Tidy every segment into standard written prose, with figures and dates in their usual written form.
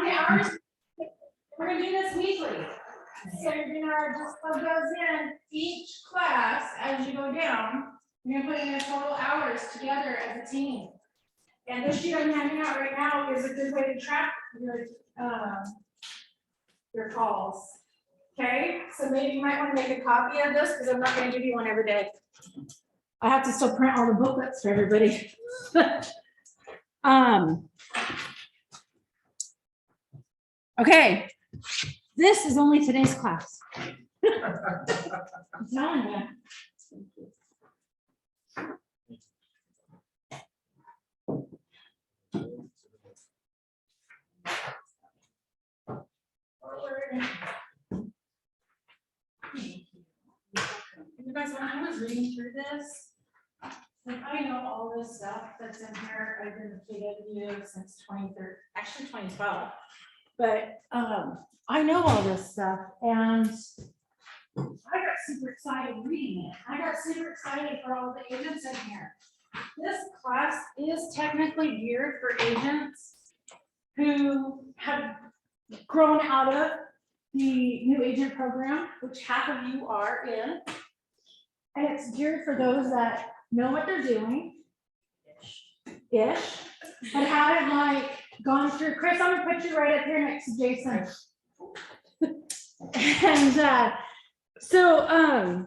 many hours? We're gonna do this weekly. So you're gonna just plug those in each class as you go down. You're gonna put in your total hours together as a team. And this sheet I'm handing out right now is a good way to track your calls. Okay, so maybe you might want to make a copy of this because I'm not going to give you one every day. I have to still print all the booklets for everybody. Okay, this is only today's class. I'm telling you. You guys, when I was reading through this, like I know all this stuff that's in here. I've been a PW since 2013, actually 2012. But I know all this stuff, and I got super excited reading it. I got super excited for all the agents in here. This class is technically geared for agents who have grown out of the new agent program, which half of you are in. And it's geared for those that know what they're doing, ish, but haven't like gone through. Chris, I'm gonna put you right up here next to Jason. And so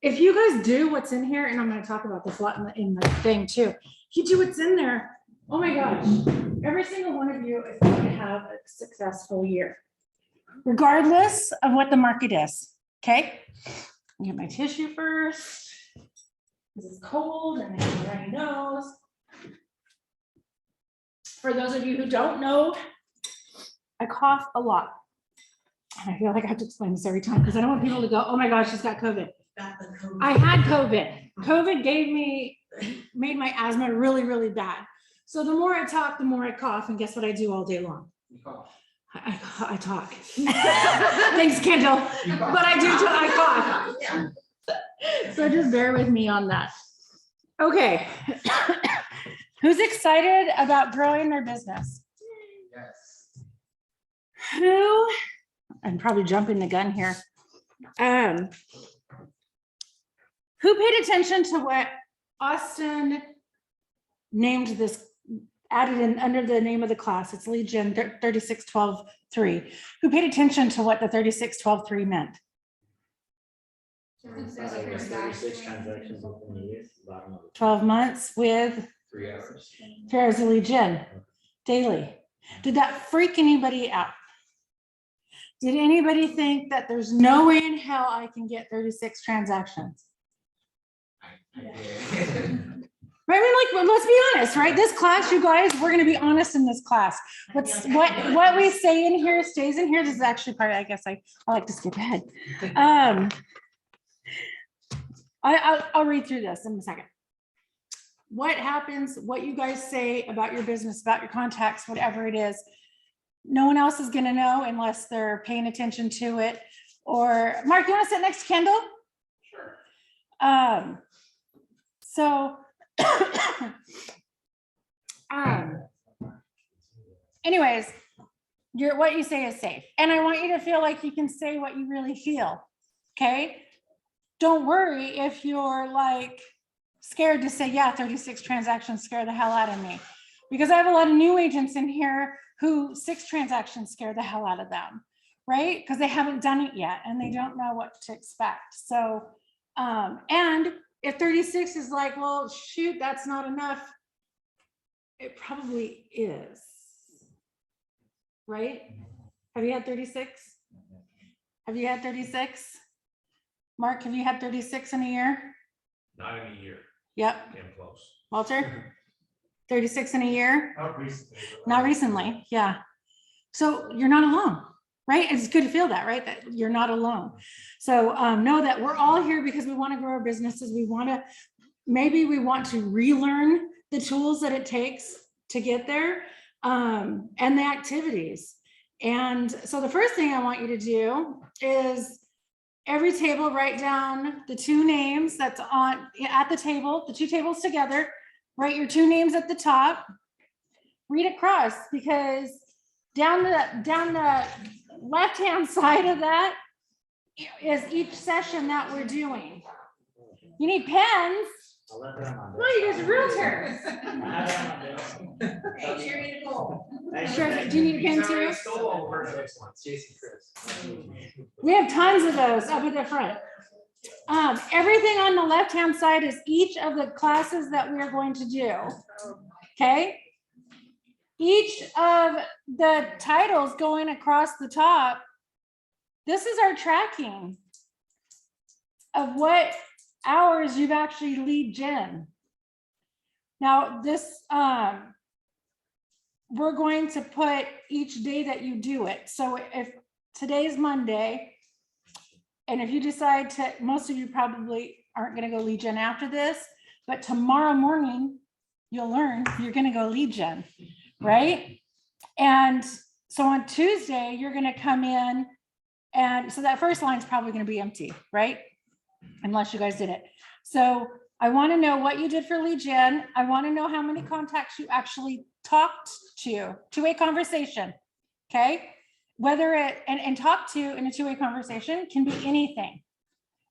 if you guys do what's in here, and I'm gonna talk about this a lot in the thing too. If you do what's in there, oh my gosh, every single one of you is going to have a successful year, regardless of what the market is. Okay, I'll get my tissue first because it's cold and everybody knows. For those of you who don't know, I cough a lot. And I feel like I have to explain this every time because I don't want people to go, oh my gosh, she's got COVID. I had COVID. COVID made my asthma really, really bad. So the more I talk, the more I cough. And guess what I do all day long? You cough. I talk. Thanks, Kendall. But I cough. So just bear with me on that. Okay. Who's excited about growing their business? Yes. Who, I'm probably jumping the gun here. Who paid attention to what Austin named this, added in under the name of the class? It's Legion 3612-3. Who paid attention to what the 3612-3 meant? 36 transactions within a year, bottom of it. 12 months with 3 hours. 3 hours of Legion daily. Did that freak anybody out? Did anybody think that there's no way in hell I can get 36 transactions? Right, I mean, like, well, let's be honest, right? This class, you guys, we're going to be honest in this class. What we say in here stays in here. This is actually part of, I guess I like to skip ahead. I'll read through this in a second. What happens, what you guys say about your business, about your contacts, whatever it is, no one else is going to know unless they're paying attention to it. Or Mark, you want to sit next to Kendall? Sure. So anyways, what you say is safe. And I want you to feel like you can say what you really feel. Okay. Don't worry if you're like scared to say, yeah, 36 transactions scare the hell out of me. Because I have a lot of new agents in here who 6 transactions scare the hell out of them, right? Because they haven't done it yet and they don't know what to expect. So, and if 36 is like, well, shoot, that's not enough, it probably is, right? Have you had 36? Have you had 36? Mark, have you had 36 in a year? Not in a year. Yep. Damn close. Walter? 36 in a year? Not recently. Not recently, yeah. So you're not alone, right? It's good to feel that, right? That you're not alone. So know that we're all here because we want to grow our businesses. Maybe we want to relearn the tools that it takes to get there and the activities. And so the first thing I want you to do is every table, write down the 2 names that's on at the table, the 2 tables together, write your 2 names at the top, read across, because Down the left-hand side of that is each session that we're doing. You need pens. I'll let them on. No, you guys are realtors. Hey, cheer me to goal. Sure, do you need a pen too? Jason Chris. We have tons of those up at the front. Everything on the left-hand side is each of the classes that we are going to do. Okay? Each of the titles going across the top, this is our tracking of what hours you've actually lead gen. Now this, we're going to put each day that you do it. So if today's Monday, and if you decide to, most of you probably aren't gonna go lead gen after this, but tomorrow morning, you'll learn you're gonna go lead gen, right? And so on Tuesday, you're gonna come in, and so that first line is probably gonna be empty, right? Unless you guys did it. So I wanna know what you did for lead gen. I wanna know how many contacts you actually talked to, two-way conversation, okay? Whether it, and talk to in a two-way conversation can be anything.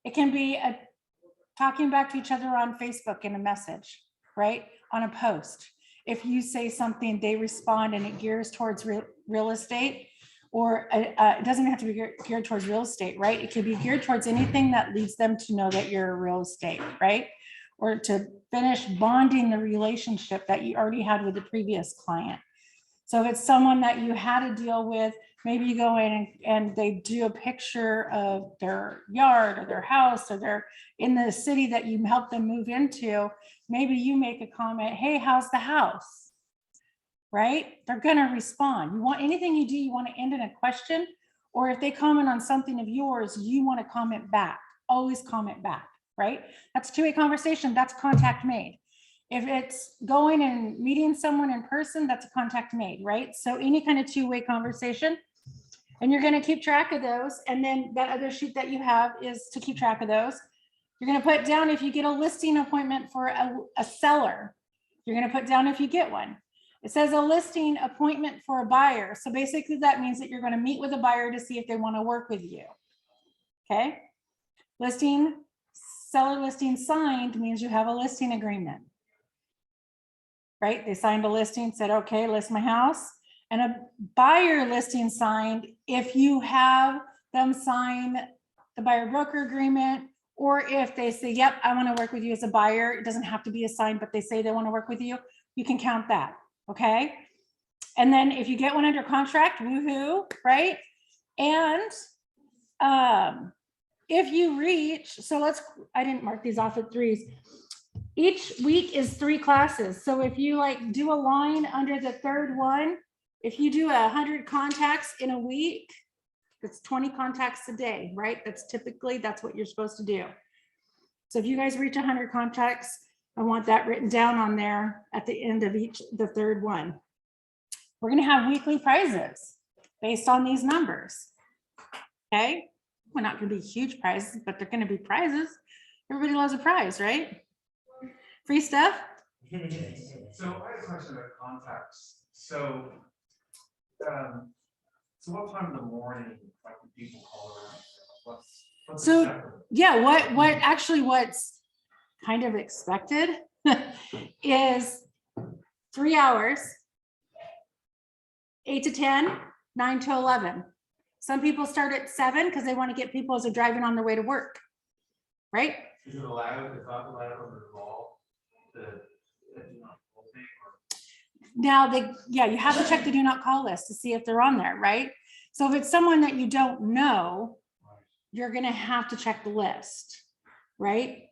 It can be talking back to each other on Facebook in a message, right? On a post. If you say something, they respond and it gears towards real estate, or it doesn't have to be geared towards real estate, right? It could be geared towards anything that leads them to know that you're real estate, right? Or to finish bonding the relationship that you already had with the previous client. So if it's someone that you had to deal with, maybe you go in and they do a picture of their yard or their house, or they're in the city that you helped them move into. Maybe you make a comment, hey, how's the house? Right? They're gonna respond. You want anything you do, you want to end in a question, or if they comment on something of yours, you want to comment back. Always comment back, right? That's two-way conversation, that's contact made. If it's going and meeting someone in person, that's a contact made, right? So any kind of two-way conversation, and you're going to keep track of those. And then that other sheet that you have is to keep track of those. You're going to put down if you get a listing appointment for a seller. You're going to put down if you get one. It says a listing appointment for a buyer. So basically that means that you're going to meet with a buyer to see if they want to work with you. Okay. Seller listing signed means you have a listing agreement. Right? They signed a listing, said, okay, list my house. And a buyer listing signed, if you have them sign the buyer broker agreement, or if they say, yep, I want to work with you as a buyer, it doesn't have to be a sign, but they say they want to work with you, you can count that. Okay. And then if you get one under contract, woohoo, right? And if you reach, so I didn't mark these off at threes. Each week is 3 classes. So if you like do a line under the third one, if you do 100 contacts in a week, that's 20 contacts a day, right? That's what you're supposed to do. So if you guys reach 100 contacts, I want that written down on there at the end of the third one. We're going to have weekly prizes based on these numbers. Okay. We're not going to be huge prizes, but they're going to be prizes. Everybody loves a prize, right? Free stuff. So I have a question about contacts. So what time in the morning, like, do people call around? What's So acceptable? yeah, what's kind of expected is 3 hours, 8 to 10, 9 to 11. Some people start at 7 because they want to get people as they're driving on their way to work, right? Is it allowed, is not allowed on the wall? Now you have to check the do not call list to see if they're on there, right? So if it's someone that you don't know, you're going to have to check the list, right?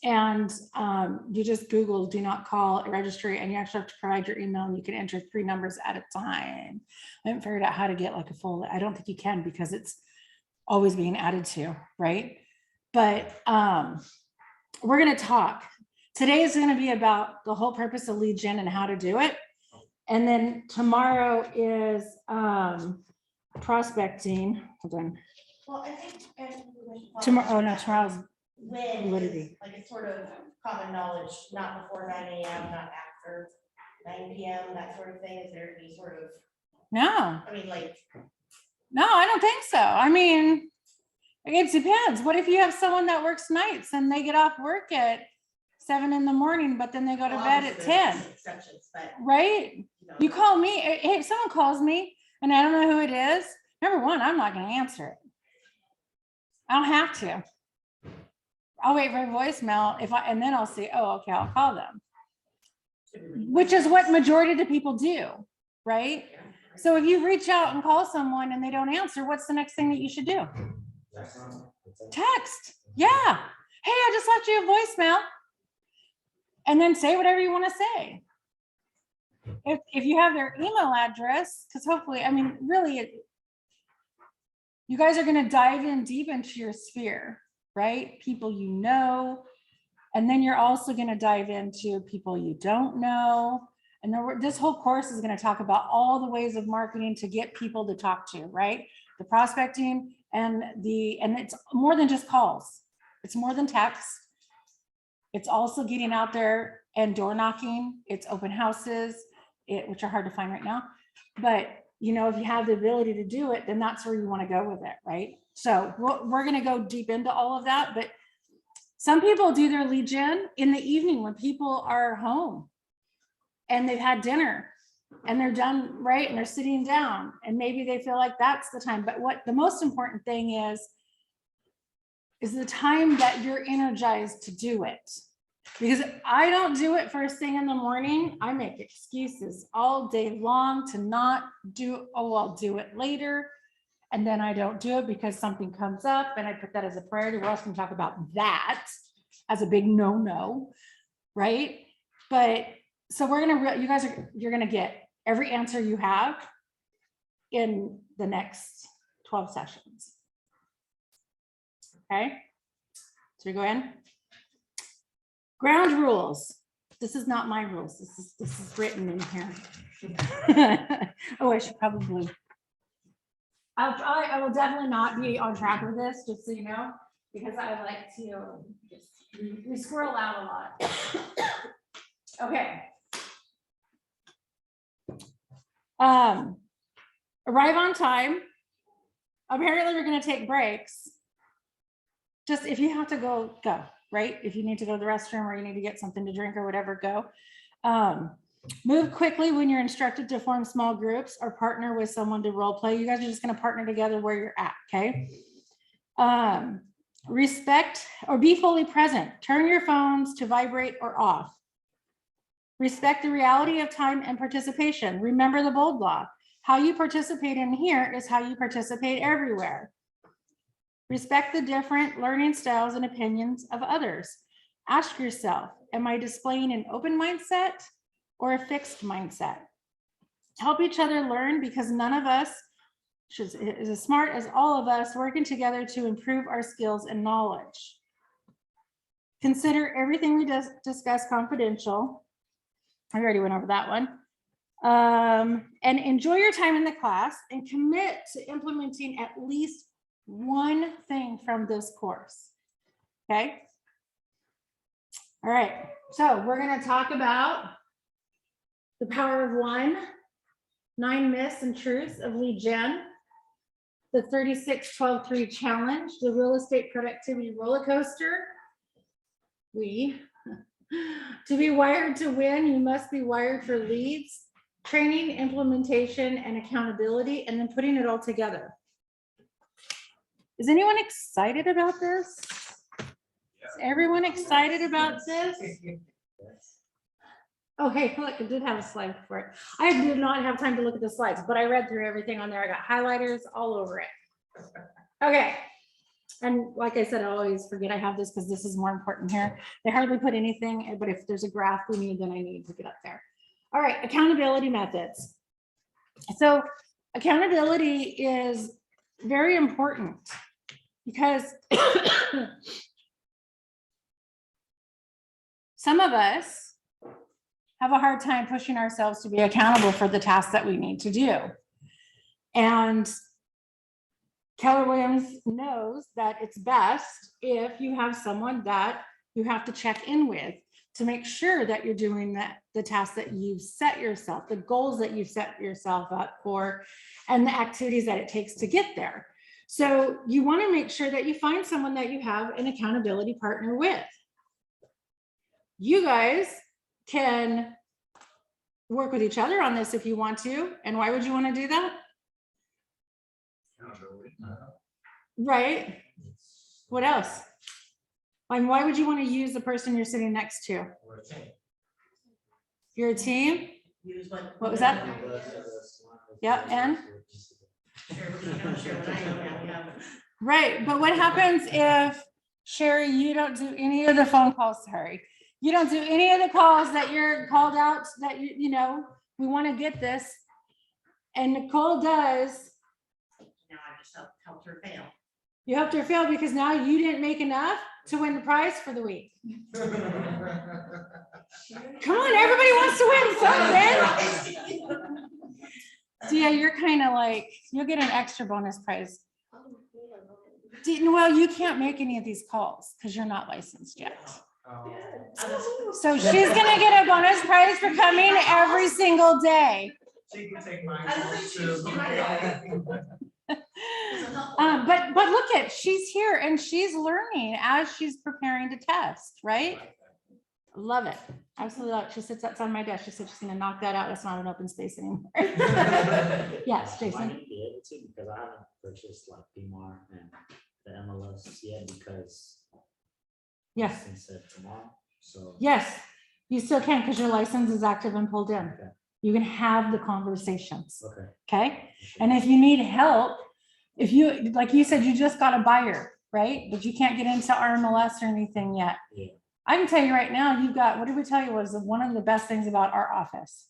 And you just Google do not call registry, and you actually have to provide your email, and you can enter 3 numbers at a time. I haven't figured out how to get like a full, I don't think you can because it's always being added to, right? But we're going to talk. Today is going to be about the whole purpose of lead gen and how to do it. And then tomorrow is prospecting. Hold on. Well, I think Tomorrow, oh no, tomorrow's when validity. like it's sort of common knowledge, not before 9 a.m., not after 9 p.m., that sort of thing. Is there any sort of No, I mean, like, no, I don't think so. I mean, it depends. What if you have someone that works nights and they get off work at 7 a.m, but then they go to well, bed at obviously 10, there's exceptions, but, right? you know. You call me, if someone calls me and I don't know who it is, number one, I'm not gonna answer it. I don't have to. I'll wait for a voicemail and then I'll say, oh, okay, I'll call them. Which is what majority of the people do, right? So if you reach out and call someone and they don't answer, what's the next thing that you should do? Text. Yeah. Hey, I just left you a voicemail. And then say whatever you want to say. If you have their email address, because hopefully, I mean, really, you guys are going to dive in deep into your sphere, right? People you know. And then you're also going to dive into people you don't know. And this whole course is going to talk about all the ways of marketing to get people to talk to, right? The prospecting and it's more than just calls. It's more than text. It's also getting out there and door knocking. It's open houses, which are hard to find right now. But you know, if you have the ability to do it, then that's where you want to go with it, right? So we're going to go deep into all of that. But some people do their lead gen in the evening when people are home and they've had dinner and they're done, right? And they're sitting down and maybe they feel like that's the time. But what the most important thing is the time that you're energized to do it. Because I don't do it first thing in the morning. I make excuses all day long to not do, oh, I'll do it later. And then I don't do it because something comes up and I put that as a priority. We're also going to talk about that as a big no-no, right? But so you're going to get every answer you have in the next 12 sessions. Okay, so we go in. Ground rules. This is not my rules. This is written in here. Oh, I should probably. I will definitely not be on track with this, just so you know, because I like to we squirrel out a lot. Okay. Arrive on time. Apparently, we're going to take breaks. Just if you have to go, right? If you need to go to the restroom or you need to get something to drink or whatever, go. Move quickly when you're instructed to form small groups or partner with someone to role play. You guys are just going to partner together where you're at, okay? Respect or be fully present. Turn your phones to vibrate or off. Respect the reality of time and participation. Remember the bold law. How you participate in here is how you participate everywhere. Respect the different learning styles and opinions of others. Ask yourself, am I displaying an open mindset or a fixed mindset? Help each other learn because none of us is as smart as all of us working together to improve our skills and knowledge. Consider everything we discuss confidential. I already went over that one. And enjoy your time in the class and commit to implementing at least one thing from this course. Okay. All right. So we're going to talk about the power of one, 9 myths and truths of lead gen, the 36-12-3 challenge, the real estate productivity roller coaster. To be wired to win, you must be wired for leads, training, implementation, and accountability, and then putting it all together. Is anyone excited about this? Is everyone excited about this? Oh, hey, look, I did have a slide for it. I did not have time to look at the slides, but I read through everything on there. I got highlighters all over it. Okay. And like I said, I always forget I have this because this is more important here. They hardly put anything, but if there's a graph we need, then I need to get up there. All right, accountability methods. So accountability is very important because some of us have a hard time pushing ourselves to be accountable for the tasks that we need to do. And Keller Williams knows that it's best if you have someone that you have to check in with to make sure that you're doing the tasks that you've set yourself, the goals that you've set yourself up for, and the activities that it takes to get there. So you want to make sure that you find someone that you have an accountability partner with. You guys can work with each other on this if you want to. And why would you want to do that? Right? What else? And why would you want to use the person you're sitting next to? You're a team? Use What was that? Yeah, and? Right, but what happens if, Sherry, you don't do any of the phone calls, sorry. You don't do any of the calls that you're called out, that you know, we want to get this. And Nicole does. Now I just helped her fail. You helped her fail because now you didn't make enough to win the prize for the week. Come on, everybody wants to win something. So yeah, you're kind of like, you'll get an extra bonus prize. Well, you can't make any of these calls because you're not licensed yet. So she's gonna get a bonus prize for coming every single day. She can take my calls too. But look at, she's here and she's learning as she's preparing to test, right? Love it. Absolutely love it. She sits outside my desk. She said she's gonna knock that out. That's not an open space anymore. Yes, I Jason. might be able to because I haven't purchased like PMAR and the MLS yet because Yes, since tomorrow. So yes, you still can because your license is active and pulled in. Okay. You can have the conversations, okay. okay? And if you need help, if you, like you said, you just got a buyer, right? But you can't get into RMLS or anything yet. Yeah. I can tell you right now, you've got, what did we tell you was one of the best things about our office?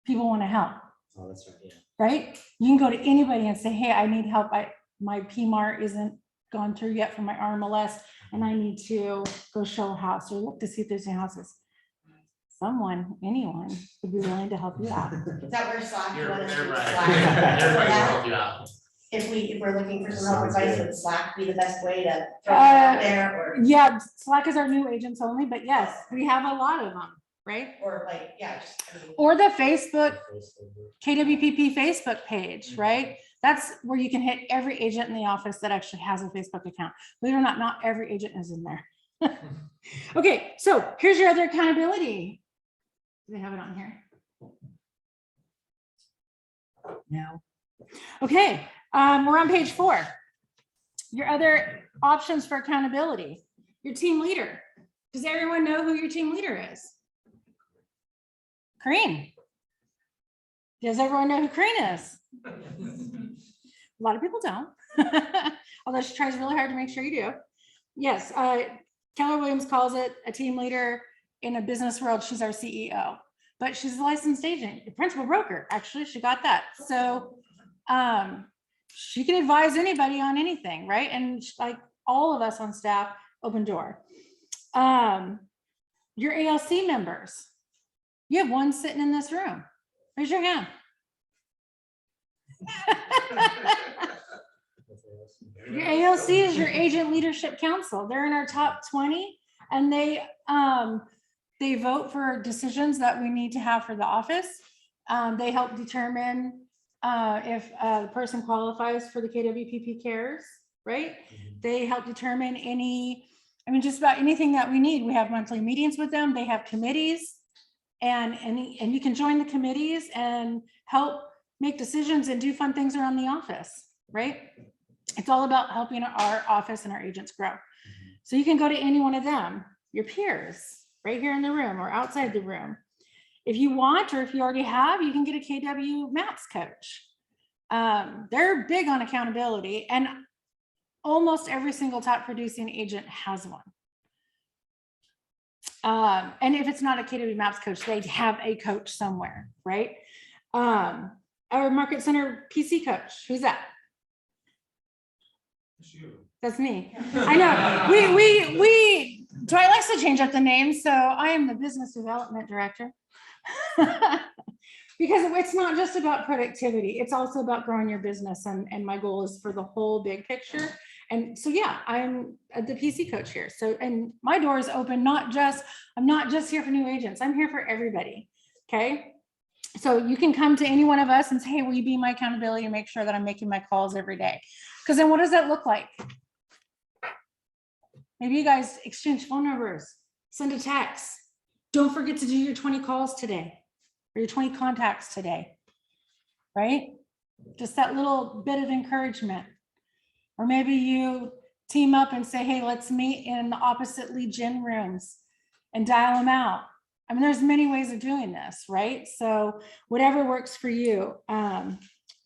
People want to help, Oh, that's right. Yeah. right? You can go to anybody and say, hey, I need help. My PMAR isn't gone through yet for my RMLS and I need to go show a house or look to see if there's any houses. Someone, anyone would be willing to help you out. Is that where Slack? You're you want us to use right. Slack? Everybody can Yeah. help you out. If we're looking for some help, Sounds advice, good. would Slack be the best way to throw it out there, or, Yeah, Slack is our new agents only, but yes, we have a lot of them, right? or like, yeah, just. I mean, Or the Facebook, Facebook group. KWPP Facebook page, right? That's where you can hit every agent in the office that actually has a Facebook account. Believe it or not every agent is in there. Okay, so here's your other accountability. Do they have it on here? No. Okay, we're on page 4. Your other options for accountability. Your team leader. Does everyone know who your team leader is? Kareen. Does everyone know who Kareen is? A lot of people don't, although she tries really hard to make sure you do. Yes, Keller Williams calls it a team leader. In a business world, she's our CEO, but she's a licensed agent, the principal broker. Actually, she got that. So she can advise anybody on anything, right? And like all of us on staff, open door. Your ALC members, you have one sitting in this room. Raise your hand. Your ALC is your Agent Leadership Council. They're in our top 20 and they vote for decisions that we need to have for the office. They help determine if the person qualifies for the KWPP cares, right? They help determine just about anything that we need. We have monthly meetings with them. They have committees and you can join the committees and help make decisions and do fun things around the office, right? It's all about helping our office and our agents grow. So you can go to any one of them, your peers, right here in the room or outside the room. If you want, or if you already have, you can get a KW MAPS coach. They're big on accountability and almost every single top producing agent has one. And if it's not a KW MAPS coach, they have a coach somewhere, right? Our Market Center PC coach, who's that? That's me. I know. We Dwight likes to change up the name, so I am the business development director. Because it's not just about productivity, it's also about growing your business. And my goal is for the whole big picture. And so, yeah, I'm the PC coach here. So, and my door is open, I'm not just here for new agents. I'm here for everybody. Okay. So you can come to any one of us and say, hey, will you be my accountability and make sure that I'm making my calls every day? Because then what does that look like? Maybe you guys exchange phone numbers, send a text. Don't forget to do your 20 calls today or your 20 contacts today, right? Just that little bit of encouragement. Or maybe you team up and say, hey, let's meet in the opposite lead gen rooms and dial them out. I mean, there's many ways of doing this, right? So whatever works for you,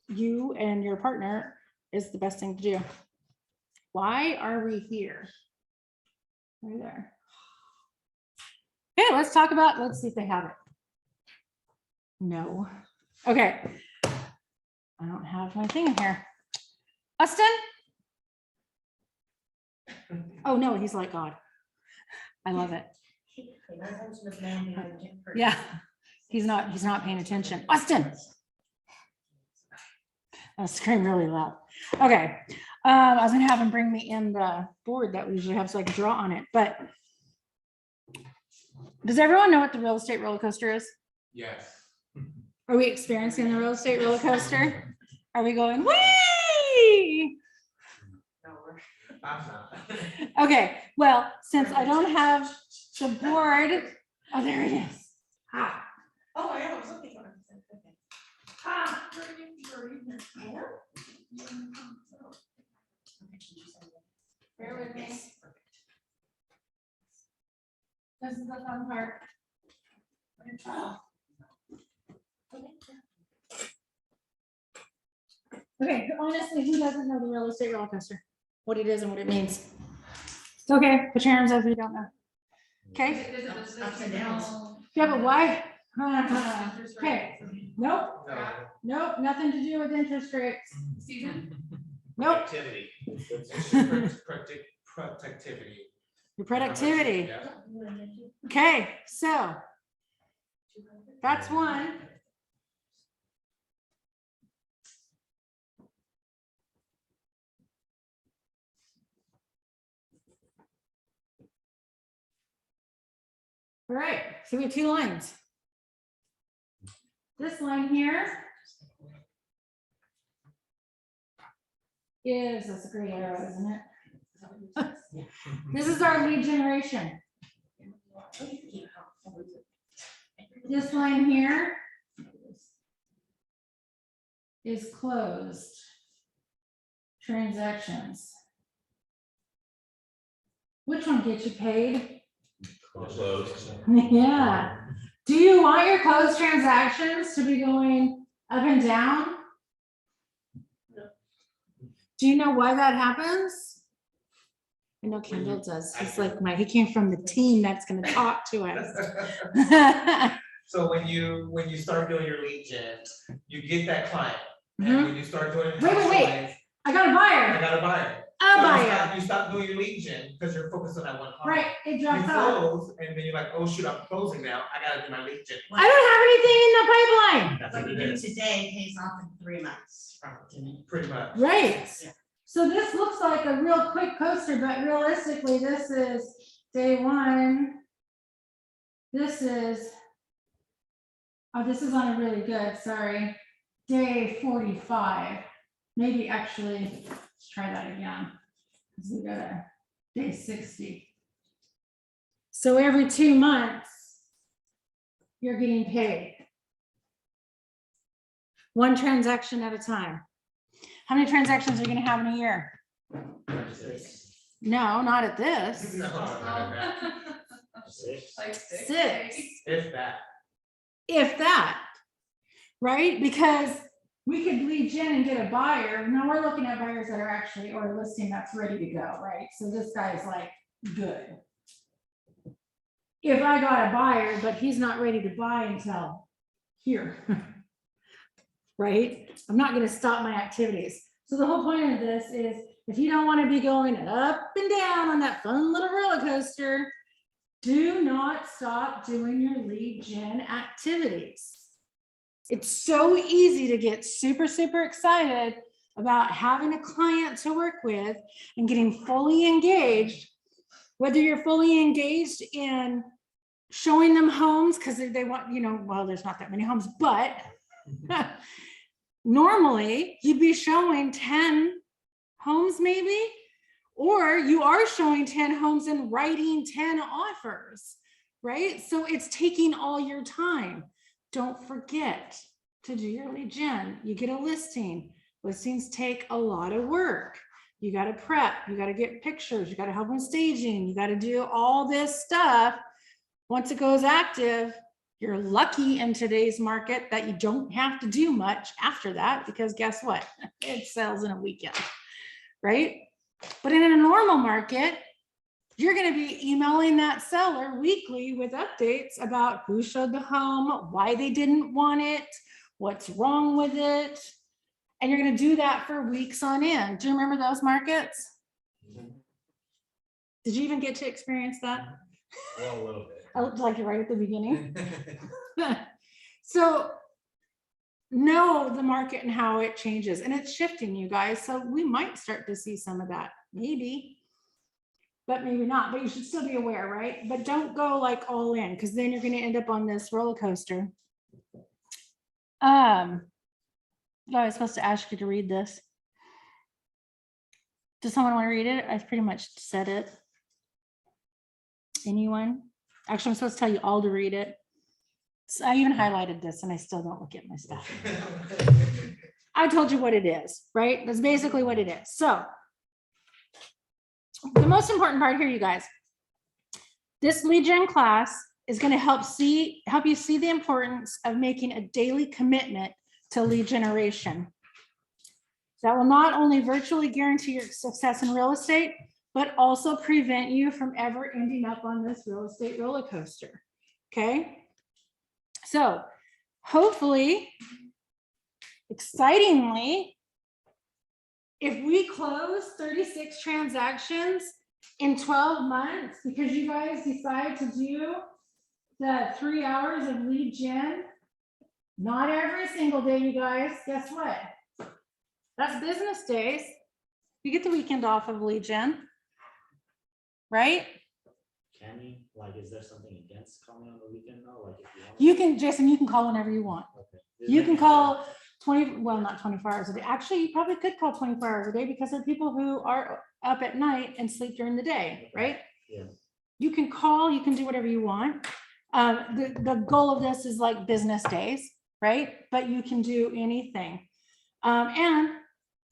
you and your partner is the best thing to do. Why are we here? Right there. Okay, let's talk about, let's see if they have it. No. Okay. I don't have my thing in here. Austin? Oh, no, he's like God. I love it. Yeah, he's not paying attention. Austin. I'll scream really loud. Okay. I was gonna have him bring me in the board that we usually have so I can draw on it, but does everyone know what the real estate roller coaster is? Yes. Are we experiencing the real estate roller coaster? Are we going, whee? I'm not. Okay, well, since I don't have the board, oh, there it is. Ah, Oh, I was looking for it. Okay. Ah, bear with me. This is the fun part. Okay, honestly, who doesn't know the real estate roller coaster? What it is and what it means? It's okay, put your hands up if you don't know. Okay, Ups and downs. yeah, but why? Okay, nope, No. nope, nothing to do with interest rates. Nope, Activity. It's your productivity. your productivity. Yeah. Okay, so that's one. All right, so we have two lines. This line here is, that's a great arrow, isn't it? This is our lead generation. This line here is closed transactions. Which one gets you paid? Closed. Yeah. Do you want your closed transactions to be going up and down? Do you know why that happens? I know Kendall does. He's like he came from the team that's going to talk to us. So when you start doing your lead gen, you get that client, and Mhm. when you start doing. Wait. I got a buyer. I got a buyer. A So buyer. You stop doing your lead gen because you're focused on that one client. Right, it You drops off. close, and then you're like, oh shoot, I'm closing now, I gotta do my lead gen. I don't have anything in the pipeline. That's What what you it do is, today pays off in 3 months, probably. pretty much. Right. Yeah. So this looks like a real quick coaster, but realistically, this is day one. This is, oh, this is on a really good, sorry, day 45. Maybe actually, let's try that again. We go to day 60. So every 2 months, you're getting paid. One transaction at a time. How many transactions are you gonna have in a year? No, not at this. No, no. 6. Six, If that. if that, right? Because we could lead gen and get a buyer. Now we're looking at buyers that are actually, or a listing that's ready to go, right? So this guy's like, good. If I got a buyer, but he's not ready to buy until here, right? I'm not gonna stop my activities. So the whole point of this is, if you don't wanna be going up and down on that fun little roller coaster, do not stop doing your lead gen activities. It's so easy to get super, super excited about having a client to work with and getting fully engaged, whether you're fully engaged in showing them homes because they want, well, there's not that many homes, but normally you'd be showing 10 homes maybe, or you are showing 10 homes and writing 10 offers, right? So it's taking all your time. Don't forget to do your lead gen. You get a listing. Listings take a lot of work. You got to prep, you got to get pictures, you got to help them staging, you got to do all this stuff. Once it goes active, you're lucky in today's market that you don't have to do much after that, because guess what? It sells in a weekend, right? But in a normal market, you're going to be emailing that seller weekly with updates about who showed the home, why they didn't want it, what's wrong with it. And you're going to do that for weeks on end. Do you remember those markets? Did you even get to experience that? Well, a little bit. I looked like it right at the beginning. So know the market and how it changes, and it's shifting, you guys. So we might start to see some of that, maybe, but maybe not. But you should still be aware, right? But don't go like all in, because then you're going to end up on this roller coaster. I was supposed to ask you to read this. Does someone want to read it? I've pretty much said it. Anyone? Actually, I'm supposed to tell you all to read it. So I even highlighted this and I still don't look at my stuff. I told you what it is, right? That's basically what it is. So the most important part here, you guys, this lead gen class is going to help you see the importance of making a daily commitment to lead generation. That will not only virtually guarantee your success in real estate, but also prevent you from ever ending up on this real estate roller coaster. Okay. So hopefully, excitingly, if we close 36 transactions in 12 months, because you guys decide to do the 3 hours of lead gen, not every single day, you guys, guess what? That's business days. You get the weekend off of lead gen, right? Can you, like, is there something against calling on the weekend though? Like if you want? You can, Jason, you can call whenever you want. Okay. You can call 20, well, not 24 hours a day. Actually, you probably could call 24 hours a day because there are people who are up at night and sleep during the day, right? Yeah. You can call, you can do whatever you want. The goal of this is like business days, right? But you can do anything. And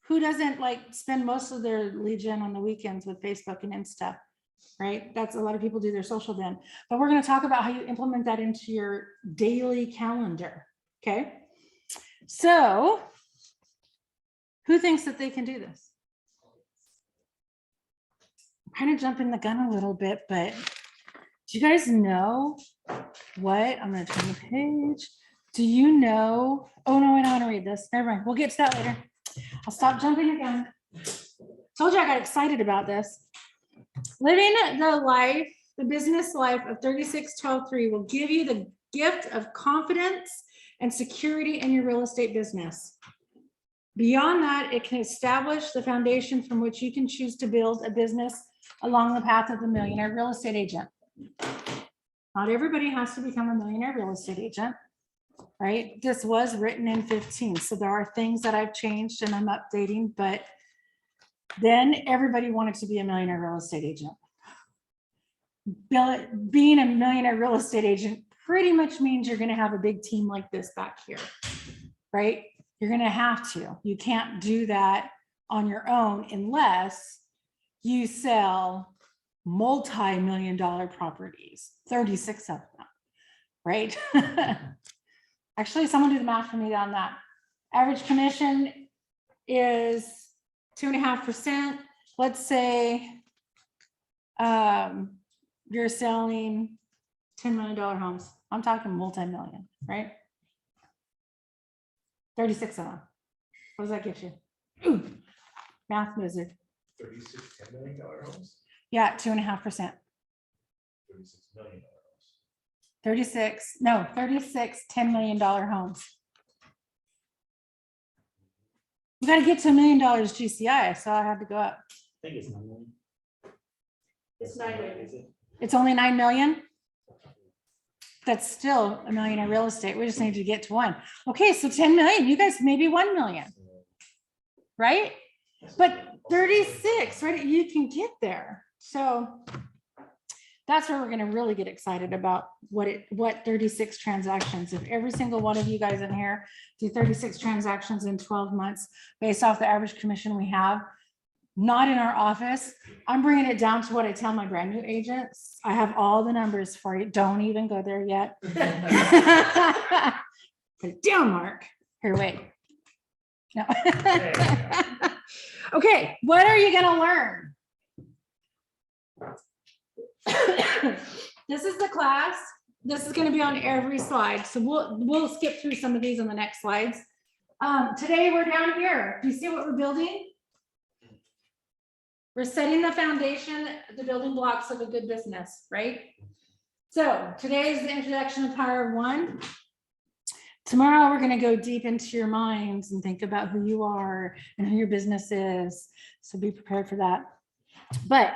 who doesn't like spend most of their lead gen on the weekends with Facebook and Insta, right? That's a lot of people do their social then. But we're going to talk about how you implement that into your daily calendar. Okay. So who thinks that they can do this? I'm kind of jumping the gun a little bit, but do you guys know what? I'm going to turn the page. Do you know? Oh, no, I don't want to read this. Never mind. We'll get to that later. I'll stop jumping again. Told you I got excited about this. Living the life, the business life of 36-12-3 will give you the gift of confidence and security in your real estate business. Beyond that, it can establish the foundation from which you can choose to build a business along the path of the millionaire real estate agent. Not everybody has to become a millionaire real estate agent, right? This was written in 15, so there are things that I've changed and I'm updating, but then everybody wanted to be a millionaire real estate agent. Being a millionaire real estate agent pretty much means you're going to have a big team like this back here, right? You're going to have to. You can't do that on your own unless you sell multi-million-dollar properties, 36 of them, right? Actually, someone do the math for me on that. Average commission is 2.5%. Let's say you're selling $10 million homes. I'm talking multi-million, right? 36 of them. What does that get you? Ooh, math wizard. 36 $10 million homes, Yeah, 2.5%. 36 million homes. 36 $10 million homes. We gotta get to $1 million GCI, so I had to go up. I think it's 9 million. It's 9 million. Is it? It's only 9 million. That's still $1 million in real estate. We just need to get to 1. Okay, so 10 million, you guys maybe 1 million, right? But 36, right? You can get there. So that's where we're gonna really get excited about what 36 transactions. If every single one of you guys in here do 36 transactions in 12 months, based off the average commission we have, not in our office. I'm bringing it down to what I tell my brand new agents. I have all the numbers for you. Don't even go there yet. Put it down, Mark. Here, wait. No. Okay, what are you gonna learn? This is the class. This is gonna be on every slide. So we'll skip through some of these on the next slides. Today we're down here. Do you see what we're building? We're setting the foundation, the building blocks of a good business, right? So today is the introduction of Power of One. Tomorrow, we're going to go deep into your minds and think about who you are and who your business is. So be prepared for that. But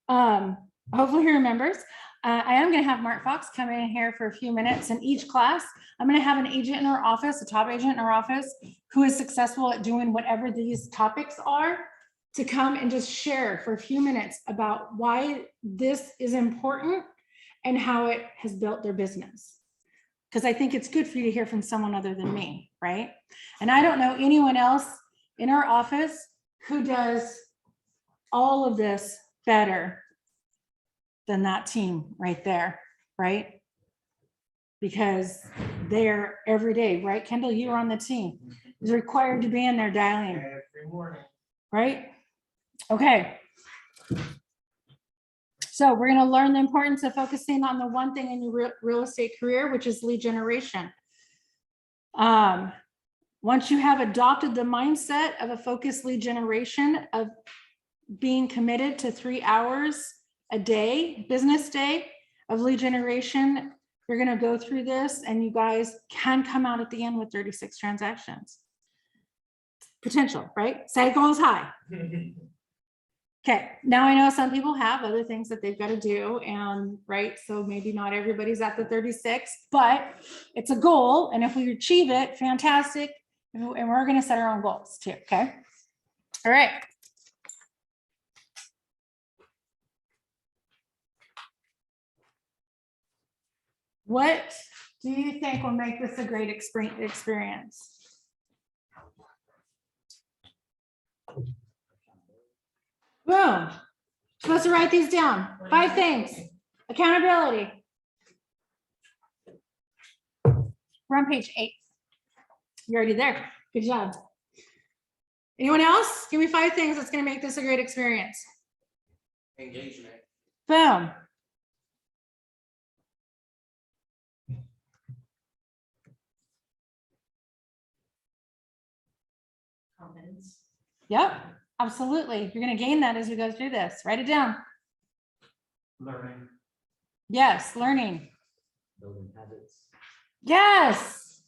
hopefully he remembers. I am going to have Mark Fox come in here for a few minutes in each class. I'm going to have an agent in our office, a top agent in our office, who is successful at doing whatever these topics are, to come and just share for a few minutes about why this is important and how it has built their business. Because I think it's good for you to hear from someone other than me, right? And I don't know anyone else in our office who does all of this better than that team right there, right? Because they're every day, right? Kendall, you were on the team. It's required to be in there dialing, Every morning. right? Okay. So we're going to learn the importance of focusing on the one thing in your real estate career, which is lead generation. Once you have adopted the mindset of a focused lead generation, of being committed to 3 hours a day, business day of lead generation, you're going to go through this and you guys can come out at the end with 36 transactions. Potential, right? Side goal is high. Okay, now I know some people have other things that they've got to do, and right, so maybe not everybody's at the 36, but it's a goal, and if we achieve it, fantastic, and we're going to set our own goals too, okay? All right. What do you think will make this a great experience? Boom. Supposed to write these down. 5 things. Accountability. We're on page 8. You're already there. Good job. Anyone else? Give me 5 things that's going to make this a great experience. Engagement. Boom. Confidence. Yep, absolutely. You're going to gain that as we go through this. Write it down. Learning. Yes, learning. Building habits. Yes.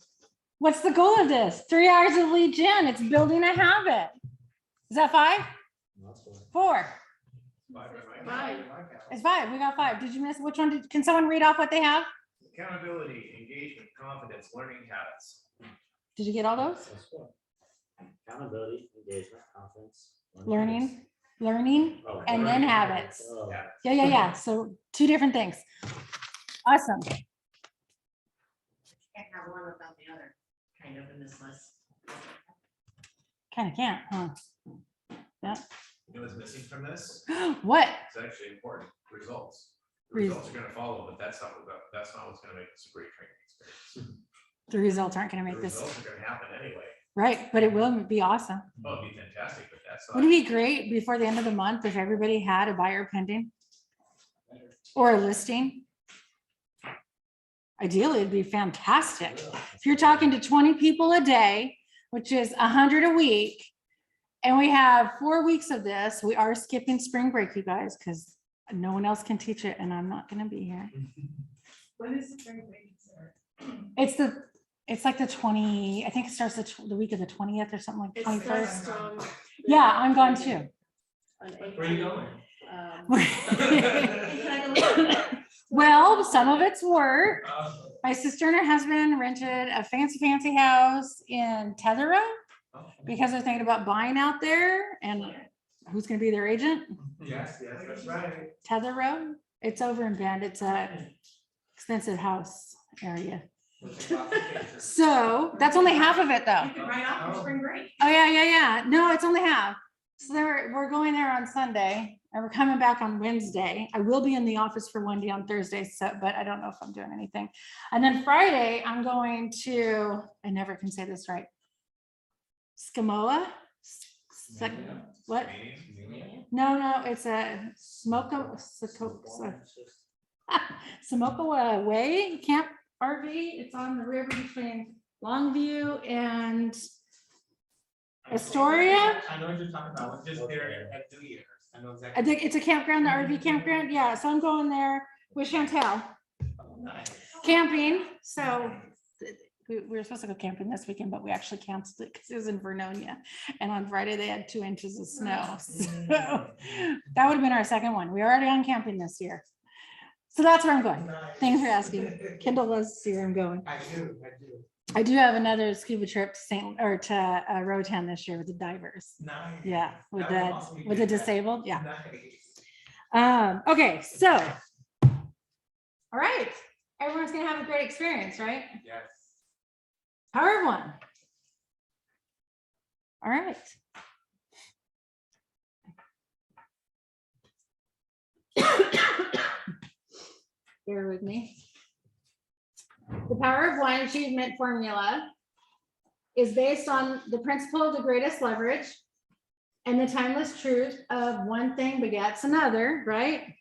What's the goal of this? 3 hours of lead gen. It's building a habit. Is that 5? No, that's what- 4. Five. It's 5. We got 5. Did you miss which one? Can someone read off what they have? Accountability, engagement, confidence, learning habits. Did you get all those? that's what- Accountability, engagement, confidence. Learning, learning, Oh, and then learning habits. Oh, Yeah. So 2 different things. Awesome. Can't have one without the other, kind of in this list. Kind of can't, huh? You know what's missing from this? What? It's actually important, results. The Res- results are gonna follow, but that's not what's gonna make this a great training experience. The results aren't going to The make this results are gonna happen anyway. right, but it will be awesome. Oh, it'd be fantastic, but that's not. Wouldn't it be great before the end of the month if everybody had a buyer pending or a listing? Ideally, it'd be fantastic. If you're talking to 20 people a day, which is 100 a week, and we have 4 weeks of this, we are skipping spring break, you guys, because no one else can teach it and I'm not going to be here. When is spring break? It's the It's like the 20, I think it starts the week of the 20th or something like It 21st. starts from. Yeah, I'm gone too. Where are you going? Well, some of it's work. My sister and her husband rented a fancy house in Tetherow because they're thinking about buying out there, and who's gonna be their agent? Yes, that's right. Tetherow. It's over in Bend. It's a expensive house area. So that's only half of it though. You could write off your spring break. Oh, yeah. No, it's only half. So we're going there on Sunday and we're coming back on Wednesday. I will be in the office for one day on Thursday, so, but I don't know if I'm doing anything. And then Friday, I'm going to, I never can say this right. Skamoa? What? No, it's a Samoka Way Camp RV. It's on the river between Longview and Astoria. I know what you're talking about. I was just there at 2 years. I know exactly. I think it's a campground, the RV campground. Yeah, so I'm going there with Chantel Nice. camping. So we were supposed to go camping this weekend, but we actually canceled it because it was in Vernonia. And on Friday, they had 2 inches of snow. So that would have been our second one. We were already on camping this year. So that's where I'm going. Nice. Thanks for asking. Kendall loves to see where I'm going. I do. I do have another scuba trip to Roatan this year with the divers. Nice. Yeah, with That was awesome you with the did that. disabled. Yeah. Nice. Okay, so. All right. Everyone's gonna have a great experience, right? Yes. Power of one. All right. Bear with me. The power of one achievement formula is based on the principle of the greatest leverage and the timeless truth of one thing begets another, right?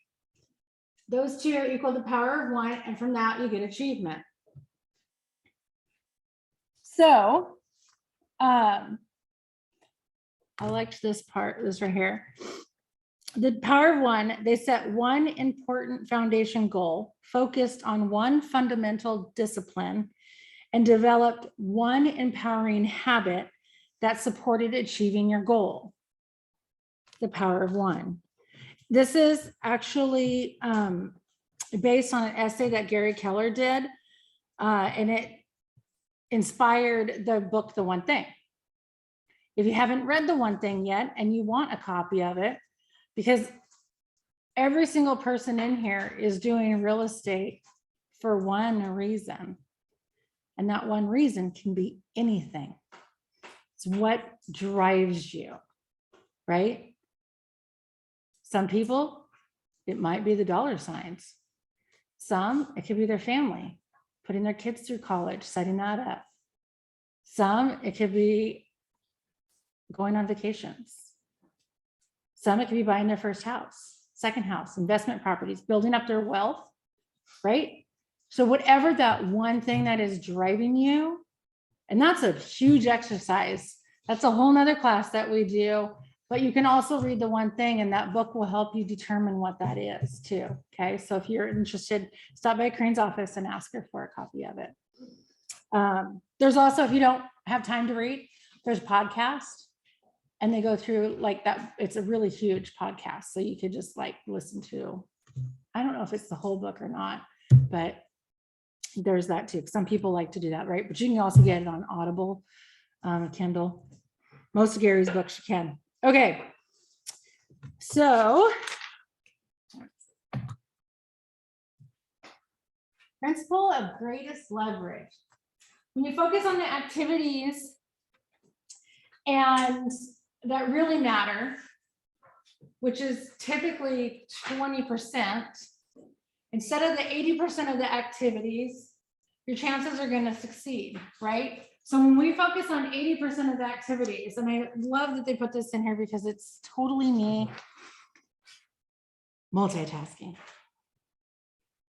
Those two equal the power of one, and from that you get achievement. So, I liked this part, this right here. The power of one, they set one important foundation goal, focused on one fundamental discipline, and developed one empowering habit that supported achieving your goal. The power of one. This is actually based on an essay that Gary Keller did, and it inspired the book, The One Thing. If you haven't read The One Thing yet and you want a copy of it, because every single person in here is doing real estate for one reason. And that one reason can be anything. It's what drives you, right? Some people, it might be the dollar signs. Some, it could be their family, putting their kids through college, setting that up. Some, it could be going on vacations. Some, it could be buying their first house, second house, investment properties, building up their wealth, right? So whatever that one thing that is driving you, and that's a huge exercise. That's a whole nother class that we do, but you can also read The One Thing, and that book will help you determine what that is too, okay? So if you're interested, stop by Crane's office and ask her for a copy of it. There's also, if you don't have time to read, there's podcasts. And they go through like that. It's a really huge podcast. So you could just like listen to, I don't know if it's the whole book or not, but there's that too. Some people like to do that, right? But you can also get it on Audible, Kindle. Most of Gary's books you can. Okay. So principle of greatest leverage. When you focus on the activities and that really matter, which is typically 20%, instead of the 80% of the activities, your chances are going to succeed, right? So when we focus on 80% of the activities, and I love that they put this in here because it's totally me, multitasking.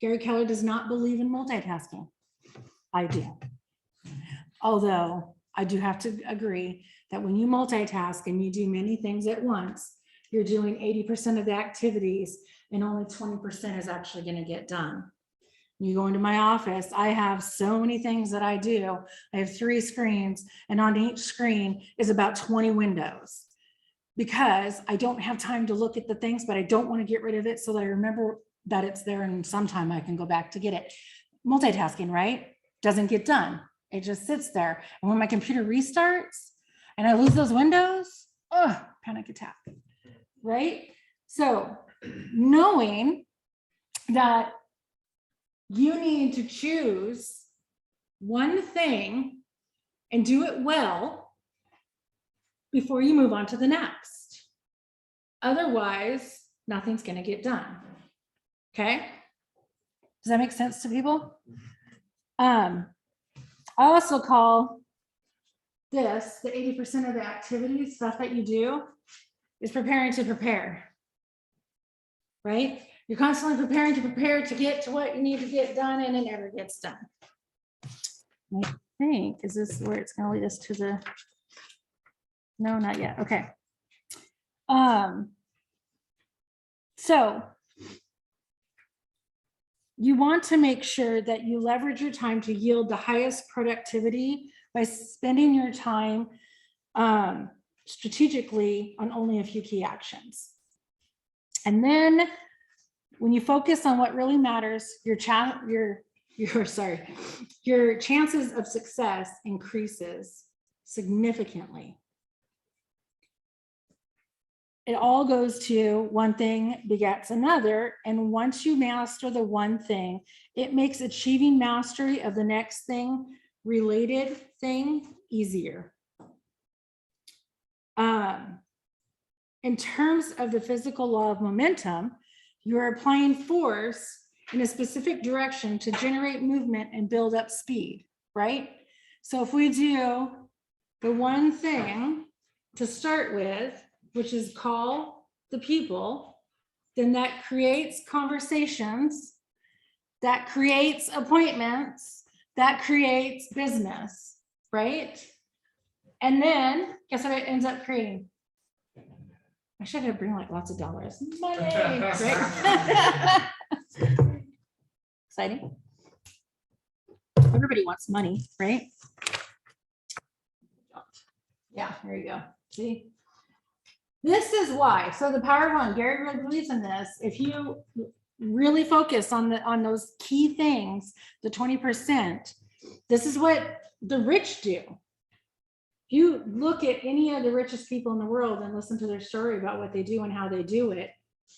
Gary Keller does not believe in multitasking. I do. Although I do have to agree that when you multitask and you do many things at once, you're doing 80% of the activities and only 20% is actually going to get done. You go into my office, I have so many things that I do. I have 3 screens, and on each screen is about 20 windows. Because I don't have time to look at the things, but I don't want to get rid of it so that I remember that it's there and sometime I can go back to get it. Multitasking, right? Doesn't get done. It just sits there. And when my computer restarts and I lose those windows, panic attack, right? So knowing that you need to choose one thing and do it well before you move on to the next. Otherwise, nothing's going to get done. Okay? Does that make sense to people? I also call this the 80% of the activity stuff that you do is preparing to prepare. Right? You're constantly preparing to prepare to get to what you need to get done, and it never gets done. I think, is this where it's going to lead us to the, no, not yet. Okay. So you want to make sure that you leverage your time to yield the highest productivity by spending your time strategically on only a few key actions. And then when you focus on what really matters, your chances of success increases significantly. It all goes to one thing begets another. And once you master the one thing, it makes achieving mastery of the next thing, related thing, easier. In terms of the physical law of momentum, you are applying force in a specific direction to generate movement and build up speed, right? So if we do the one thing to start with, which is call the people, then that creates conversations, that creates appointments, that creates business, right? And then guess what it ends up creating? I should have bring like lots of dollars. Money, right? Exciting. Everybody wants money, right? Yeah, there you go. See? This is why. So the power of one, Gary really believes in this. If you really focus on those key things, the 20%, this is what the rich do. If you look at any of the richest people in the world and listen to their story about what they do and how they do it,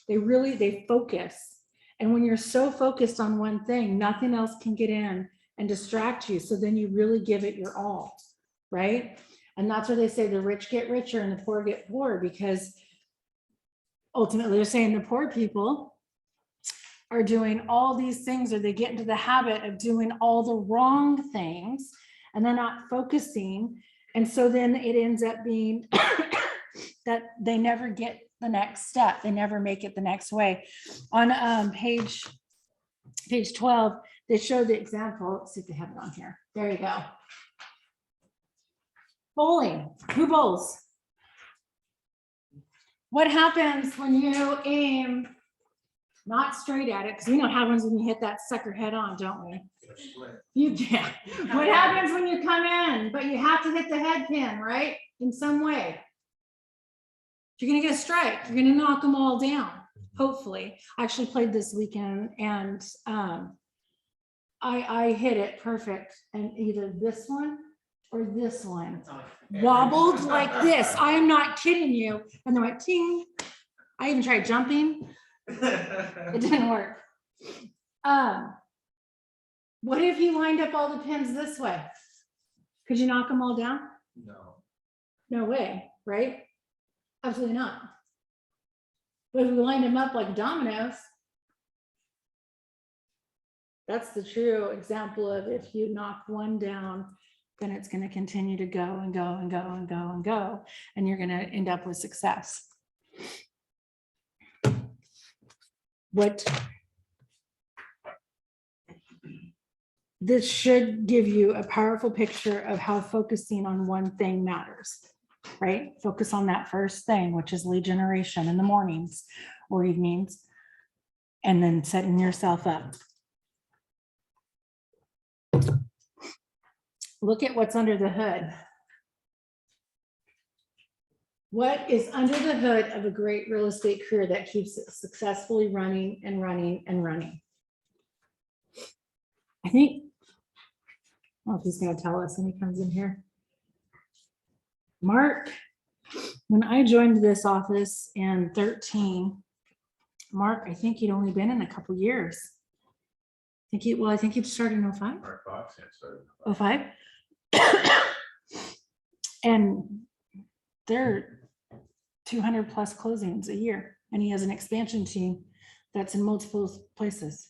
they focus. And when you're so focused on one thing, nothing else can get in and distract you. So then you really give it your all, right? And that's where they say the rich get richer and the poor get poorer, because ultimately they're saying the poor people are doing all these things, or they get into the habit of doing all the wrong things and they're not focusing. And so then it ends up being that they never get the next step. They never make it the next way. On page 12, they show the example. Let's see if they have it on here. There you go. Bowling. Who bowls? What happens when you aim not straight at it? Because we know what happens when you hit that sucker head on, don't we? Yeah. What happens when you come in, but you have to hit the head pin, right? In some way. You're going to get a strike. You're going to knock them all down, hopefully. I actually played this weekend, and I hit it perfect. And either this one or this one wobbled like this. I am not kidding you. And they went ting. I even tried jumping. It didn't work. What if you lined up all the pins this way? Could you knock them all down? No. No way, right? Absolutely not. But if we lined them up like dominoes, that's the true example of if you knock one down, then it's going to continue to go and go and go and go and go, and you're going to end up with success. This should give you a powerful picture of how focusing on one thing matters, right? Focus on that first thing, which is lead generation in the mornings or evenings, and then setting yourself up look at what's under the hood. What is under the hood of a great real estate career that keeps it successfully running and running and running? I think, oh, he's gonna tell us when he comes in here. Mark, when I joined this office in 13, Mark, I think he'd only been in a couple years. I think he'd started in 05. Mark Fox had started. 05. And they're 200 plus closings a year, and he has an expansion team that's in multiple places.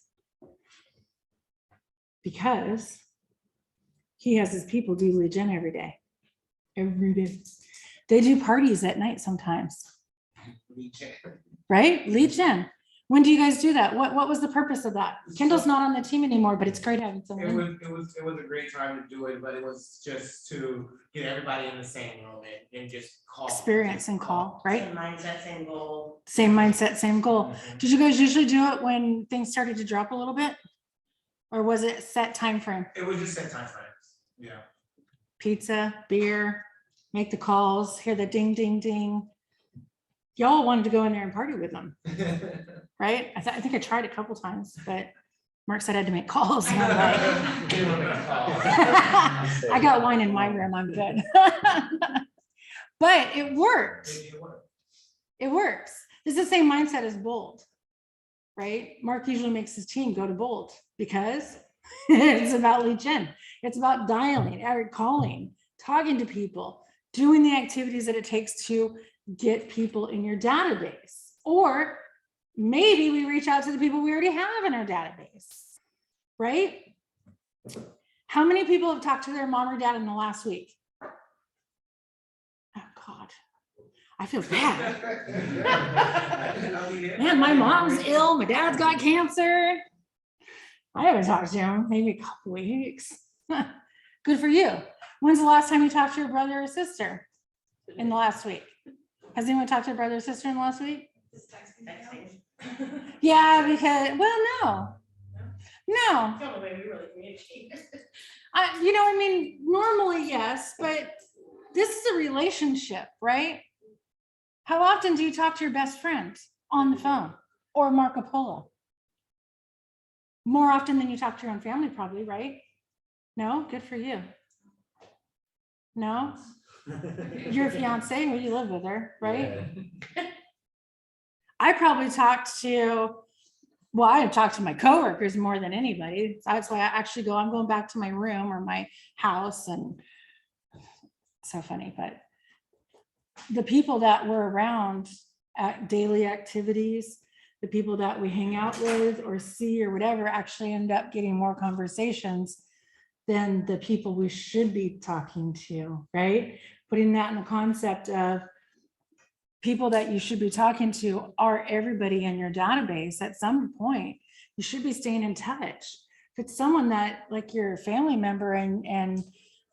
Because he has his people do lead gen every day. Every day. They do parties at night sometimes, right? Lead gen. When do you guys do that? What was the purpose of that? Kendall's not on the team anymore, but it's great having It someone. was a great time to do it, but it was just to get everybody in the same room and just call. Experience and call, right? Same mindset, same goal. Same mindset, same goal. Mhm. Did you guys usually do it when things started to drop a little bit? Or was it set time frame? It was just set time frames, yeah. Pizza, beer, make the calls, hear the ding, ding, ding. Y'all wanted to go in there and party with them, right? I think I tried a couple times, but Mark said I had to make calls. And I'm like, They were making calls. I got wine in my room, I'm good. But it worked. It worked. It works. It's the same mindset as bold, right? Mark usually makes his team go to bold because it's about lead gen. It's about dialing, calling, talking to people, doing the activities that it takes to get people in your database. Or maybe we reach out to the people we already have in our database, right? How many people have talked to their mom or dad in the last week? Oh God, I feel bad. Man, my mom's ill, my dad's got cancer. I haven't talked to him, maybe a couple weeks. Good for you. When's the last time you talked to your brother or sister? In the last week? Has anyone talked to a brother or sister in the last week? Texting. Yeah, because, well, no. No, The only way we really communicate. I mean, normally, yes, but this is a relationship, right? How often do you talk to your best friend on the phone or Marco Polo? More often than you talk to your own family, probably, right? No, good for you. No, your fiance, who you live with her, right? Yeah. I probably talked to, well, I talked to my coworkers more than anybody. That's why I actually I'm going back to my room or my house, and so funny, but the people that were around at daily activities, the people that we hang out with or see or whatever actually end up getting more conversations than the people we should be talking to, right? Putting that in the concept of people that you should be talking to are everybody in your database. At some point, you should be staying in touch. If it's someone that like your family member and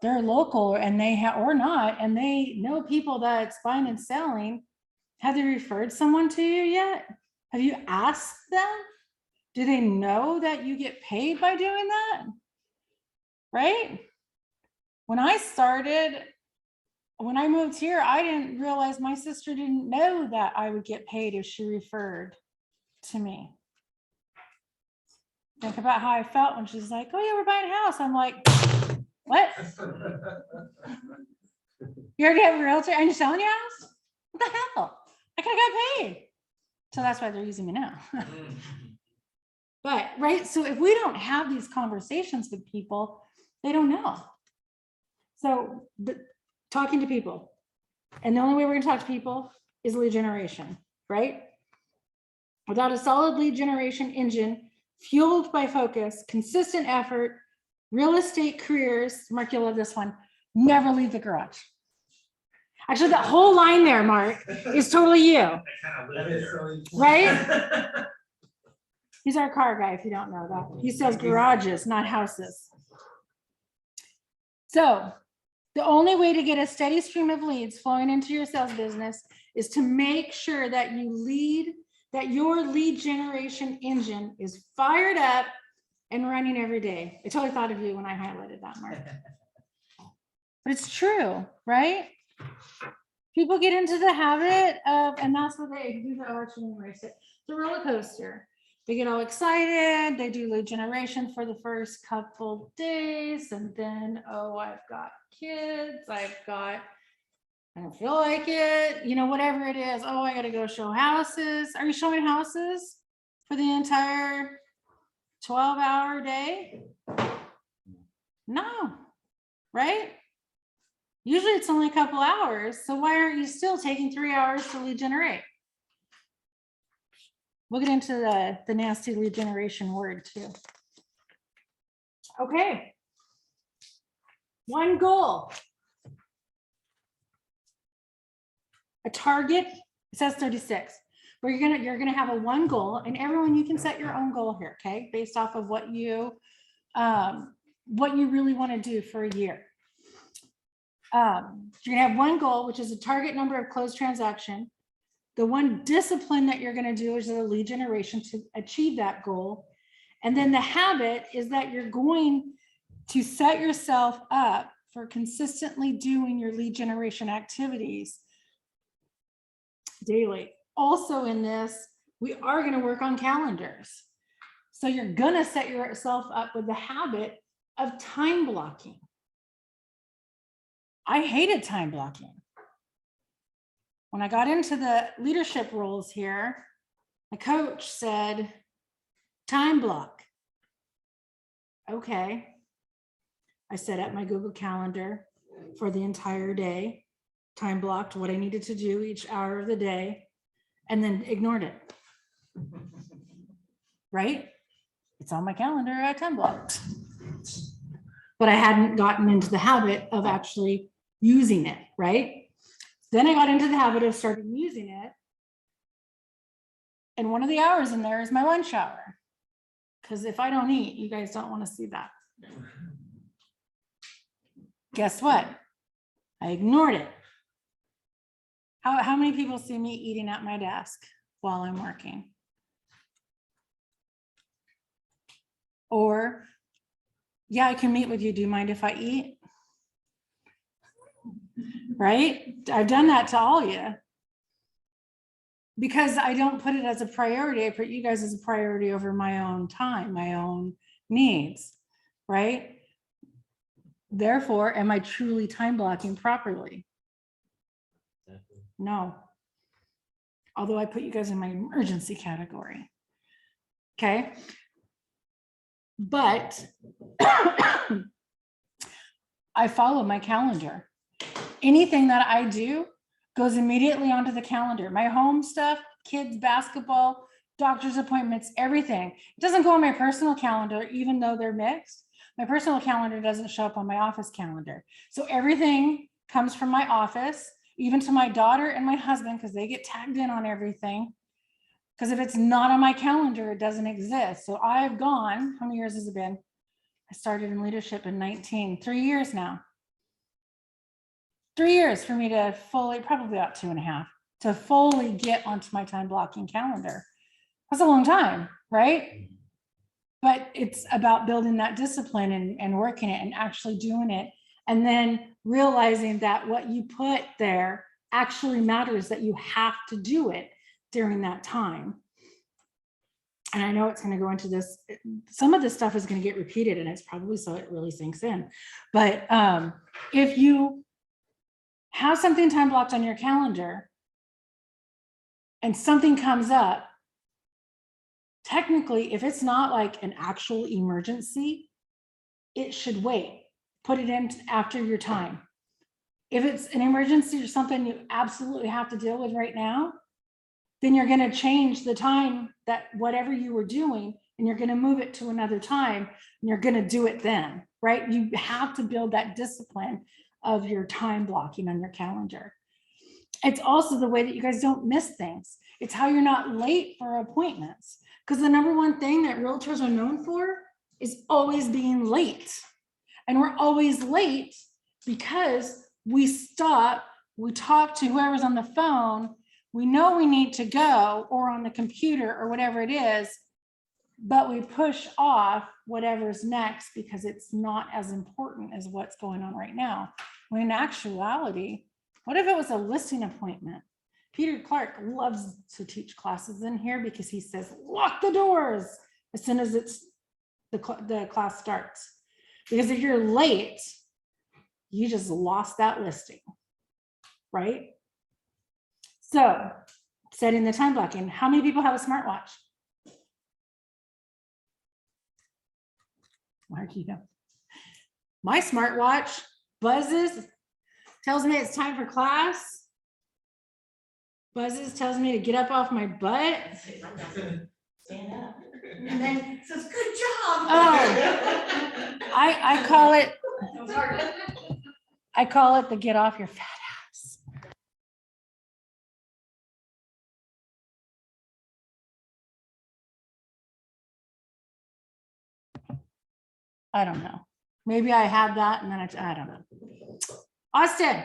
they're local and they have, or not, and they know people that's buying and selling, have they referred someone to you yet? Have you asked them? Do they know that you get paid by doing that? Right? When I moved here, I didn't realize my sister didn't know that I would get paid if she referred to me. Think about how I felt when she's like, oh yeah, we're buying a house. I'm like, what? You already have a realtor and you're selling your house? What the hell? I could have got paid. So that's why they're using me now. But, right, so if we don't have these conversations with people, they don't know. So talking to people, and the only way we're gonna talk to people is lead generation, right? Without a solid lead generation engine, fueled by focus, consistent effort, real estate careers, Mark, you'll love this one, never leave the garage. Actually, that whole line there, Mark, is totally you, I kind of live there. right? He's our car guy, if you don't know that. He sells garages, not houses. So the only way to get a steady stream of leads flowing into your sales business is to make sure that that your lead generation engine is fired up and running every day. I totally thought of you when I highlighted that, Mark. But it's true, right? People get into the habit of, and that's what they do. The actually erase it. The roller coaster. They get all excited. They do lead generation for the first couple days, and then, oh, I've got kids. I don't feel like it. You know, whatever it is. Oh, I got to go show houses. Are you showing houses for the entire 12-hour day? No, right? Usually it's only a couple hours. So why aren't you still taking 3 hours to lead generate? We'll get into the nasty lead generation word too. Okay. One goal. A target, it says 36. Where you're gonna have a one goal, and everyone, you can set your own goal here, okay? Based off of what you really want to do for a year. You're gonna have one goal, which is a target number of closed transaction. The one discipline that you're going to do is the lead generation to achieve that goal. And then the habit is that you're going to set yourself up for consistently doing your lead generation activities daily. Also in this, we are going to work on calendars. So you're going to set yourself up with the habit of time blocking. I hated time blocking. When I got into the leadership roles here, my coach said, time block. Okay. I set up my Google Calendar for the entire day, time blocked what I needed to do each hour of the day, and then ignored it. Right? It's on my calendar, I time blocked. But I hadn't gotten into the habit of actually using it, right? Then I got into the habit of starting using it. And one of the hours in there is my lunch hour. Because if I don't eat, you guys don't want to see that. Guess what? I ignored it. How many people see me eating at my desk while I'm working? Or, yeah, I can meet with you. Do you mind if I eat? Right? I've done that to all of you. Because I don't put it as a priority. I put you guys as a priority over my own time, my own needs, right? Therefore, am I truly time blocking properly? Exactly. No. Although I put you guys in my emergency category. Okay. But I follow my calendar. Anything that I do goes immediately onto the calendar. My home stuff, kids, basketball, doctor's appointments, everything. It doesn't go on my personal calendar, even though they're mixed. My personal calendar doesn't show up on my office calendar. So everything comes from my office, even to my daughter and my husband, because they get tagged in on everything. Because if it's not on my calendar, it doesn't exist. So I've gone, how many years has it been? I started in leadership in 3 years now. 3 years for me to fully, probably about 2.5, to fully get onto my time blocking calendar. That's a long time, right? But it's about building that discipline and working it and actually doing it. And then realizing that what you put there actually matters, that you have to do it during that time. And I know it's going to go into this. Some of this stuff is going to get repeated, and it's probably so it really sinks in. But if you have something time blocked on your calendar and something comes up, technically, if it's not like an actual emergency, it should wait. Put it in after your time. If it's an emergency or something you absolutely have to deal with right now, then you're going to change the time that whatever you were doing, and you're going to move it to another time, and you're going to do it then, right? You have to build that discipline of your time blocking on your calendar. It's also the way that you guys don't miss things. It's how you're not late for appointments. Because the number one thing that realtors are known for is always being late. And we're always late because we stop, we talk to whoever's on the phone, we know we need to go, or on the computer or whatever it is, but we push off whatever's next because it's not as important as what's going on right now. When in actuality, what if it was a listing appointment? Peter Clark loves to teach classes in here because he says, lock the doors as soon as the class starts. Because if you're late, you just lost that listing, right? So setting the time blocking. How many people have a smartwatch? Mark, you know. My smartwatch buzzes, tells me it's time for class. Buzzes, tells me to get up off my butt. Stand up. And then it says, good job. Oh. I call it, That was hard. I call it the get off your fat ass. I don't know. Maybe I had that and then I don't know. Austin.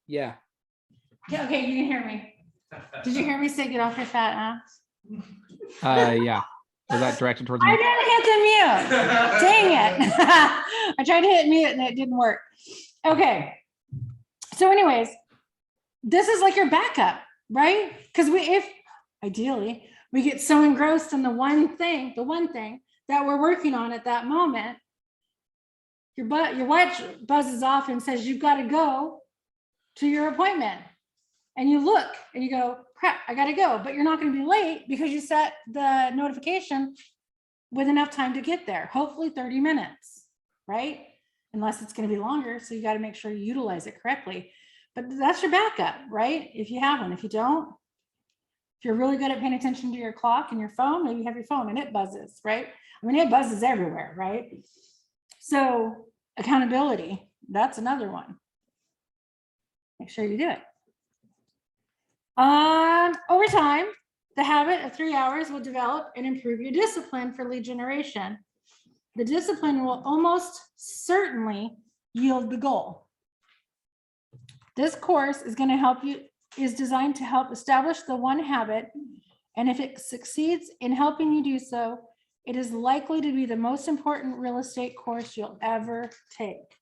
Yeah. Yeah, okay, you can hear me. Did you hear me say get off your fat ass? Yeah. Was that directed towards I me? didn't hit the mute. Dang it. I tried to hit mute and it didn't work. Okay. So anyways, this is like your backup, right? Because if ideally we get so engrossed in the one thing that we're working on at that moment, your watch buzzes off and says, you've got to go to your appointment. And you look and you go, crap, I got to go. But you're not going to be late because you set the notification with enough time to get there, hopefully 30 minutes, right? Unless it's going to be longer. So you got to make sure you utilize it correctly. But that's your backup, right? If you have one. If you don't, if you're really good at paying attention to your clock and your phone, maybe you have your phone and it buzzes, right? I mean, it buzzes everywhere, right? So accountability, that's another one. Make sure you do it. Over time, the habit of 3 hours will develop and improve your discipline for lead generation. The discipline will almost certainly yield the goal. This course is going to help you, is designed to help establish the one habit, and if it succeeds in helping you do so, it is likely to be the most important real estate course you'll ever take.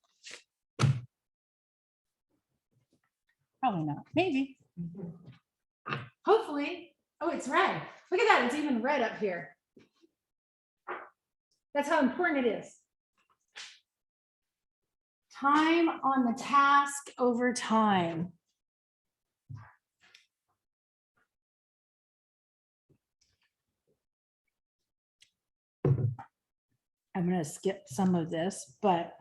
Probably not, maybe. Hopefully. Oh, it's red. Look at that, it's even red up here. That's how important it is. Time on the task over time. I'm going to skip some of this, but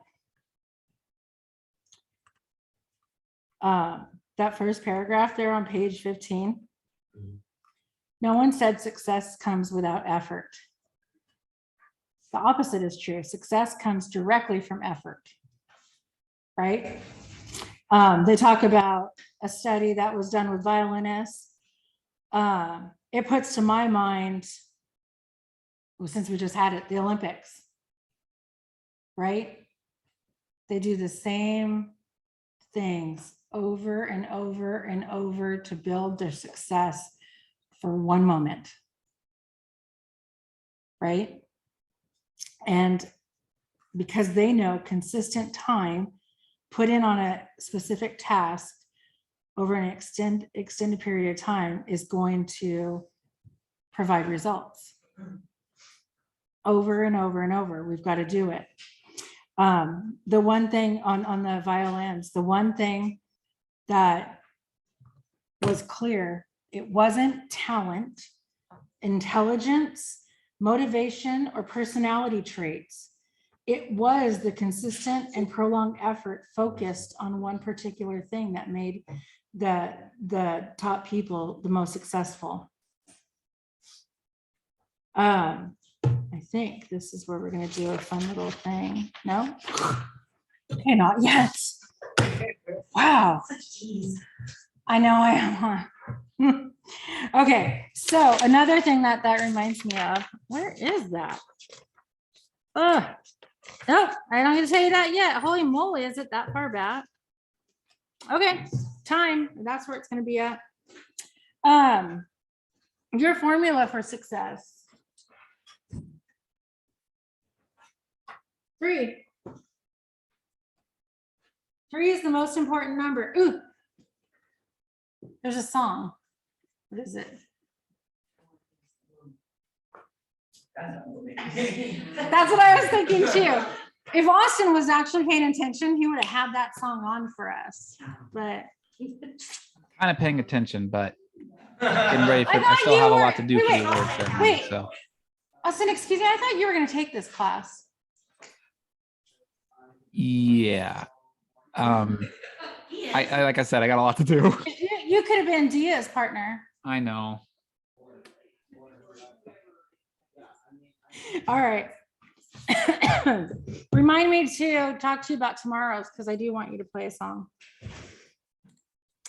that first paragraph there on page 15, no one said success comes without effort. The opposite is true. Success comes directly from effort, right? They talk about a study that was done with violinists. It puts to my mind, well, since we just had it, the Olympics, right? They do the same things over and over and over to build their success for one moment, right? And because they know consistent time put in on a specific task over an extended period of time is going to provide results. Over and over and over, we've got to do it. The one thing on the violins, the one thing that was clear, it wasn't talent, intelligence, motivation, or personality traits. It was the consistent and prolonged effort focused on one particular thing that made the top people the most successful. I think this is where we're going to do a fun little thing. No? Okay, not yet. Wow. I know I am, huh? Okay, so another thing that reminds me of, where is that? Oh, no, I don't get to tell you that yet. Holy moly, is it that far back? Okay, time, that's where it's going to be at. Your formula for success. 3, 3 is the most important number. Ooh. There's a song. What is it? That's what I was thinking too. If Austin was actually paying attention, he would have had that song on for us. But Kind of paying attention, but getting ready for, I I thought still you have a were- lot to do wait, for wait, the award ceremony, wait. so. Austin, excuse me, I thought you were going to take this class. Yeah. I like I said, I got a lot to do. You could have been Dia's partner. I know. All right. Remind me to talk to you about tomorrow's because I do want you to play a song.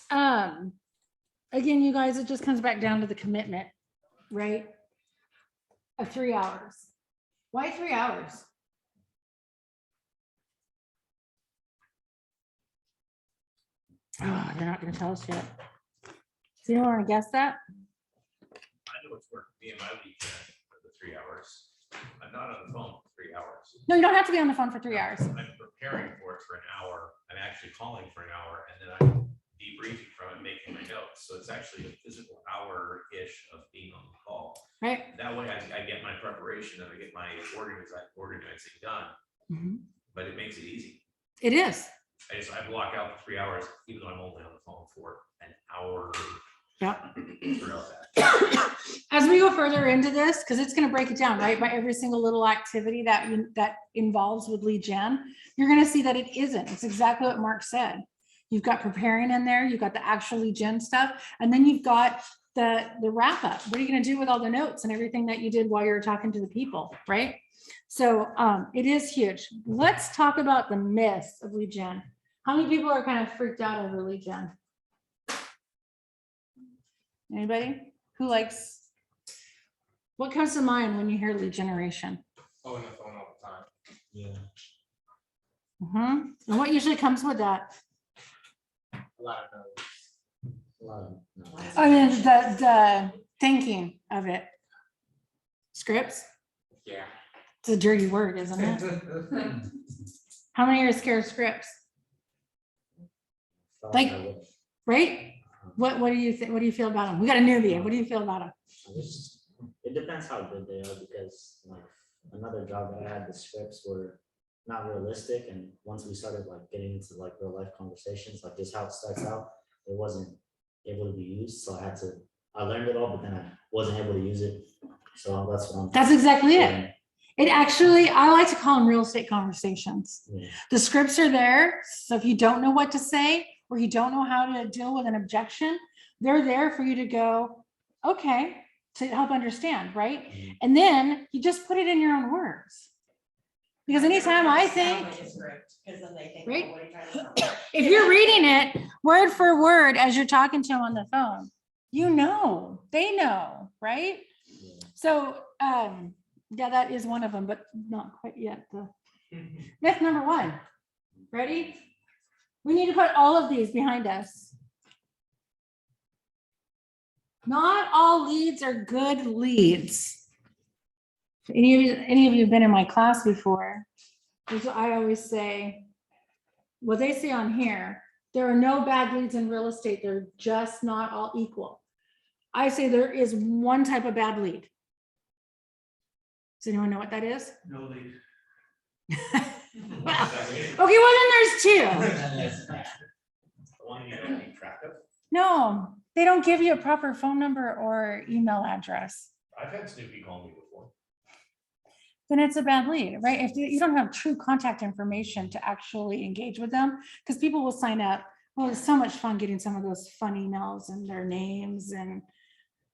Again, you guys, it just comes back down to the commitment, right? Of 3 hours. Why 3 hours? Oh, you're not going to tell us yet. Do you want to guess that? I know what's worked me and my weekend for the 3 hours. I'm not on the phone for 3 hours. No, you don't have to be on the phone for 3 hours. I'm preparing for it for an hour. I'm actually calling for an hour and then I'm debriefing from it, making my notes. So it's actually a physical hour-ish of being on the call. Right. That way I get my preparation and I get my organizing done, Mhm. but it makes it easy. It is. I block out the 3 hours, even though I'm only on the phone for an hour. Yep. throughout that. As we go further into this, because it's going to break it down, right, by every single little activity that involves with lead gen, you're going to see that it isn't. It's exactly what Mark said. You've got preparing in there, you've got the actual lead gen stuff, and then you've got the wrap up. What are you going to do with all the notes and everything that you did while you were talking to the people, right? So it is huge. Let's talk about the myths of lead gen. How many people are kind of freaked out over lead gen? Anybody who likes, what comes to mind when you hear lead generation? Oh, on the phone all the time. Yeah, And what usually comes with that? A lot of no's. a lot of, no. I mean, the thinking of it. Scripts? Yeah. It's a dirty word, isn't it? How many are scared of scripts? Thought Like- I would- Right? What do you think? What do you feel about them? We got a newbie. What do you feel about them? It depends how good they are, because like another job that I had, the scripts were not realistic, and once we started like getting into like real life conversations, like this how it starts out, it wasn't able to be used, so I learned it all, but then I wasn't able to use it, so that's what I'm. That's exactly it. Yeah, It actually, I like to call them real estate conversations. yeah. The scripts are there. So if you don't know what to say, or you don't know how to deal with an objection, they're there for you to go, okay, to help understand, right? Mhm. And then you just put it in your own words. Because anytime I think, Because then they think, Right? oh, what are you trying to tell me? if you're reading it word for word as you're talking to them on the phone, you know, they know, right? Yeah. So, yeah, that is one of them, but not quite yet. The myth number 1. Ready? We need to put all of these behind us. Not all leads are good leads. Any of you have been in my class before? Here's what I always say. What they say on here, there are no bad leads in real estate. They're just not all equal. I say there is one type of bad lead. Does anyone know what that is? No lead. Okay, well then there's 2. The one you don't keep track of. No, they don't give you a proper phone number or email address. I've had Snoopy call me before. Then it's a bad lead, right? If you don't have true contact information to actually engage with them, because people will sign up. Well, it's so much fun getting some of those fun emails and their names, and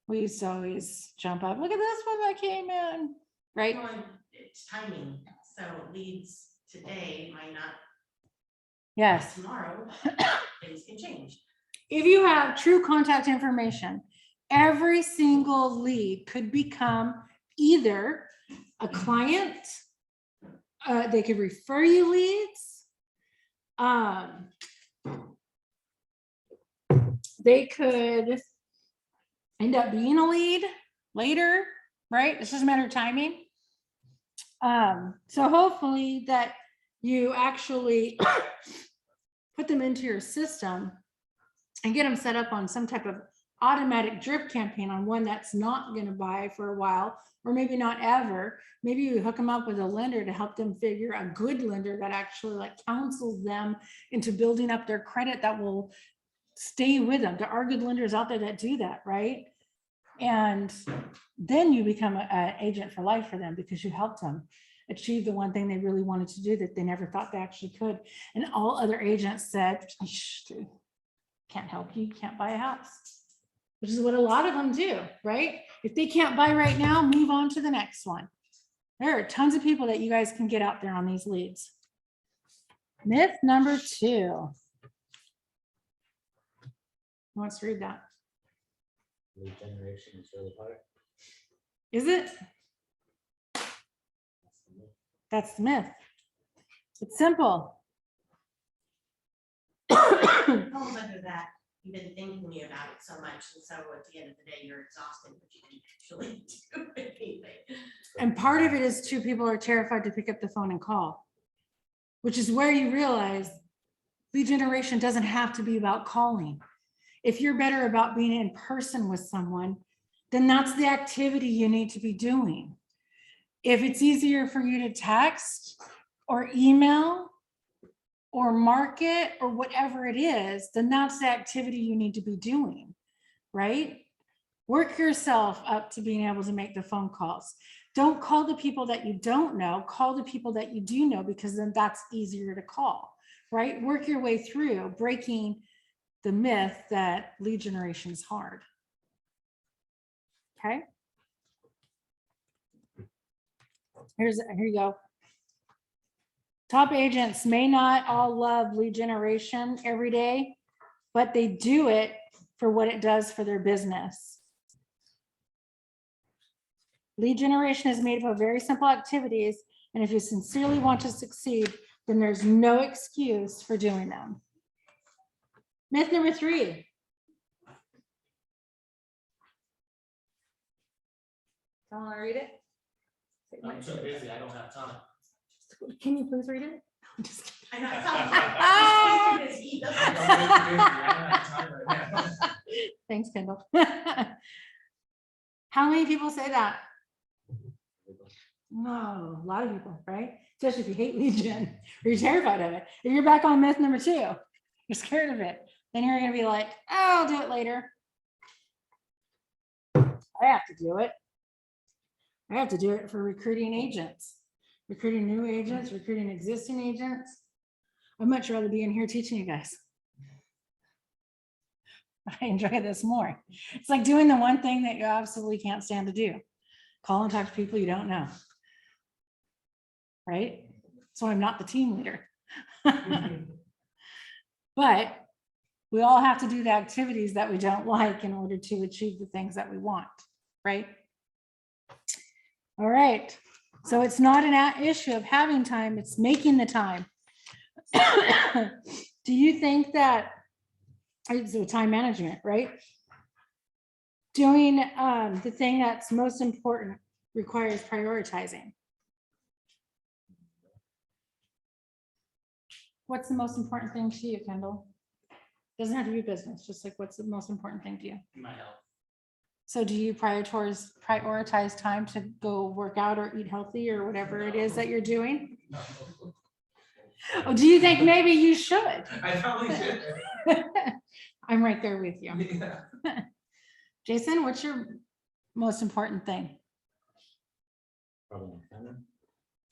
we used to always jump up. Look at this one that came in, right? Well, and it's timing, so leads today might not, Yes. tomorrow, things can change. If you have true contact information, every single lead could become either a client, they could refer you leads, they could end up being a lead later, right? It's just a matter of timing. So hopefully that you actually put them into your system and get them set up on some type of automatic drip campaign on one that's not going to buy for a while, or maybe not ever. Maybe you hook them up with a lender to help them figure a good lender that actually like counsels them into building up their credit that will stay with them. There are good lenders out there that do that, right? And then you become an agent for life for them because you helped them achieve the one thing they really wanted to do that they never thought they actually could. And all other agents said, dude, can't help you, can't buy a house, which is what a lot of them do, right? If they can't buy right now, move on to the next one. There are tons of people that you guys can get out there on these leads. Myth number 2. Who wants to read that? Lead generation is really hard. Is it? That's the myth. That's the myth. It's simple. Falls under that, you've been thinking about it so much, and so at the end of the day, you're exhausted, but you can actually do anything. And part of it is too, people are terrified to pick up the phone and call, which is where you realize lead generation doesn't have to be about calling. If you're better about being in person with someone, then that's the activity you need to be doing. If it's easier for you to text or email or market or whatever it is, then that's the activity you need to be doing, right? Work yourself up to being able to make the phone calls. Don't call the people that you don't know, call the people that you do know, because then that's easier to call, right? Work your way through breaking the myth that lead generation is hard. Okay. Here you go. Top agents may not all love lead generation every day, but they do it for what it does for their business. Lead generation is made up of very simple activities, and if you sincerely want to succeed, then there's no excuse for doing them. Myth number 3. Someone want to read it? I'm too busy, I don't have time. Can you please read it? I'm just kidding. I know, he's too busy. I'm too busy, I don't have time right now. Thanks, Kendall. How many people say that? No, a lot of people, right? Especially if you hate lead gen or you're terrified of it. If you're back on myth number 2, you're scared of it, then you're going to be like, oh, I'll do it later. I have to do it. I have to do it for recruiting agents, recruiting new agents, recruiting existing agents. I'd much rather be in here teaching you guys. I enjoy this more. It's like doing the one thing that you absolutely can't stand to do. Call and talk to people you don't know. Right? So I'm not the team leader. But we all have to do the activities that we don't like in order to achieve the things that we want, right? All right. So it's not an issue of having time, it's making the time. Do you think that it's time management, right? Doing the thing that's most important requires prioritizing. What's the most important thing to you, Kendall? Doesn't have to be business, just like what's the most important thing to you? My health. So do you prioritize time to go work out or eat healthy or whatever it is that you're doing? No. Oh, do you think maybe you should? I probably should. I'm right there with you. Yeah. Jason, what's your most important thing? Probably my family.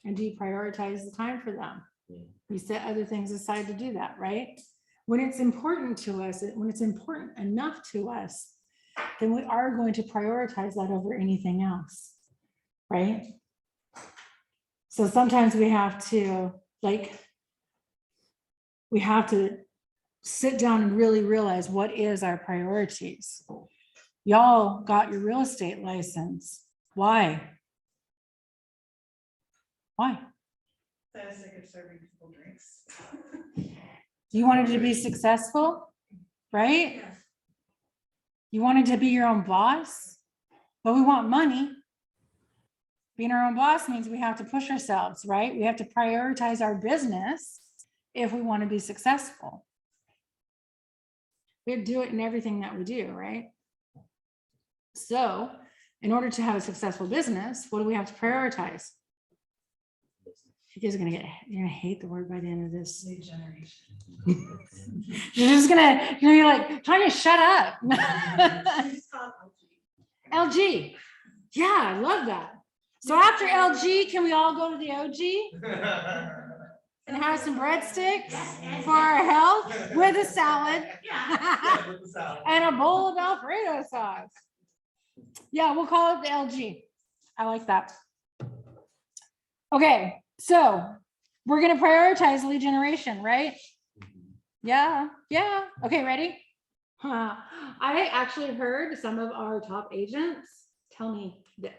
And do you prioritize the time for them? Yeah. You set other things aside to do that, right? When it's important to us, when it's important enough to us, then we are going to prioritize that over anything else, right? So sometimes we have to sit down and really realize what is our priorities. Y'all got your real estate license. Why? Why? I was sick of serving people drinks. You wanted to be successful, right? Yeah. You wanted to be your own boss, but we want money. Being our own boss means we have to push ourselves, right? We have to prioritize our business if we want to be successful. We have to do it in everything that we do, right? So in order to have a successful business, what do we have to prioritize? You guys are you're gonna hate the word by the end of this. Lead generation. You're just gonna, you're like, trying to shut up. LG. Yeah, I love that. So after LG, can we all go to the OG and have some breadsticks for our health with a salad Yeah. With the salad. and a bowl of Alfredo sauce? Yeah, we'll call it the LG. I like that. Okay, so we're gonna prioritize lead generation, right? Yeah, yeah. Okay, ready? I actually heard some of our top agents tell me this.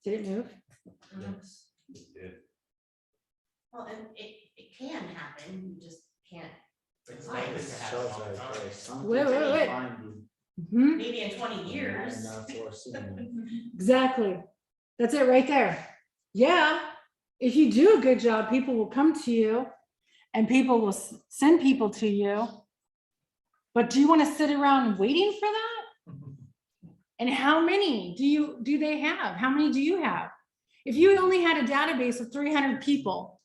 Did it move? Yes. Well, and it can happen, you just can't, It's Right. likely to happen Shows all the right time. there. Some Wait, people wait, wait. find you Mhm, maybe in 20 years. enough or sooner. exactly. That's it right there. Yeah. If you do a good job, people will come to you and people will send people to you. But do you want to sit around waiting for that? And how many do they have? How many do you have? If you only had a database of 300 people,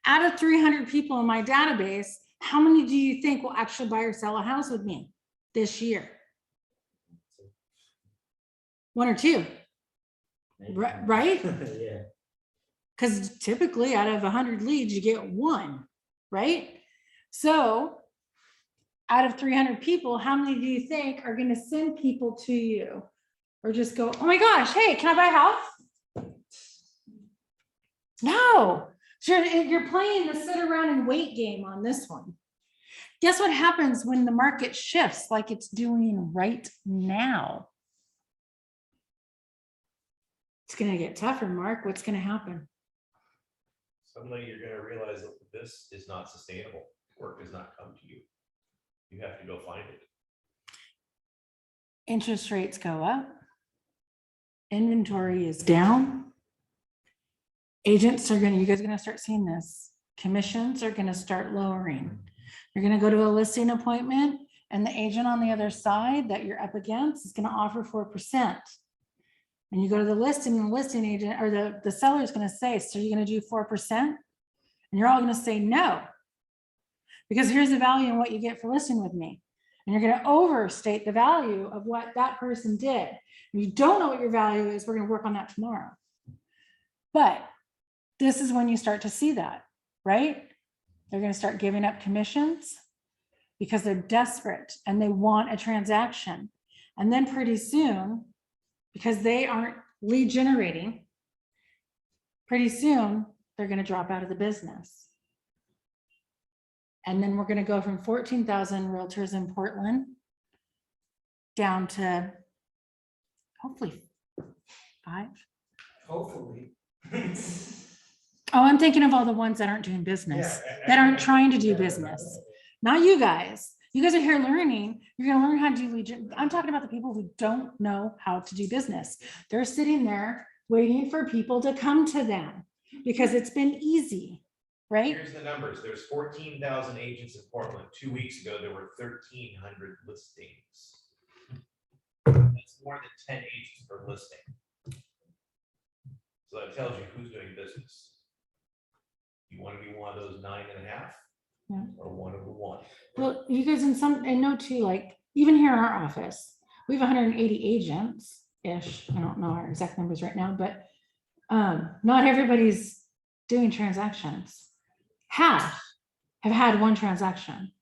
out of 300 people in my database, how many do you think will actually buy or sell a house with me this year? One or two, Maybe. right? Yeah. Because typically out of 100 leads, you get one, right? So out of 300 people, how many do you think are going to send people to you or just go, oh my gosh, hey, can I buy a house? No, you're playing the sit around and wait game on this one. Guess what happens when the market shifts like it's doing right now? It's going to get tougher, Mark. What's going to happen? Suddenly you're gonna realize that this is not sustainable. Work does not come to you. You have to go find it. Interest rates go up. Inventory is down. Agents are you guys are gonna start seeing this. Commissions are gonna start lowering. You're gonna go to a listing appointment and the agent on the other side that you're up against is gonna offer 4%. And you go to the listing and the listing agent or the seller is gonna say, so you're gonna do 4%? And you're all gonna say no. Because here's the value in what you get for listing with me. And you're gonna overstate the value of what that person did. If you don't know what your value is, we're gonna work on that tomorrow. But this is when you start to see that, right? They're gonna start giving up commissions because they're desperate and they want a transaction. And then pretty soon, because they aren't lead generating, pretty soon they're gonna drop out of the business. And then we're gonna go from 14,000 realtors in Portland down to hopefully 5. Hopefully. Oh, I'm thinking of all the ones that aren't doing business, that aren't trying to do business. Not you guys. You guys are here learning. You're gonna learn how to do lead gen. I'm talking about the people who don't know how to do business. They're sitting there waiting for people to come to them because it's been easy, right? Here's the numbers. There's 14,000 agents in Portland. 2 weeks ago, there were 1,300 listings. That's more than 10 agents per listing. So that tells you who's doing business. You want to be one of those 9.5? Yeah. Or one of the 1? Well, you guys and know too, like even here in our office, we have 180 agents-ish. I don't know our exact numbers right now, but not everybody's doing transactions. Half have had one transaction,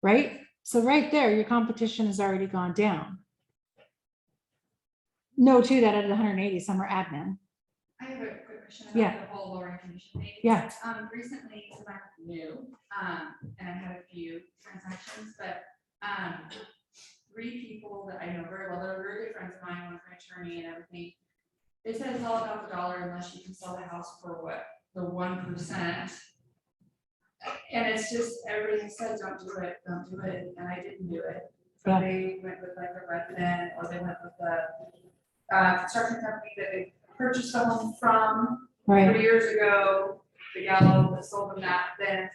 right? So right there, your competition has already gone down. Know too that out of the 180, some are admin. I have a quick question Yeah. about the whole lowering commission rate. Yeah. Recently, since I'm new, and I had a few transactions, but, 3 people that I know very well, they're very good friends of mine, one's an attorney and everything. They said it's all about the dollar unless you can sell the house for what, the 1%. And it's just, everybody said, don't do it, and I didn't do it. So Yeah. they went with like a resident, or they went with the, construction company that they purchased the home from 3 Right. years ago, the gallo that sold them that, then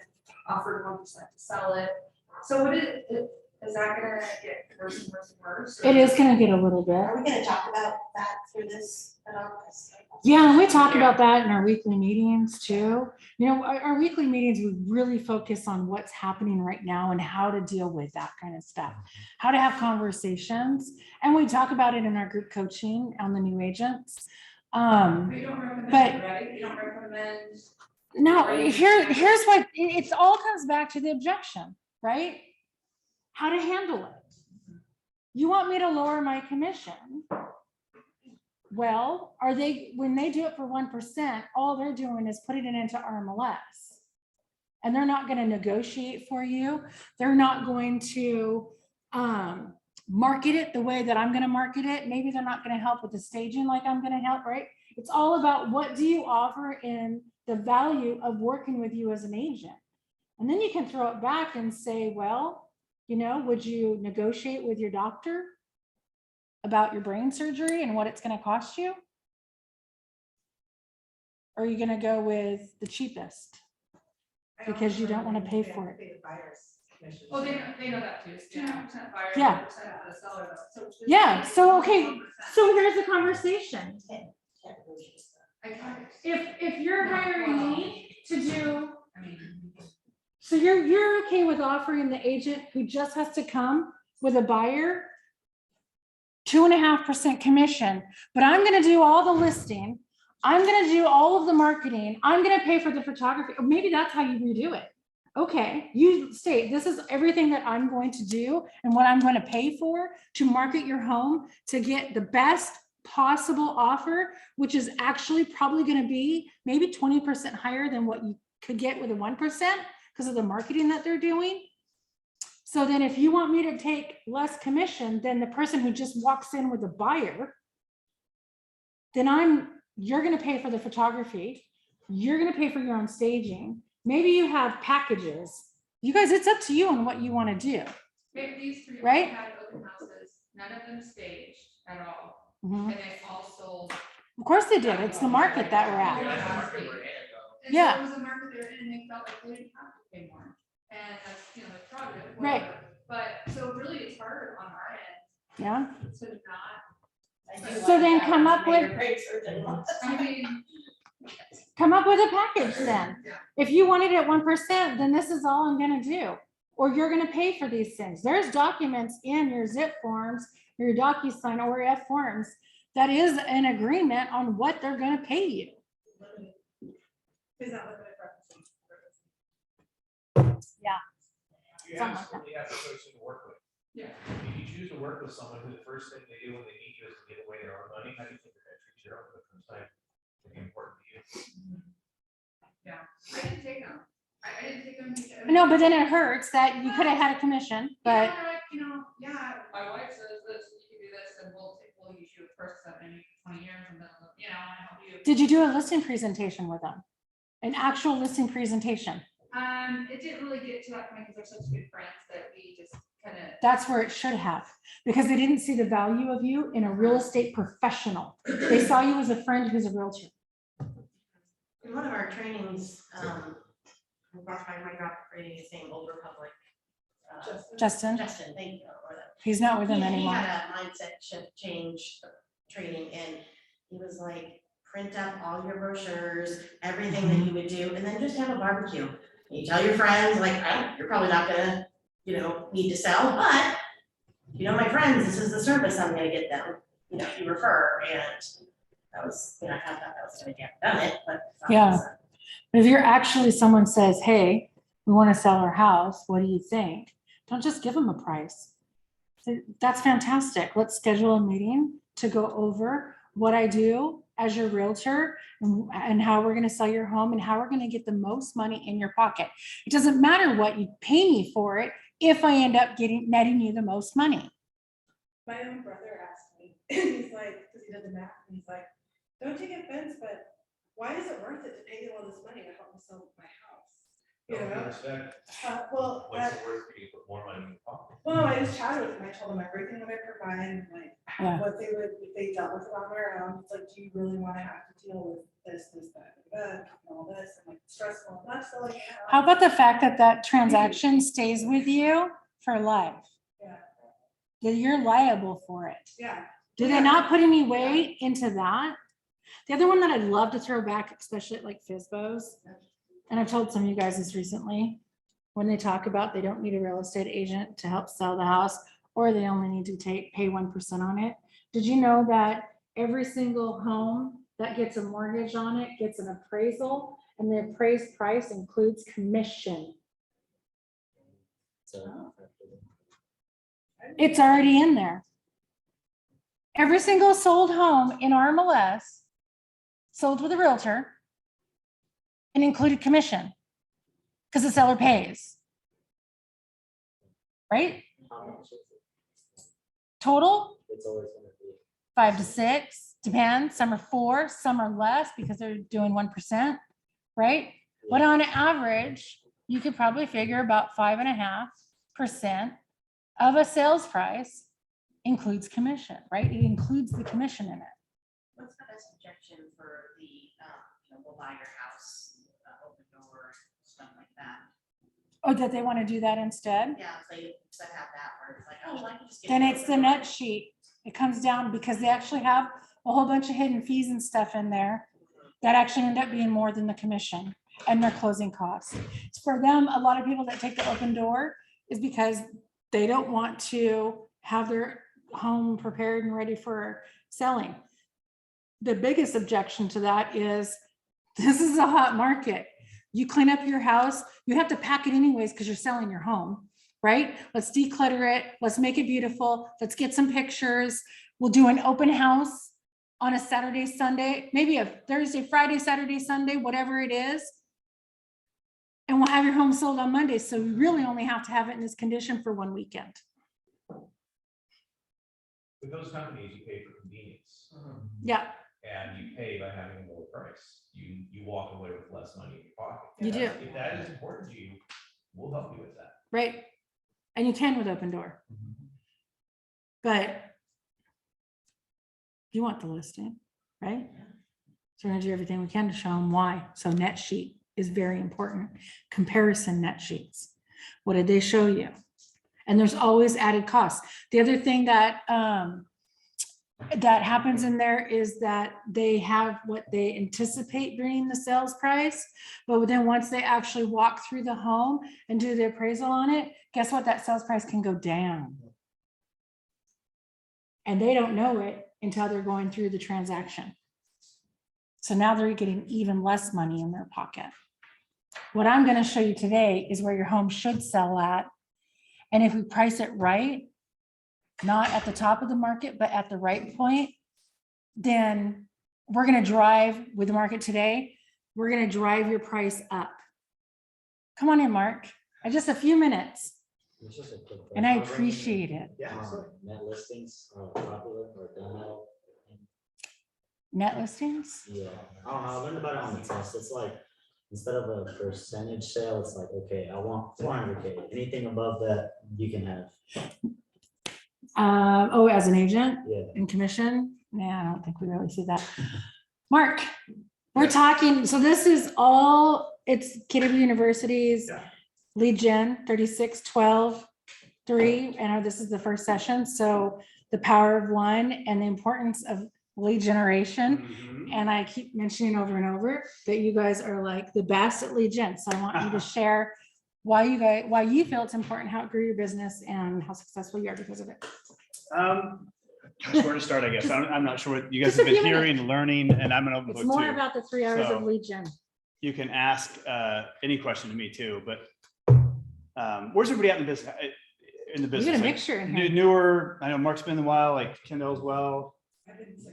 offered 1% to sell it. So is that gonna get worse and worse and worse? It is gonna get a little bit. Are we gonna talk about that through this at all? 'Cause Yeah, and we talk about that in our weekly meetings too. You know, our weekly meetings, we really focus on what's happening right now and how to deal with that kind of stuff, how to have conversations. And we talk about it in our group coaching on the new agents. But you don't recommend but- it, right? You don't recommend. No, here's what, it's all comes back to the objection, right? How to handle it. You want me to lower my commission? Well, when they do it for 1%, all they're doing is putting it into RMLS. And they're not gonna negotiate for you. They're not going to market it the way that I'm gonna market it. Maybe they're not gonna help with the staging like I'm gonna help, right? It's all about what do you offer in the value of working with you as an agent. And then you can throw it back and say, well, you know, would you negotiate with your doctor about your brain surgery and what it's going to cost you? Or are you going to go with the cheapest because you don't want to pay for it? Well, they know that too. It's 2.5% buyer, Yeah. 1% for the seller though. So Yeah, so okay, 1%. so here's the conversation. I got it. If you're hiring me to do, I mean, so you're okay with offering the agent who just has to come with a buyer 2.5% commission, but I'm gonna do all the listing. I'm gonna do all of the marketing. I'm gonna pay for the photography. Or maybe that's how you redo it. Okay, you state, this is everything that I'm going to do and what I'm going to pay for to market your home to get the best possible offer, which is actually probably going to be maybe 20% higher than what you could get with a 1% because of the marketing that they're doing. So then if you want me to take less commission than the person who just walks in with a buyer, then you're going to pay for the photography. You're going to pay for your own staging. Maybe you have packages. You guys, it's up to you on what you want to do. these three Right? had open houses, none of them staged at all, Mhm. and they all sold. Of course they did. It's the market that we're Yeah, at. that's the market we're in, though. And Yeah. so it was a market they were in, and they felt like they didn't have to pay more. And that's, their prerogative, Right. whatever. But so really it's hard on our end Yeah. to not, So then come up with I mean. a package then. Yeah. If you want it at 1%, then this is all I'm gonna do. Or you're gonna pay for these things. There's documents in your zip forms, or your DocuSign or F forms that is an agreement on what they're gonna pay you. Is that limited referencing? You Something like absolutely have a choice to work with. Yeah. If you choose to work with someone who the first thing they do when they meet you is to give away their own money, how do you think they're gonna treat your own from time to be important to you? Yeah, I didn't take them. I didn't take them. No, but then it hurts that you could have had a commission, but My wife says this, you can do this, and we'll use you first 20 years, and then, I help you. did you do a listing presentation with them? An actual listing presentation? It didn't really get to that point because they're such good friends that we just kind of. That's where it should have, because they didn't see the value of you in a real estate professional. They saw you as a friend who's a realtor. In one of our trainings, my job training is named Old Republic. Justin, Justin, thank you. Or that. he's not with them He anymore. had a mindset shift change training, and he was like, print up all your brochures, everything that you would do, and then just have a barbecue. And you tell your friends, like, you're probably not gonna, need to sell, but my friends, this is the service I'm gonna get them, you refer, and that was, I thought that was gonna get done it, but. Yeah. But if you're actually, someone says, hey, we want to sell our house, what do you think? Don't just give them a price. Say, that's fantastic. Let's schedule a meeting to go over what I do as your realtor and how we're going to sell your home and how we're going to get the most money in your pocket. It doesn't matter what you pay me for it if I end up netting you the most money. My own brother asked me, and he's like, because he did the math, and he's like, don't take offense, but why is it worth it to pay you all this money to help me sell my house? You Don't know? understand. Well, What's it worth for you to put more money in your pocket? well, I just chatted with him. I told him everything that I provide, and like Yeah. what they would, if they dealt with it on their own. It's like, do you really want to have to deal with this, that, and all this? And like, stressful. That's the like. How about the fact that that transaction stays with you for life? Yeah. That you're liable for it. Yeah. Do they not put any weight into that? The other one that I'd love to throw back, especially at like FSBOs, and I've told some of you guys this recently, when they talk about they don't need a real estate agent to help sell the house, or they only need to pay 1% on it. Did you know that every single home that gets a mortgage on it gets an appraisal, and the appraised price includes commission? So, It's already in there. Every single sold home in our MLS sold with a realtor and included commission because the seller pays. Right? how much is it? Total, It's always gonna be. 5 to 6, depends. Some are 4, some are less because they're doing 1%, right? But on average, you could probably figure about 5.5% of a sales price includes commission, right? It includes the commission in it. What's the best objection for the, we'll buy your house, open door, stuff like that? Oh, that they want to do that instead? Yeah, so you have that where it's like, oh, I can just get. Then an it's the open door. net sheet. It comes down because they actually have a whole bunch of hidden fees and stuff in there that actually end up being more than the commission and their closing costs. It's for them, a lot of people that take the open door is because they don't want to have their home prepared and ready for selling. The biggest objection to that is this is a hot market. You clean up your house, you have to pack it anyways because you're selling your home, right? Let's declutter it. Let's make it beautiful. Let's get some pictures. We'll do an open house on a Saturday, Sunday, maybe a Thursday, Friday, Saturday, Sunday, whatever it is. And we'll have your home sold on Monday. So you really only have to have it in this condition for one weekend. With those companies, you pay for convenience, Yeah, and you pay by having a lower price. You walk away with less money in your pocket. You do. If that is important to you, we'll help you with that. right. And you can with open door. But you want the listing, right? So we're gonna do everything we can to show them why. So net sheet is very important. Comparison net sheets. What did they show you? And there's always added costs. The other thing that that happens in there is that they have what they anticipate being the sales price, but then once they actually walk through the home and do the appraisal on it, guess what? That sales price can go down. And they don't know it until they're going through the transaction. So now they're getting even less money in their pocket. What I'm going to show you today is where your home should sell at. And if we price it right, not at the top of the market, but at the right point, then we're going to drive with the market today. We're going to drive your price up. Come on in, Mark. Just a few minutes. It's just a quick And I question. appreciate it. Net listings are popular or done out. Net listings? Yeah, I don't know, I learned about it on the test. It's like, instead of a percentage sale, it's like, okay, I want 400K. Anything above that, you can have. Oh, as an agent Yeah. in commission? Yeah, I don't think we really see that. Mark, we're talking, so this is all, it's KW University's lead gen 36-12-3. I know this is the first session, so the power of one and the importance of lead generation. And I keep mentioning over and over that you guys are like the best at lead gen. So I want you to share why you feel it's important, how it grew your business and how successful you are because of it. Where to start, I guess. I'm not sure what you guys Just a have been few hearing and learning, and I'm an open It's book more too. about the 3 hours of So- lead gen. You can ask any question to me too, but where's everybody at in the business? In the We business, got a Like, mixture in here. newer. I know Mark's been a while, like Kendall as well.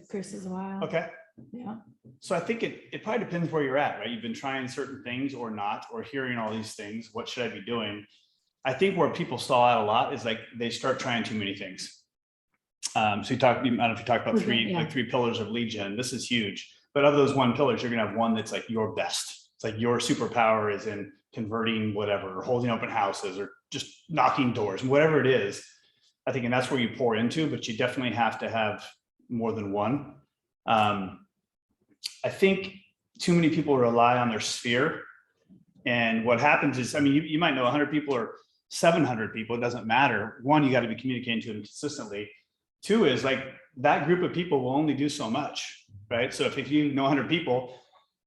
Chris is a while. Okay. Yeah. So I think it probably depends where you're at, right? You've been trying certain things or not, or hearing all these things. What should I be doing? I think where people stall out a lot is like they start trying too many things. So you talk, I don't know if you talked about Yeah. three pillars of lead gen. This is huge. But of those one pillars, you're gonna have one that's like your best. It's like your superpower is in converting whatever, or holding open houses, or just knocking doors, whatever it is. I think, and that's where you pour into, but you definitely have to have more than one. I think too many people rely on their sphere And what happens is, I mean, you might know 100 people or 700 people, it doesn't matter. One, you got to be communicating to them consistently. Two is like that group of people will only do so much, right? So if you know 100 people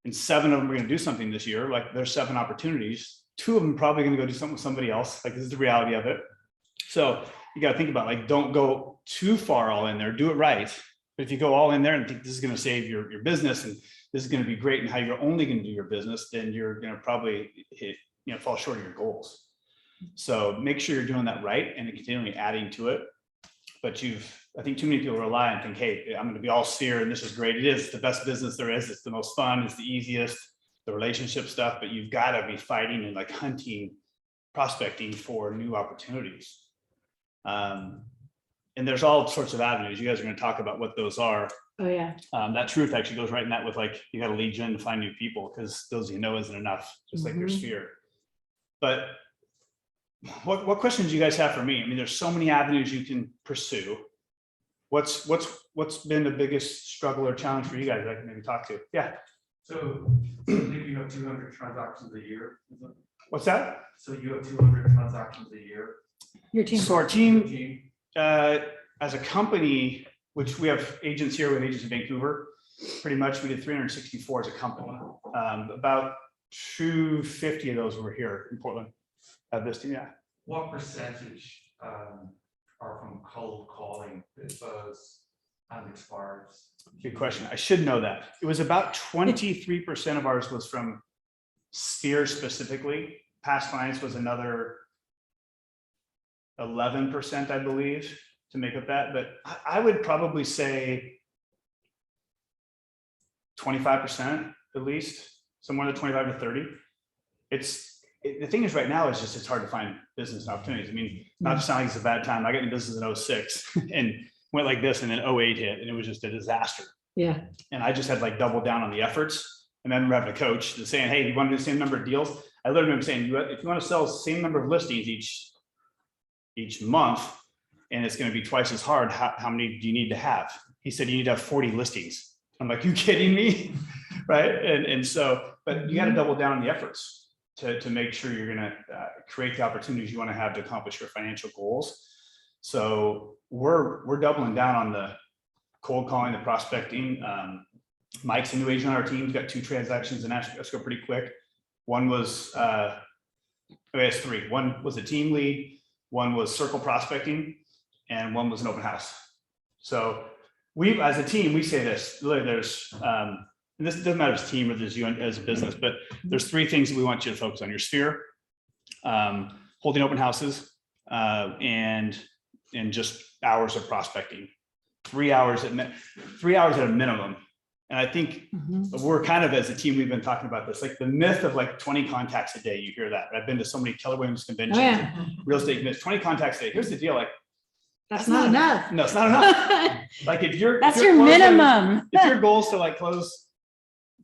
and 7 of them are going to do something this year, like there's 7 opportunities, 2 of them probably going to go do something with somebody else. Like this is the reality of it. So you got to think about like, don't go too far all in there, do it right. But if you go all in there and think this is going to save your business and this is going to be great and how you're only going to do your business, then you're going to probably fall short of your goals. So make sure you're doing that right and continually adding to it. But I think too many people rely and think, hey, I'm going to be all sphere and this is great. It is the best business there is. It's the most fun. It's the easiest, the relationship stuff, but you've got to be fighting and like hunting, prospecting for new opportunities. And there's all sorts of avenues. You guys are going to talk about what those are. Oh, yeah. That truth actually goes right in that with like, you got to lead gen to find new people because those you know isn't enough, just like your sphere. But what questions do you guys have for me? I mean, there's so many avenues you can pursue. What's been the biggest struggle or challenge for you guys that I can maybe talk to? Yeah. So I think you have 200 transactions a year. Is it? What's that? So you have 200 transactions a year. Your team. So our team, as a company, which we have agents here, we have agents in Vancouver, pretty much we did 364 as a company. About 250 of those were here in Portland. This team, yeah. What percentage are from cold calling those and expires? Good question. I should know that. It was about 23% of ours was from Sphere specifically. Past clients was another 11%, I believe, to make up that. But I would probably say 25% at least, somewhere in the 25 to 30. The thing is right now is just, it's hard to find business opportunities. I mean, not to sound like it's a bad time. I got into business in 06 and went like this and then 08 hit and it was just a disaster. Yeah. And I just had like doubled down on the efforts. And I remember having a coach that's saying, hey, you want to do the same number of deals? I literally remember saying, if you want to sell the same number of listings each month, and it's going to be twice as hard, how many do you need to have? He said, you need to have 40 listings. I'm like, you kidding me? Right. And so, but you got to double down on the efforts to make sure you're going to create the opportunities you want to have to accomplish your financial goals. So we're doubling down on the cold calling, the prospecting. Mike's a new agent on our team. He's got 2 transactions in escrow pretty quick. One was, it's 3. One was a team lead, one was circle prospecting, and one was an open house. So we, as a team, we say this, literally there's, and this doesn't matter as a team or as you as a business, but there's 3 things that we want you to focus on: your sphere, holding open houses, and just hours of prospecting. 3 hours at a minimum. And I think we're kind of, as a team, we've been talking about this, like the myth of like 20 contacts a day. You hear that. I've been to so many Keller Williams conventions, real estate myths, 20 contacts a day. Here's the deal, like That's not enough. no, it's not enough. Like if you're That's if you're your closing- minimum. if your goal is to like close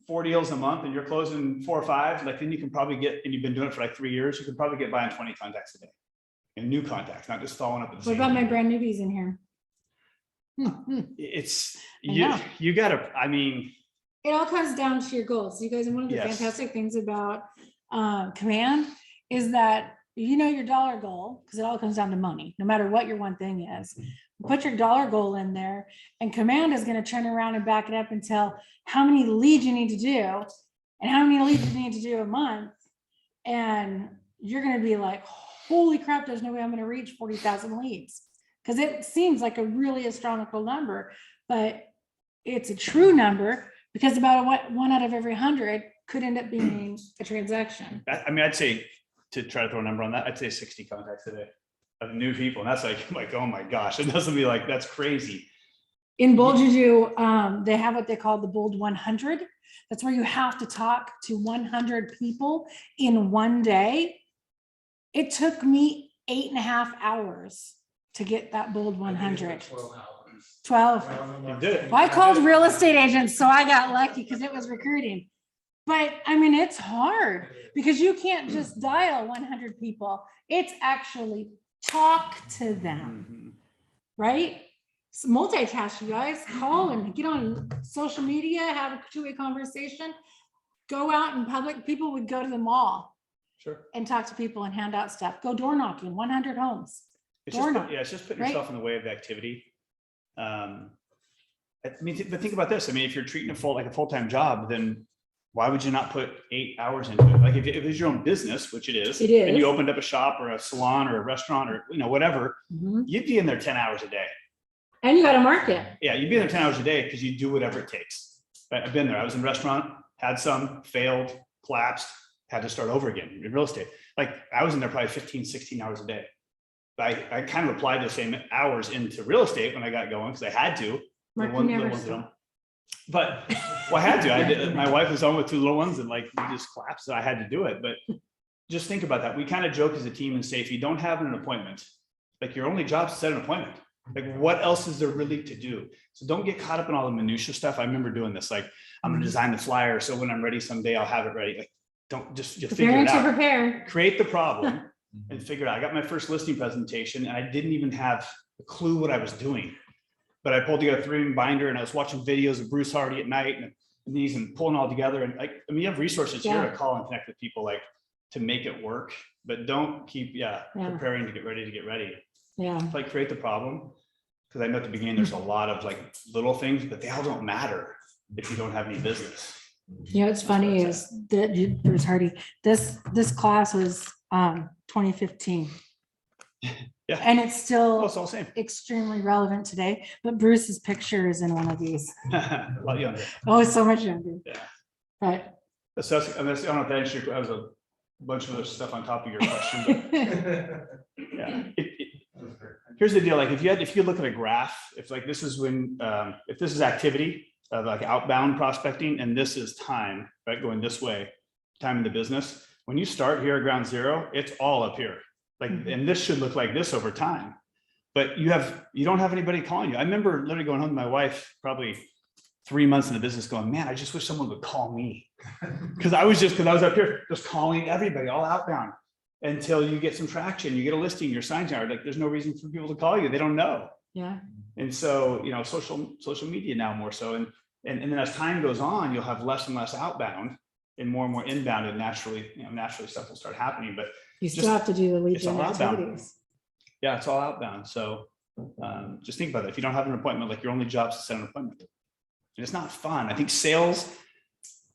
4 deals a month and you're closing 4 or 5, like then you can probably get, and you've been doing it for like 3 years, you can probably get by on 20 contacts a day. And new contacts, not just following up. What about my brand newbies in here? It's I know. you gotta, I mean, It all comes down to your goals. You guys, and one of the Yes. fantastic things about Command is that you know your dollar goal, because it all comes down to money, no matter what your one thing is. Put your dollar goal in there, and Command is going to turn around and back it up and tell how many leads you need to do and how many leads you need to do a month. And you're going to be like, holy crap, there's no way I'm going to reach 40,000 leads. Because it seems like a really astronomical number, but it's a true number. Because about 1 out of every 100 could end up being a transaction. I mean, I'd say, to try to throw a number on that, I'd say 60 contacts a day of new people. And that's like, oh my gosh, it doesn't be like, that's crazy. In Bold Juju, they have what they call the Bold 100. That's where you have to talk to 100 people in one day. It took me 8.5 hours to get that Bold 100. 12. You did it. Well, I called real estate agents, so I got lucky because it was recruiting. But I mean, it's hard because you can't just dial 100 people. It's actually talk to them, right? So multitask, you guys. Call and get on social media, have a two-way conversation. Go out in public. People would go to the mall Sure. and talk to people and hand out stuff. Go door knocking, 100 homes. It's Door just, knock, yeah, it's just putting right? yourself in the way of the activity. I mean, but think about this. I mean, if you're treating it like a full-time job, then why would you not put 8 hours into it? Like if it's your own business, which it is. It And you is. opened up a shop or a salon or a restaurant or, whatever, Mhm. you'd be in there 10 hours a day. And you got to market. Yeah, you'd be in there 10 hours a day because you do whatever it takes. I've been there. I was in a restaurant, had some, failed, collapsed, had to start over again in real estate. Like I was in there probably 15, 16 hours a day. I kind of applied those same hours into real estate when I got going because I had to. Mark, The you one- the never ones that stop. don't- But well, I had to. I did. My wife was on with 2 little ones, and like we just collapsed. So I had to do it. But just think about that. We kind of joke as a team and say, if you don't have an appointment, like your only job is to set an appointment. Like what else is there really to do? So don't get caught up in all the minutia stuff. I remember doing this. Like I'm gonna design the flyer, so when I'm ready someday, I'll have it ready. Like don't just figure Preparing it to out. prepare. Create the problem and figure it out. I got my first listing presentation, and I didn't even have a clue what I was doing. But I pulled together 3-ring binder, and I was watching videos of Bruce Hardy at night and these and pulling all together. And like, I mean, you have resources here Yeah. to call and connect with people like to make it work, but don't keep, preparing to get ready. Yeah. Like create the problem. Cause I know at the beginning, there's a lot of like little things, but they all don't matter if you don't have any business. You know, what's funny is that Bruce Hardy, this class was 2015. Yeah. And it's Oh, still it's all the same. extremely relevant today, but Bruce's picture is in one of these. A lot younger. Oh, so much younger. Yeah. But So I don't know if that answered your, that was a bunch of other stuff on top of your question, but yeah. Here's the deal, like if you look at a graph, if like this is when, if this is activity of like outbound prospecting and this is time, right, going this way, time in the business, when you start here at ground zero, it's all up here. Like, and this should look like this over time. But you don't have anybody calling you. I remember literally going home to my wife, probably 3 months in the business going, man, I just wish someone would call me. Because I was up here just calling everybody, all outbound, until you get some traction, you get a listing, your signs are like, there's no reason for people to call you. They don't know. yeah, And so, social media now more so. And then as time goes on, you'll have less and less outbound and more inbound, and naturally stuff will start happening. But you still just- have to do the lead it's gen all outbound. activities. yeah, it's all outbound. So just think about it. If you don't have an appointment, like your only job is to set an appointment. And it's not fun. I think sales,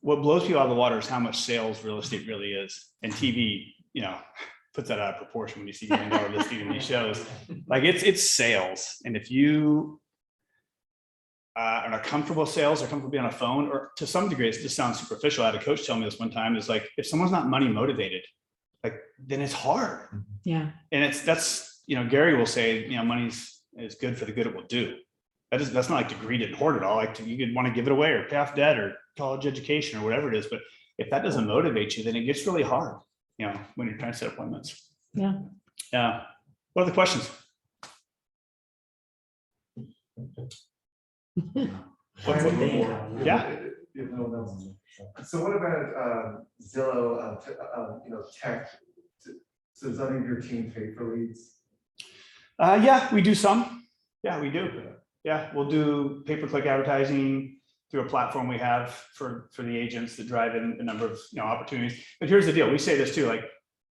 what blows people out of the water is how much sales real estate really is. And TV, puts that out of proportion when you see $1 million listing in these shows. Like it's sales. And if you are not comfortable with sales or comfortable being on a phone, or to some degree, it just sounds superficial. I had a coach tell me this one time, is like, if someone's not money motivated, like, then it's hard. Yeah. And that's, Gary will say, money's is good for the good it will do. That's not like to greed it and hoard it all. Like you could want to give it away or pay off debt or college education or whatever it is. But if that doesn't motivate you, then it gets really hard, when you're trying to set appointments. Yeah. Yeah. What are the questions? Yeah. So what about Zillow, tech? So does any of your team pay for leads? Yeah, we do some. Yeah, we do. Yeah, we'll do pay-per-click advertising through a platform we have for the agents that drive in a number of opportunities. But here's the deal. We say this too, like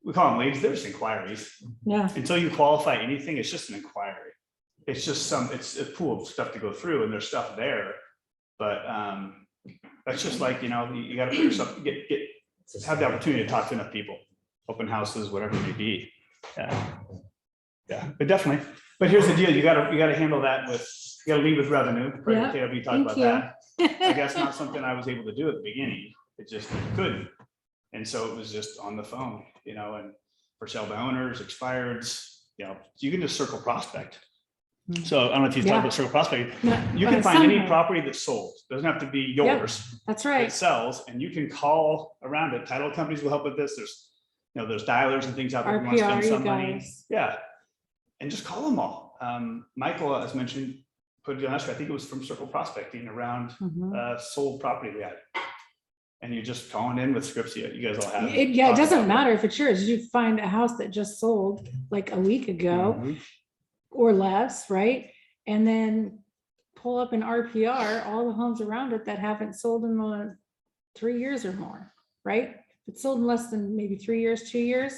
we call them leads, they're just inquiries. Yeah. Until you qualify anything, it's just an inquiry. It's just it's a pool of stuff to go through, and there's stuff there. But that's just like, you got to put yourself, have the opportunity to talk to enough people, open houses, whatever it may be. Yeah, but definitely. But here's the deal. You got to handle that with, you got to lead with revenue. Right? Yeah, KW talked about thank you. that. I guess not something I was able to do at the beginning. It just couldn't. And so it was just on the phone, and for sale by owners, expireds, you can just circle prospect. So I don't know if you've talked about circle prospect. You can find any property that's sold. Doesn't have to be yours. That's It right. sells, and you can call around it. Title companies will help with this. There's dialers and things out there. If you want to spend RPR, some you money. guys. Yeah. And just call them all. Michael, as mentioned, put it on us. I think it was from Circle Prospecting around Mhm. sold property we had. And you're just calling in with scripts you guys all have. It doesn't matter if it's yours. You find a house that just sold like a week ago or less, right? And then pull up an RPR, all the homes around it that haven't sold in 3 years or more, right? If it's sold in less than maybe 3 years, 2 years,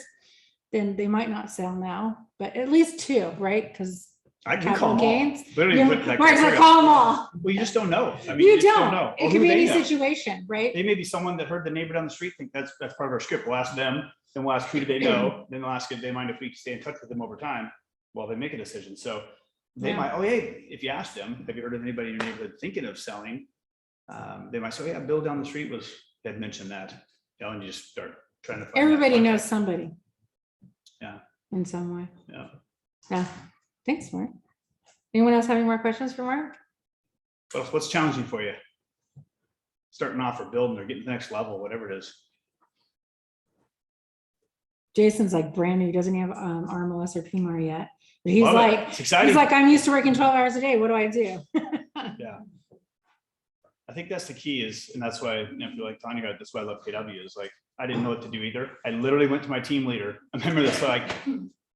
then they might not sell now, but at least 2, right? Because I can call capital them all. gains. Literally Yeah, put that Mark's like, criteria. call them all. Well, you just don't know. I mean, You just don't. know. It Or could who be they any know. situation, right? They may be someone that heard the neighbor down the street think that's part of our script. We'll ask them, then we'll ask who do they know, then we'll ask if they mind if we stay in touch with them over time while they make a decision. So they Yeah. might, oh, hey, if you ask them, have you heard of anybody in your neighborhood thinking of selling? They might say, yeah, Bill down the street had mentioned that, you know, and you just start trying to find. that Everybody knows contact. somebody. Yeah. In some way. Yeah. Yeah. Thanks, Mark. Anyone else having more questions for Mark? What's challenging for you? Starting off or building or getting to the next level, whatever it is. Jason's like brand new. He doesn't have RMLS or PMAR yet. But he's Love it. like, It's exciting. he's like, I'm used to working 12 hours a day. What do I do? Yeah. I think that's the key is, and that's why, you know, if you like Tanya, that's why I love KW is like, I didn't know what to do either. I literally went to my team leader. I remember this, like,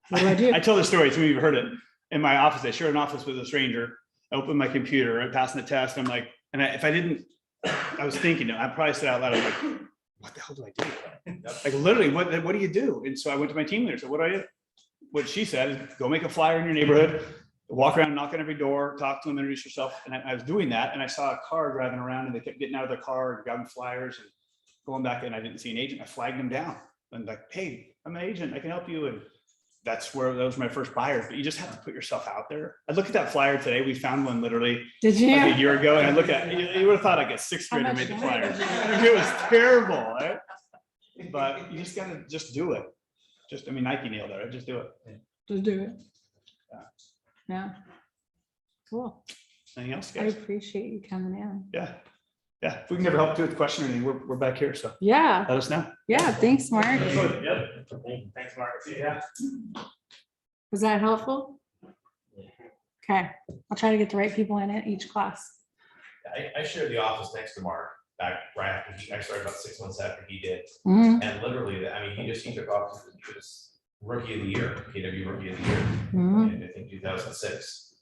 What do I do? I tell the story, some of you have heard it. In my office, I share an office with a stranger. I open my computer, I'm passing the test. I'm like, and if I didn't, I was thinking, I probably said out loud, I was like, what the hell do I do? Like literally, what do you do? And so I went to my team leader, said, what do I do? What she said is go make a flyer in your neighborhood, walk around, knock on every door, talk to them, introduce yourself. And I was doing that. And I saw a car driving around and they kept getting out of their car and grabbing flyers and going back and I didn't see an agent. I flagged them down and like, hey, I'm an agent, I can help you. And that was my first buyers, but you just have to put yourself out there. I look at that flyer today. We found one literally Did you? like a year ago. And I look at, you would have thought like a sixth How grader much made the money flyer. did you It was terrible, right? But you just gotta just do it. Just, I mean, Nike nailed it, right? Just do it. Just do it. Yeah. Yeah. Cool. Anything else, I guys? appreciate you coming in. Yeah. Yeah. If we can ever help you with a question or anything, we're back here. So Yeah. let us know. Yeah. Thanks, Mark. Yep. Thanks, Mark. See ya. Was that helpful? Okay. I'll try to get the right people in at each class. I shared the office next to Mark back right after I started about 6 months after he did. Mhm. And literally, I mean, he took off, he was rookie of the year, KW rookie of the year, Mhm. in I think 2006.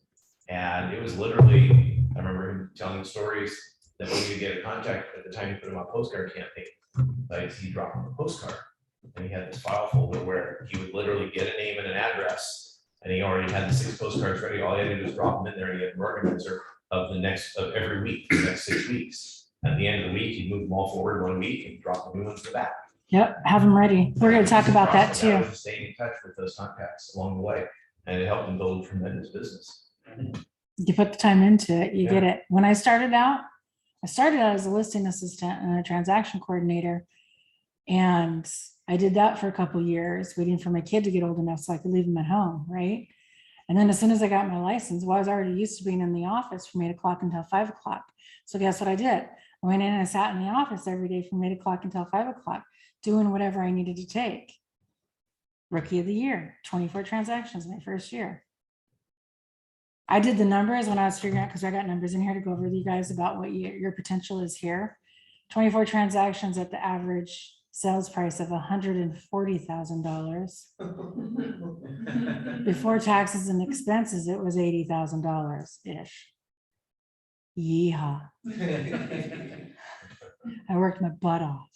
And it was literally, I remember him telling the stories that when you get a contact, at the time you put him on postcard campaign, like he dropped him a postcard. And he had this file folder where he would literally get a name and an address. And he already had the 6 postcards ready. All he had to do was drop them in there and he had an organizer of every week, the next 6 weeks. At the end of the week, he'd move them all forward 1 week and drop the new ones in the back. Yep. Have them ready. We're going to talk about that too. Staying in touch with those contacts along the way, and it helped him build tremendous business. You put the time into it, you get it. When I started out as a listing assistant and a transaction coordinator. And I did that for a couple of years, waiting for my kid to get old enough so I could leave him at home, right? And then as soon as I got my license, well, I was already used to being in the office from 8 o'clock until 5 o'clock. So guess what I did? I went in and I sat in the office every day from 8 o'clock until 5 o'clock, doing whatever I needed to take. Rookie of the year, 24 transactions my first year. I did the numbers when I was figuring out, because I got numbers in here to go over with you guys about what your potential is here. 24 transactions at the average sales price of $140,000. Before taxes and expenses, it was $80,000-ish. Yeehaw. I worked my butt off.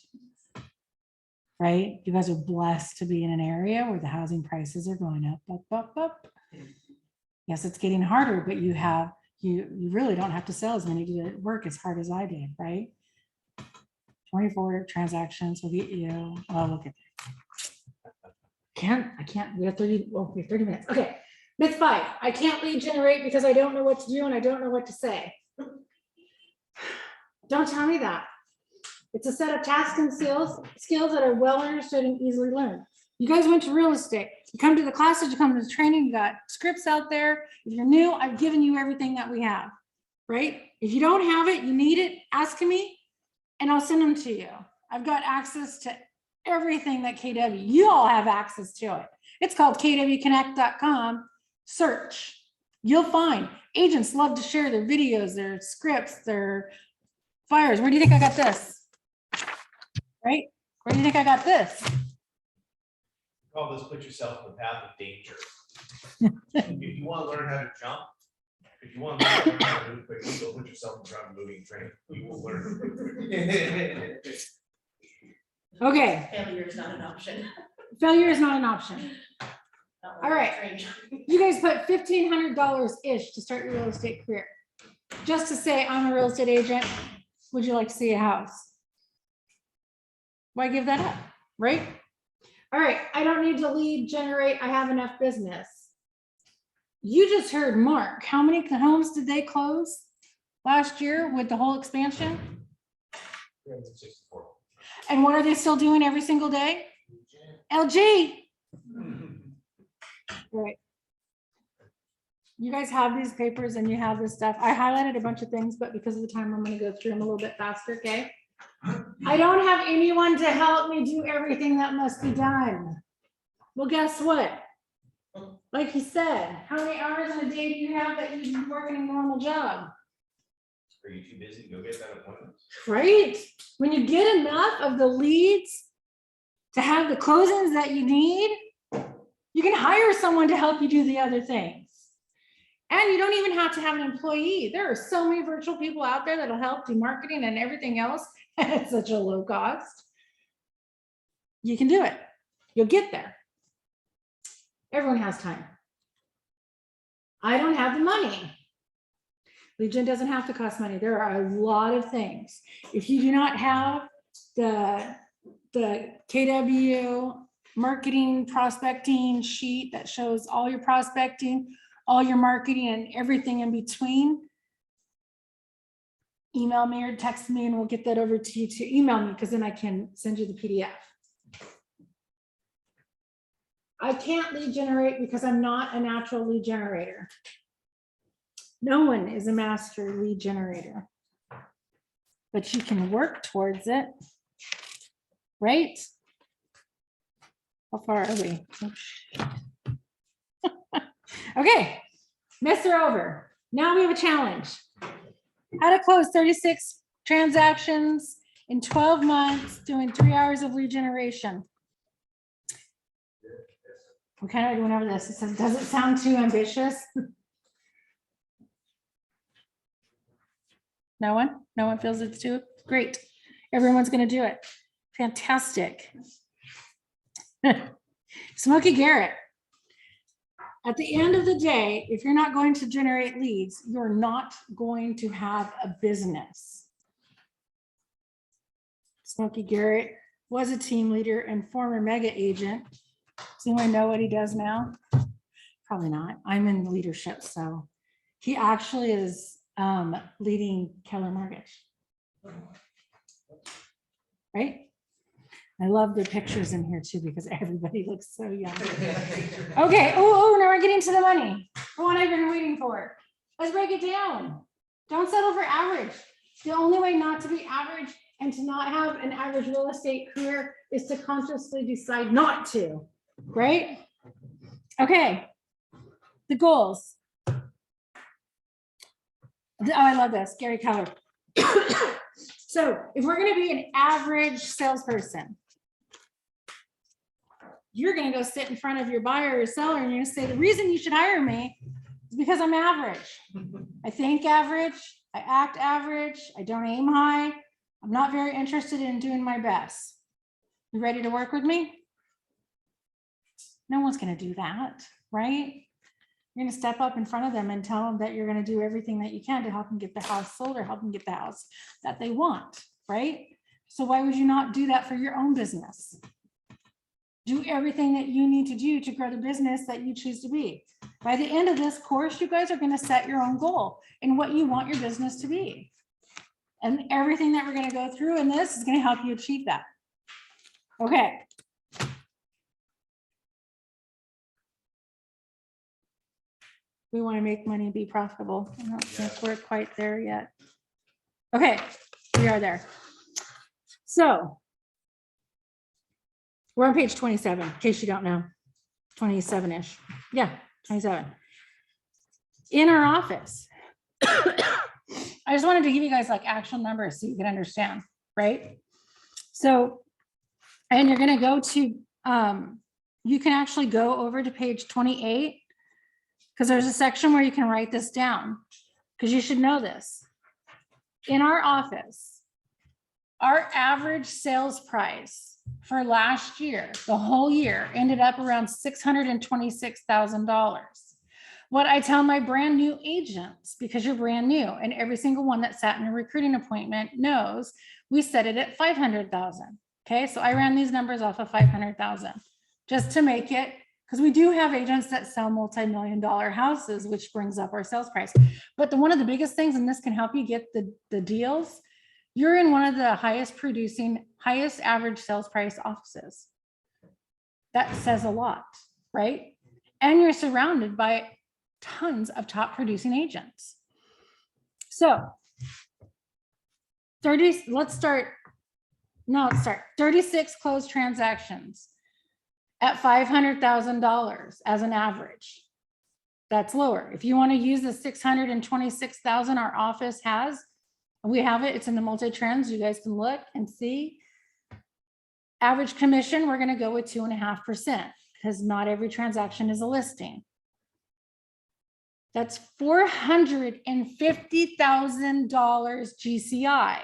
Right? You guys are blessed to be in an area where the housing prices are going up, up, up, up. Yes, it's getting harder, but you really don't have to sell as many to work as hard as I did, right? 24 transactions will get you, well, look at that. I can't, we have 30 minutes. Okay, myth 5, I can't lead generate because I don't know what to do and I don't know what to say. Don't tell me that. It's a set of tasks and skills that are well understood and easily learned. You guys went to real estate. You come to the classes, you come to the training, you got scripts out there. If you're new, I've given you everything that we have, right? If you don't have it, you need it, ask me and I'll send them to you. I've got access to everything that KW, you all have access to it. It's called kwconnect.com. Search. You'll find agents love to share their videos, their scripts, their flyers. Where do you think I got this? Right? Where do you think I got this? Call this put yourself in the path of danger. If you want to learn how to jump, if you want to learn how to move quickly, go put yourself in front of a moving train. You will learn. Okay, Failure is not an option. failure is not an option. Not All when right. you're trained. You guys put $1,500-ish to start your real estate career. Just to say, I'm a real estate agent. Would you like to see a house? Why give that up, right? All right, I don't need to lead generate. I have enough business. You just heard Mark. How many homes did they close last year with the whole expansion? 364. And what are they still doing every single day? LG. Right. You guys have these papers and you have this stuff. I highlighted a bunch of things, but because of the time, I'm going to go through them a little bit faster, okay? I don't have anyone to help me do everything that must be done. Well, guess what? Like he said, how many hours in a day do you have that you work in a normal job? Are you too busy to go get that appointment? Right? When you get enough of the leads to have the closings that you need, you can hire someone to help you do the other things. And you don't even have to have an employee. There are so many virtual people out there that'll help do marketing and everything else at such a low cost. You can do it. You'll get there. Everyone has time. I don't have the money. Lead gen doesn't have to cost money. There are a lot of things. If you do not have the KW marketing prospecting sheet that shows all your prospecting, all your marketing and everything in between, email me or text me and we'll get that over to you to email me because then I can send you the PDF. I can't lead generate because I'm not a natural lead generator. No one is a master lead generator, but you can work towards it, right? How far are we? Okay, myths are over. Now we have a challenge. How to close 36 transactions in 12 months, doing 3 hours of lead generation. We kind of went over this. It says, does it sound too ambitious? No one? No one feels it's too great. Everyone's going to do it. Fantastic. Smokey Garrett. At the end of the day, if you're not going to generate leads, you're not going to have a business. Smokey Garrett was a team leader and former mega agent. Does anyone know what he does now? Probably not. I'm in leadership, so he actually is leading Keller Mortgage. Right? I love the pictures in here too because everybody looks so young. Okay. Oh, now we're getting to the money. The one I've been waiting for. Let's break it down. Don't settle for average. The only way not to be average and to not have an average real estate career is to consciously decide not to. Right? Okay. The goals. Oh, I love this. Gary Keller. So if we're going to be an average salesperson, you're going to go sit in front of your buyer or seller and you're going to say, the reason you should hire me is because I'm average. I think average. I act average. I don't aim high. I'm not very interested in doing my best. You ready to work with me? No one's going to do that, right? You're going to step up in front of them and tell them that you're going to do everything that you can to help them get the house sold or help them get the house that they want, right? So why would you not do that for your own business? Do everything that you need to do to grow the business that you choose to be. By the end of this course, you guys are going to set your own goal and what you want your business to be. And everything that we're going to go through in this is going to help you achieve that. Okay. We want to make money and be profitable. I don't think we're quite there yet. Okay, we are there. So we're on page 27, in case you don't know, 27-ish. Yeah, 27. In our office. I just wanted to give you guys like actual numbers so you can understand, right? So, and you're going to go to, you can actually go over to page 28 because there's a section where you can write this down because you should know this. In our office, our average sales price for last year, the whole year, ended up around $626,000. What I tell my brand new agents, because you're brand new, and every single one that sat in a recruiting appointment knows, we set it at 500,000. Okay, so I ran these numbers off of 500,000 just to make it, because we do have agents that sell multi-million-dollar houses, which brings up our sales price. But one of the biggest things, and this can help you get the deals, you're in one of the highest producing, highest average sales price offices. That says a lot, right? And you're surrounded by tons of top producing agents. So 36 closed transactions at $500,000 as an average. That's lower. If you want to use the 626,000 our office has, we have it, it's in the multi-trends. You guys can look and see. Average commission, we're going to go with 2.5% because not every transaction is a listing. That's $450,000 GCI.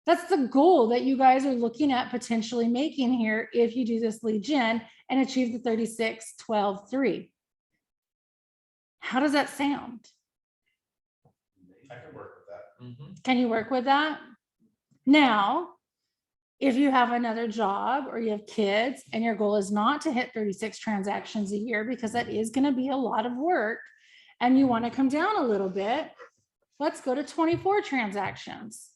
That's the goal that you guys are looking at potentially making here if you do this lead gen and achieve the 36-12-3. How does that sound? I can work with that. Can you work with that? Now, if you have another job or you have kids and your goal is not to hit 36 transactions a year, because that is going to be a lot of work, and you want to come down a little bit, let's go to 24 transactions.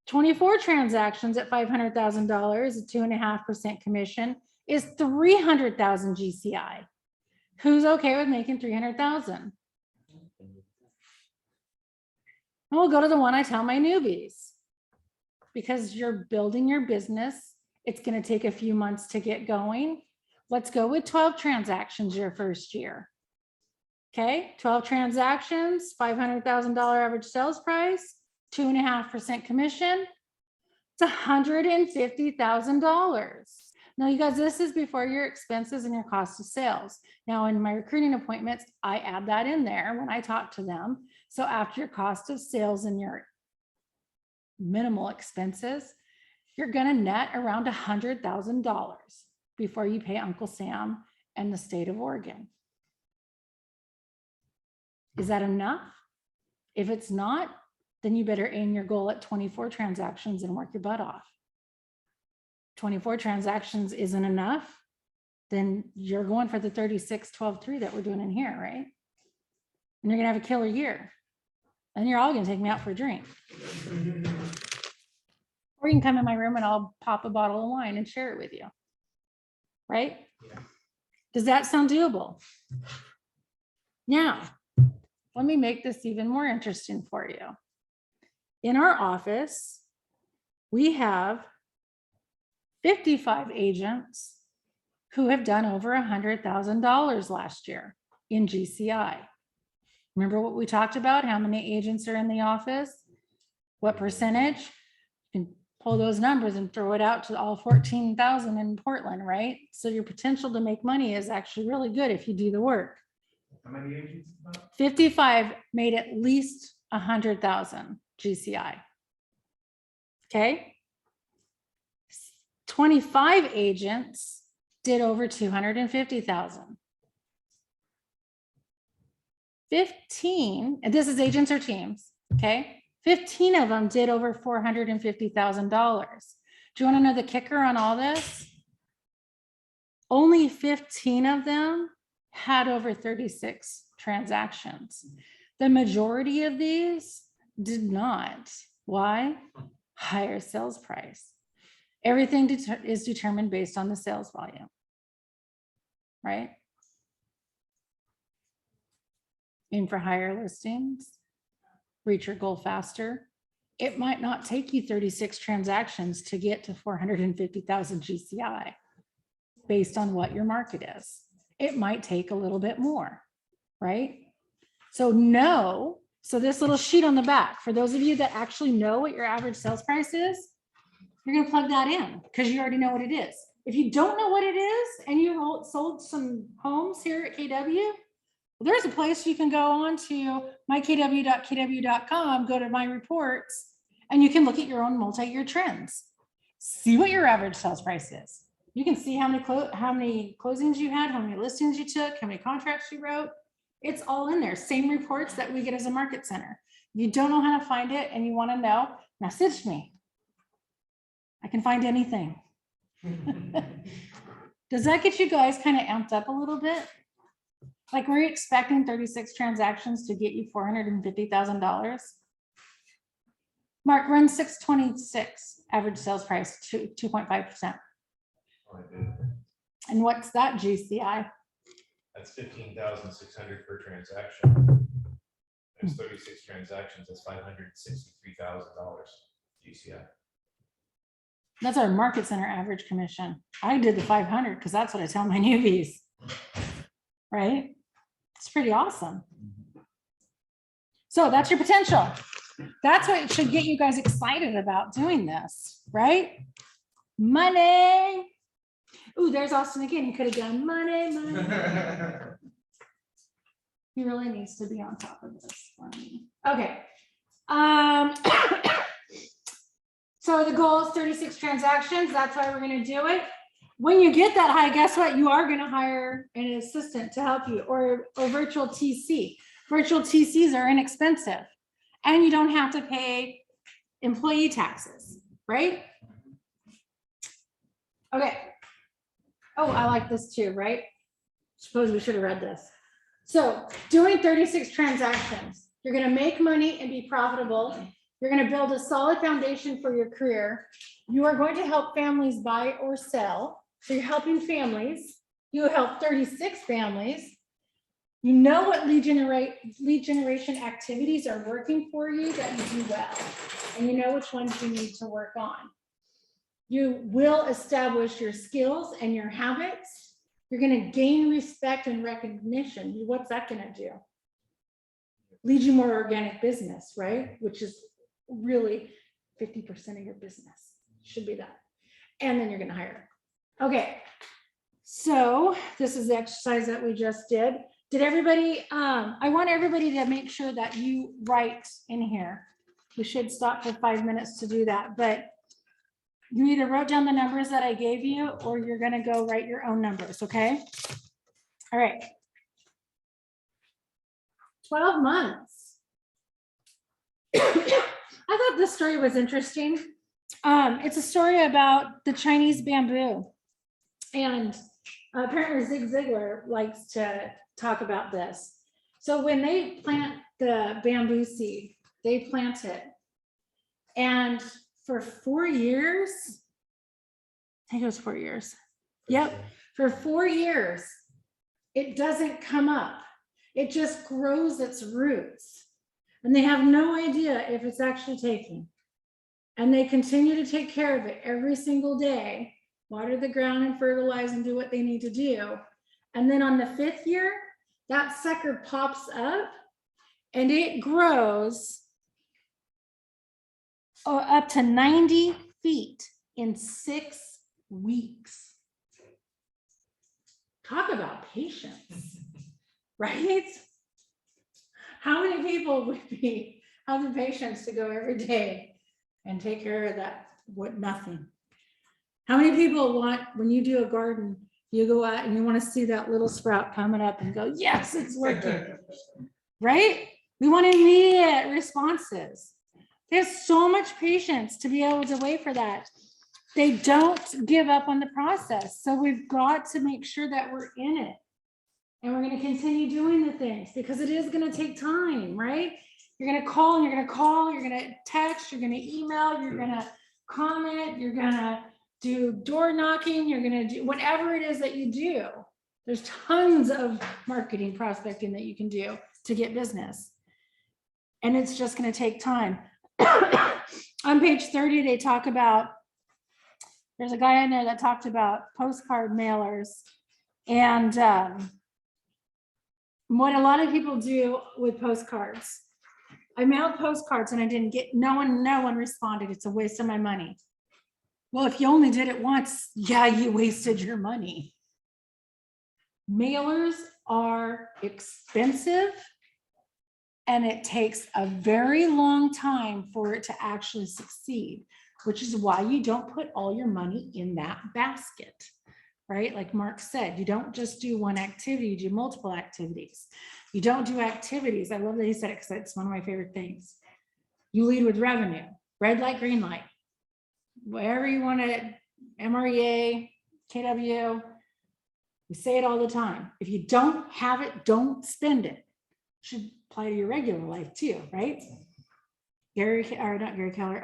24 transactions at $500,000, a 2.5% commission is 300,000 GCI. Who's okay with making 300,000? And we'll go to the one I tell my newbies, because you're building your business. It's going to take a few months to get going. Let's go with 12 transactions your first year. Okay, 12 transactions, $500,000 average sales price, 2.5% commission. It's $150,000. Now, you guys, this is before your expenses and your cost of sales. Now, in my recruiting appointments, I add that in there when I talk to them. So after your cost of sales and your minimal expenses, you're going to net around $100,000 before you pay Uncle Sam and the state of Oregon. Is that enough? If it's not, then you better aim your goal at 24 transactions and work your butt off. 24 transactions isn't enough, then you're going for the 36-12-3 that we're doing in here, right? And you're gonna have a killer year. And you're all gonna take me out for a drink. Or you can come in my room and I'll pop a bottle of wine and share it with you. Right? Yeah. Does that sound doable? Now, let me make this even more interesting for you. In our office, we have 55 agents who have done over $100,000 last year in GCI. Remember what we talked about? How many agents are in the office? What percentage? You can pull those numbers and throw it out to all 14,000 in Portland, right? So your potential to make money is actually really good if you do the work. How many agents? 55 made at least 100,000 GCI. Okay. 25 agents did over 250,000. 15, and this is agents or teams, okay? 15 of them did over $450,000. Do you want to know the kicker on all this? Only 15 of them had over 36 transactions. The majority of these did not. Why? Higher sales price. Everything is determined based on the sales volume, right? Aim for higher listings, reach your goal faster. It might not take you 36 transactions to get to 450,000 GCI based on what your market is. It might take a little bit more, right? So know, so this little sheet on the back, for those of you that actually know what your average sales price is, you're going to plug that in because you already know what it is. If you don't know what it is and you sold some homes here at KW, there's a place you can go on to mykw.kw.com, go to my reports, and you can look at your own multi-year trends. see what your average sales price is. You can see how many closings you had, how many listings you took, how many contracts you wrote. It's all in there. Same reports that we get as a market center. You don't know how to find it and you want to know, message me. I can find anything. Does that get you guys kind of amped up a little bit? Like, were you expecting 36 transactions to get you $450,000? Mark, run 626 average sales price, 2.5%. Oh, I did. And what's that GCI? That's 15,600 per transaction. There's 36 transactions, that's $563,000 GCI. That's our market center average commission. I did the 500 because that's what I tell my newbies. Right? It's pretty awesome. So that's your potential. That's what should get you guys excited about doing this, right? Money. Ooh, there's Austin again. He could have done money. He really needs to be on top of this for me. Okay. So the goal is 36 transactions. That's why we're going to do it. When you get that high, guess what? You are going to hire an assistant to help you, or virtual TC. Virtual TCs are inexpensive and you don't have to pay employee taxes, right? Okay. Oh, I like this too, right? Suppose we should have read this. So doing 36 transactions, you're going to make money and be profitable. You're going to build a solid foundation for your career. You are going to help families buy or sell. So you're helping families. You help 36 families. You know what lead generation activities are working for you that you do well. And you know which ones you need to work on. You will establish your skills and your habits. You're going to gain respect and recognition. What's that going to do? Lead you more organic business, right? Which is really 50% of your business. Should be that. And then you're going to hire. Okay. So this is the exercise that we just did. Did everybody, I want everybody to make sure that you write in here. We should stop for 5 minutes to do that, but you either wrote down the numbers that I gave you or you're going to go write your own numbers. Okay. All right. 12 months. I thought this story was interesting. It's a story about the Chinese bamboo. And apparently Zig Ziglar likes to talk about this. So when they plant the bamboo seed, they plant it. And for 4 years, I think it was 4 years. Yep. For 4 years, it doesn't come up. It just grows its roots. And they have no idea if it's actually taking. And they continue to take care of it every single day, water the ground and fertilize and do what they need to do. And then on the 5th year, that sucker pops up and it grows up to 90 feet in 6 weeks. Talk about patience, right? How many people would have the patience to go every day and take care of that? What, nothing. How many people want, when you do a garden, you go out and you want to see that little sprout coming up and go, yes, it's working, right? We want immediate responses. They have so much patience to be able to wait for that. They don't give up on the process. So we've got to make sure that we're in it. And we're going to continue doing the things because it is going to take time, right? You're going to call and you're going to call, you're going to text, you're going to email, you're going to comment, you're going to do door knocking, you're going to do whatever it is that you do. There's tons of marketing prospecting that you can do to get business. And it's just going to take time. On page 30, they talk about, there's a guy in there that talked about postcard mailers and what a lot of people do with postcards. I mailed postcards and I didn't get, no one responded. It's a waste of my money. Well, if you only did it once, yeah, you wasted your money. Mailers are expensive and it takes a very long time for it to actually succeed. which is why you don't put all your money in that basket, right? Like Mark said, you don't just do one activity, you do multiple activities. You don't do activities. I love that he said it because it's one of my favorite things. You lead with revenue, red light, green light, wherever you want it, MREA, KW. We say it all the time. If you don't have it, don't spend it. Should apply to your regular life too, right? Not Gary Keller.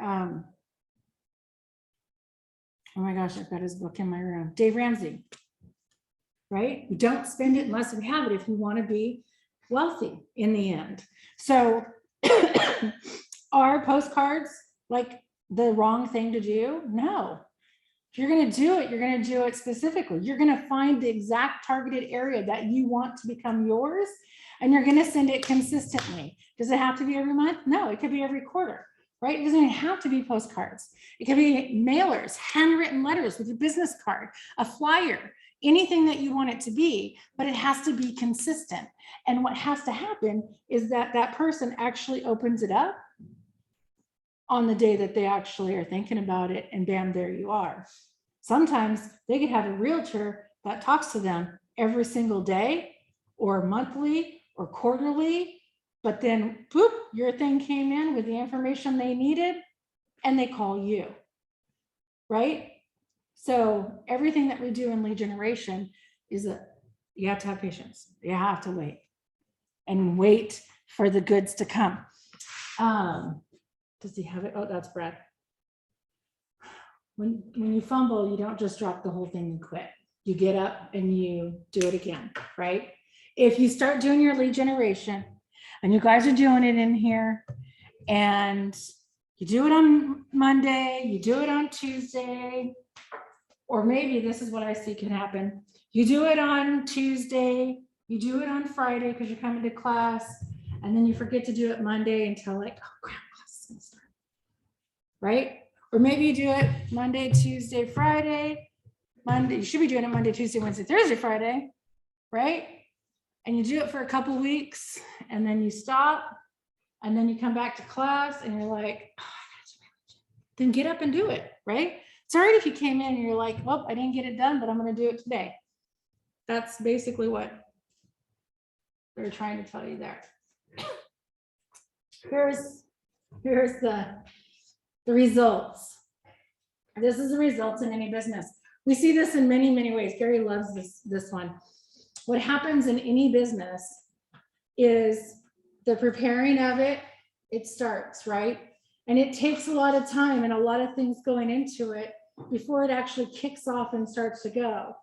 Oh my gosh, I've got his book in my room. Dave Ramsey, right? You don't spend it unless you have it if you want to be wealthy in the end. So are postcards like the wrong thing to do? No. If you're going to do it, you're going to do it specifically. You're going to find the exact targeted area that you want to become yours, and you're going to send it consistently. Does it have to be every month? No, it could be every quarter, right? It doesn't even have to be postcards. It could be mailers, handwritten letters with your business card, a flyer, anything that you want it to be, but it has to be consistent. And what has to happen is that that person actually opens it up on the day that they actually are thinking about it, and bam, there you are. Sometimes they could have a realtor that talks to them every single day or monthly or quarterly, but then boop, your thing came in with the information they needed and they call you, right? So everything that we do in lead generation is you have to have patience. You have to wait and wait for the goods to come. Does he have it? Oh, that's Brad. When you fumble, you don't just drop the whole thing and quit. You get up and you do it again, right? If you start doing your lead generation and you guys are doing it in here and you do it on Monday, you do it on Tuesday, or maybe this is what I see can happen. You do it on Tuesday, you do it on Friday because you're coming to class, and then you forget to do it Monday until like, oh crap, class is gonna start, right? Or maybe you do it Monday, Tuesday, Friday, Monday. You should be doing it Monday, Tuesday, Wednesday, Thursday, Friday, right? And you do it for a couple weeks and then you stop and then you come back to class and you're like, oh, then get up and do it, right? It's all right if you came in and you're like, well, I didn't get it done, but I'm going to do it today. That's basically what they're trying to tell you there. Here's the results. This is the results in any business. We see this in many, many ways. Gary loves this one. What happens in any business is the preparing of it, it starts, right? And it takes a lot of time and a lot of things going into it before it actually kicks off and starts to go.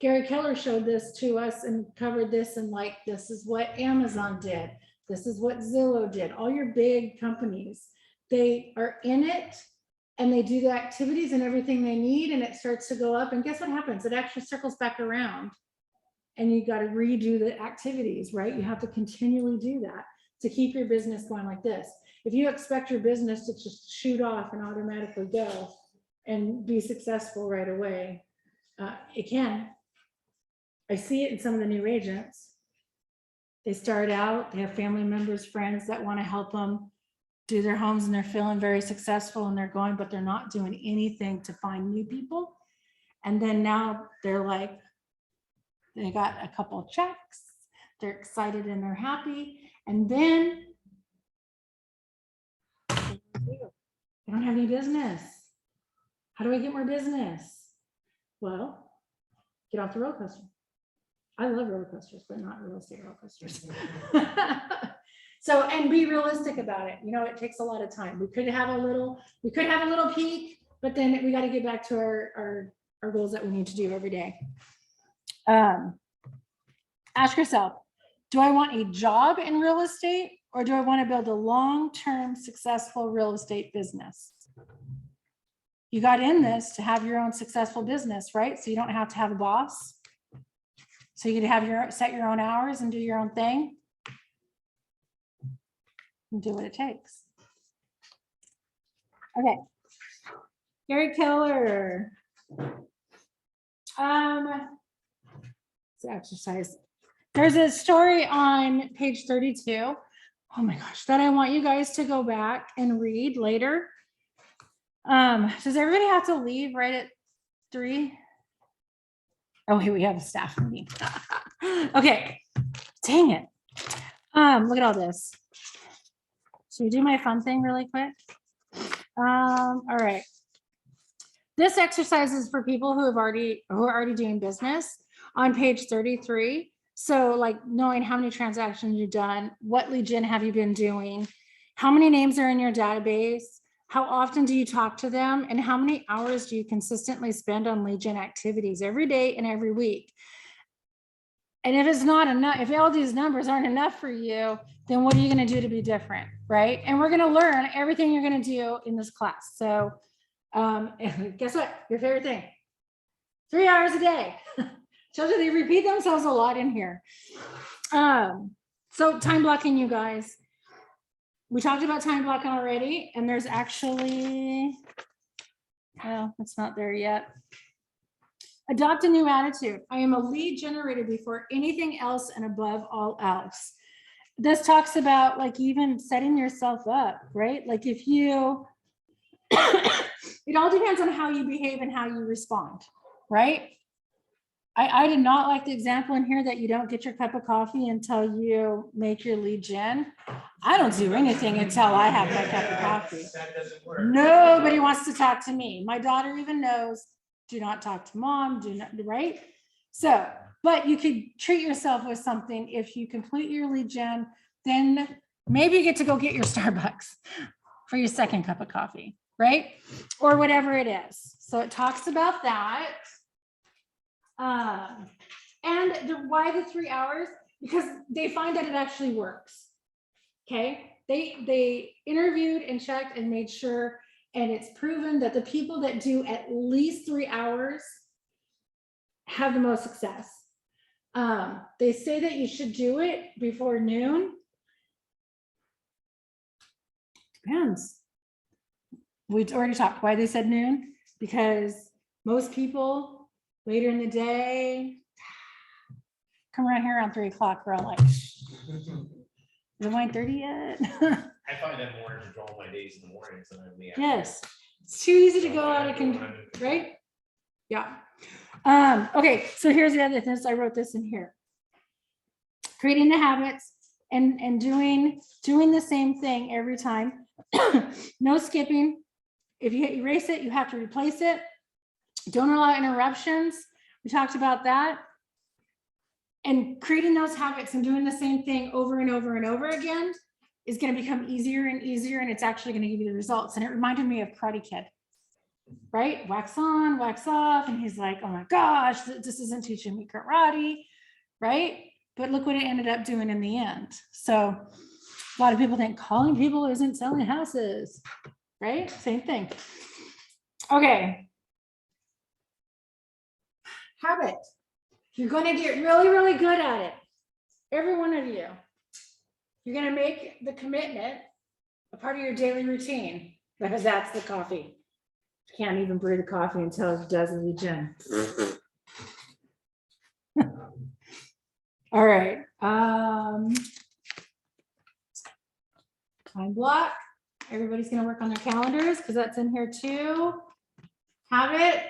Gary Keller showed this to us and covered this, and like, this is what Amazon did. This is what Zillow did. All your big companies, they are in it and they do the activities and everything they need, and it starts to go up. And guess what happens? It actually circles back around and you got to redo the activities, right? You have to continually do that to keep your business going like this. If you expect your business to just shoot off and automatically go and be successful right away, it can. I see it in some of the new agents. They start out, they have family members, friends that want to help them do their homes, and they're feeling very successful and they're going, but they're not doing anything to find new people. And then now they're like, they got a couple of checks, they're excited and they're happy. And then they don't have any business. How do I get more business? Well, get off the roller coaster. I love roller coasters, but not real estate roller coasters. So, and be realistic about it. You know, it takes a lot of time. We could have a little peak, but then we got to get back to our goals that we need to do every day. Ask yourself, do I want a job in real estate, or do I want to build a long-term successful real estate business? You got in this to have your own successful business, right? So you don't have to have a boss. So you can have set your own hours and do your own thing and do what it takes. Okay. Gary Keller. It's exercise. There's a story on page 32. Oh my gosh, that I want you guys to go back and read later. Does everybody have to leave right at 3? Oh, here we have a staff meeting. Okay, dang it. Look at all this. Should we do my fun thing really quick? All right. This exercise is for people who are already doing business on page 33. So like knowing how many transactions you've done, what lead gen have you been doing, how many names are in your database, how often do you talk to them, and how many hours do you consistently spend on lead gen activities every day and every week? And if it's not enough, if all these numbers aren't enough for you, then what are you going to do to be different, right? And we're going to learn everything you're going to do in this class. So guess what? Your favorite thing, 3 hours a day. Shows you they repeat themselves a lot in here. So time blocking, you guys. We talked about time blocking already, and there's actually, well, it's not there yet. Adopt a new attitude. I am a lead generator before anything else and above all else. This talks about like even setting yourself up, right? Like if you, it all depends on how you behave and how you respond, right? I did not like the example in here that you don't get your cup of coffee until you make your lead gen. I don't do anything until I have my cup of coffee. That doesn't work. Nobody wants to talk to me. My daughter even knows, do not talk to mom, do not, right? So, but you could treat yourself with something. If you complete your lead gen, then maybe you get to go get your Starbucks for your second cup of coffee, right? Or whatever it is. So it talks about that. And why the 3 hours? Because they find that it actually works. Okay, they interviewed and checked and made sure, and it's proven that the people that do at least 3 hours have the most success. They say that you should do it before noon. Depends. We already talked why they said noon, because most people later in the day come around here around 3 o'clock. We're all like, is it 1:30 yet? I find that more to draw my days in the mornings than in the afternoon. Yes, it's too easy to go out and right? Yeah. Okay, so here's the other thing. I wrote this in here. Creating the habits and doing the same thing every time. No skipping. If you erase it, you have to replace it. Don't allow interruptions. We talked about that. And creating those habits and doing the same thing over and over and over again is going to become easier and easier, and it's actually going to give you the results. And it reminded me of Karate Kid, right? Wax on, wax off. And he's like, oh my gosh, this isn't teaching me karate, right? But look what it ended up doing in the end. So a lot of people think calling people isn't selling houses, right? Same thing. Okay. Habit. You're going to get really, really good at it. Every one of you. You're going to make the commitment a part of your daily routine, because that's the coffee. You can't even brew the coffee until it does the lead gen. All right. Time block. Everybody's going to work on their calendars because that's in here too. Habit.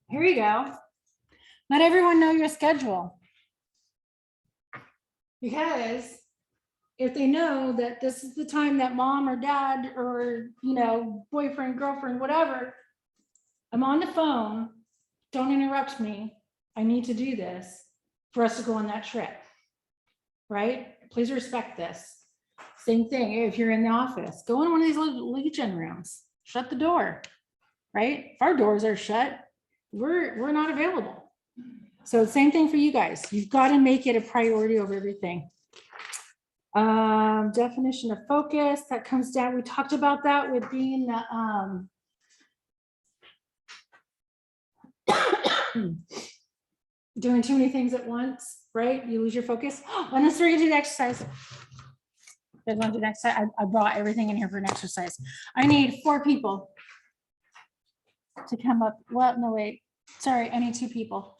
Here you go. Let everyone know your schedule. Because if they know that this is the time that mom or dad or, you know, boyfriend, girlfriend, whatever, I'm on the phone, don't interrupt me. I need to do this for us to go on that trip, right? Please respect this. Same thing, if you're in the office, go in one of these lead gen rooms, shut the door, right? If our doors are shut, we're not available. So same thing for you guys. You've got to make it a priority over everything. Definition of focus, that comes down. We talked about that with being doing too many things at once, right? You lose your focus. And let's do the exercise. You guys want to do the exercise? I brought everything in here for an exercise. I need 4 people to come up. Well, no, wait. Sorry, I need 2 people.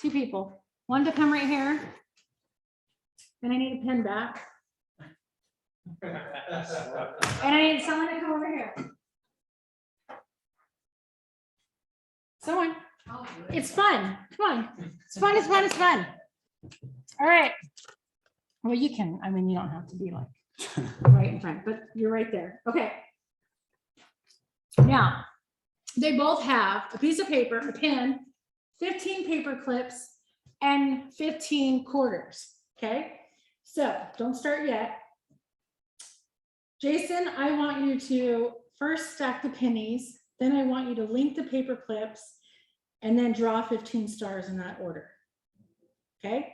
2 people. One to come right here. And I need a pen back. And I need someone to come over here. Someone, I'll do it. it's fun. Come on. It's fun, it's fun, it's fun. All right. Well, you can, I mean, you don't have to be like right in front, but you're right there. Okay. Now, they both have a piece of paper, a pen, 15 paper clips, and 15 quarters. Okay. So don't start yet. Jason, I want you to first stack the pennies, then I want you to link the paper clips, and then draw 15 stars in that order. Okay?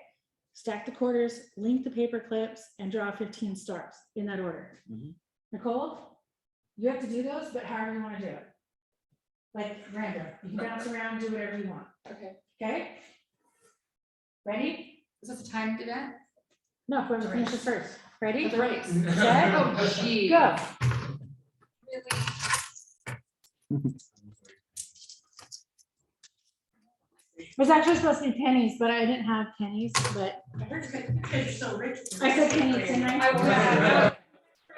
Stack the quarters, link the paper clips, and draw 15 stars in that order. Mhm. Nicole, you have to do those, but however you want to do it. Like random. You can bounce around, do whatever you want. Okay. Okay? Ready? Is this a timed event? No, whoever finishes first. Ready? It's a race. Set, Oh, gee. go. Really? It was actually supposed to be pennies, but I didn't have pennies, but I heard you said, because you're so rich. I said pennies, didn't I? I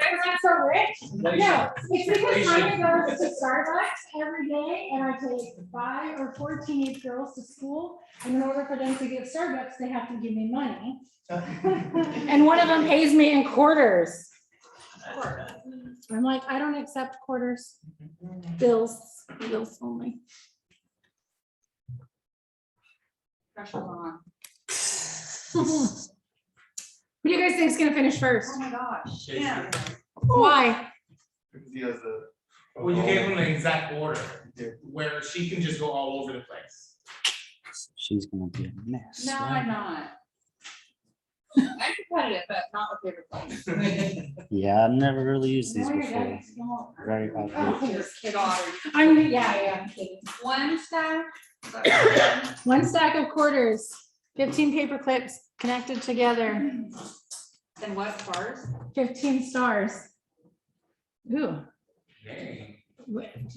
I'm not so rich. No, it's because Tanya goes to Starbucks every day and I take 5 or 4 teenage girls to school. And in order for them to get Starbucks, they have to give me money. And one of them pays me in quarters. I'm like, I don't accept quarters. Bills only. Pressure's on. Who do you guys think is gonna finish first? Oh my gosh. Yeah. Why? Because he has the. Well, you gave him the exact order where she can just go all over the place. She's gonna be a mess. No, right? I'm not. I'm competitive, but not with paper plates. Yeah, I've never really used these No, you're before. good. Come Very on. awkward. Your daughter. Yeah, I'm kidding. One stack. Is that right? One stack of quarters, 15 paper clips connected together, And what stars? 15 stars. Ooh, Dang.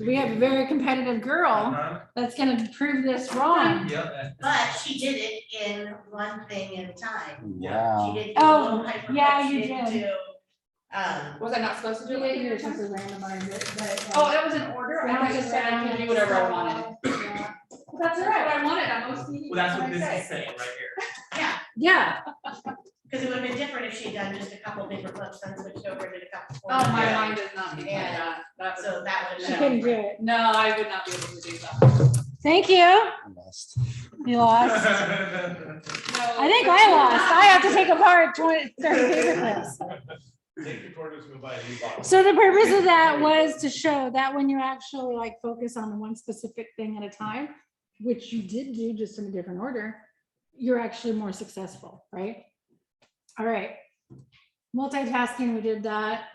we have a very competitive girl Uh-huh. that's gonna prove this wrong. Yep. But she did it in one thing at a time. She Wow. didn't do Oh, little hyper yeah, clips, you she didn't did. do, Was I not supposed to do Yeah, it? you're supposed to randomize it, but. Oh, that was in order? I thought you said I could do whatever I wanted. Yeah. That's That's all what right. I wanted on most meetings. Well, that's what I this say. is saying right here. yeah, Yeah, because it would have been different if she'd done just a couple paper clips, then switched over to a couple. Oh, my Yeah. mind does not be Yeah. that. That was- So that would she have. couldn't do it. No, I would not be able to do that. Thank you. I'm lost. You lost. I think I lost. I have to take apart 20, 30 paper clips. Take the quarters, go buy a new box. So the purpose of that was to show that when you actually like focus on one specific thing at a time, which you did do just in a different order, you're actually more successful, right? All right. Multitasking, we did that.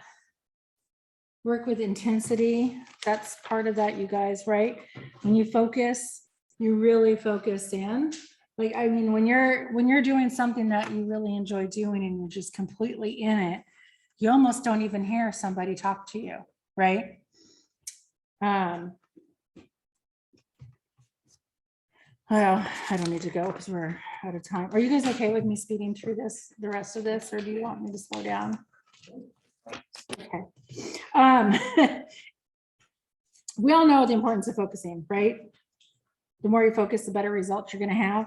Work with intensity, that's part of that, you guys, right? When you focus, you really focus in. Like, I mean, when you're doing something that you really enjoy doing and you're just completely in it, you almost don't even hear somebody talk to you, right? Well, I don't need to go because we're out of time. Are you guys okay with me speeding through this, the rest of this, or do you want me to slow down? Okay. We all know the importance of focusing, right? The more you focus, the better results you're gonna have.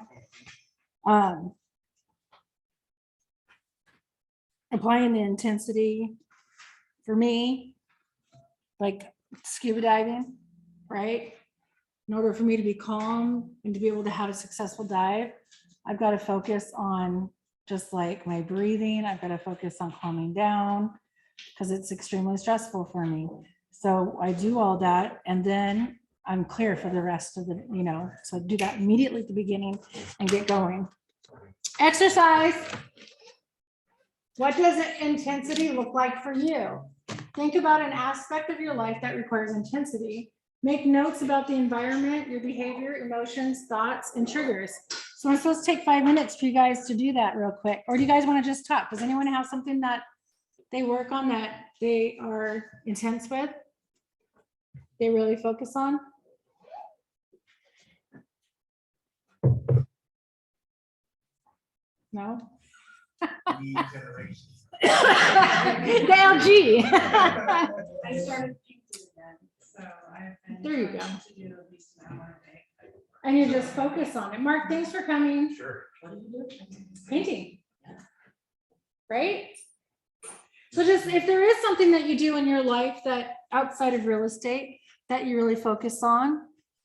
Applying the intensity, for me, like scuba diving, right? In order for me to be calm and to be able to have a successful dive, I've got to focus on just like my breathing. I've got to focus on calming down because it's extremely stressful for me. So I do all that and then I'm clear for the rest of the, so do that immediately at the beginning and get going. Exercise. What does intensity look like for you? Think about an aspect of your life that requires intensity. Make notes about the environment, your behavior, emotions, thoughts, and triggers. So I'm supposed to take 5 minutes for you guys to do that real quick. Or do you guys want to just talk? Does anyone have something that they work on that they are intense with? They really focus on? No? The LG. I started painting again, so I've been. There you trying go. To do at least an hour a day. and you just focus on it. Mark, thanks for coming. Sure. What do you do? Painting. Right? So just, if there is something that you do in your life that outside of real estate that you really focus on,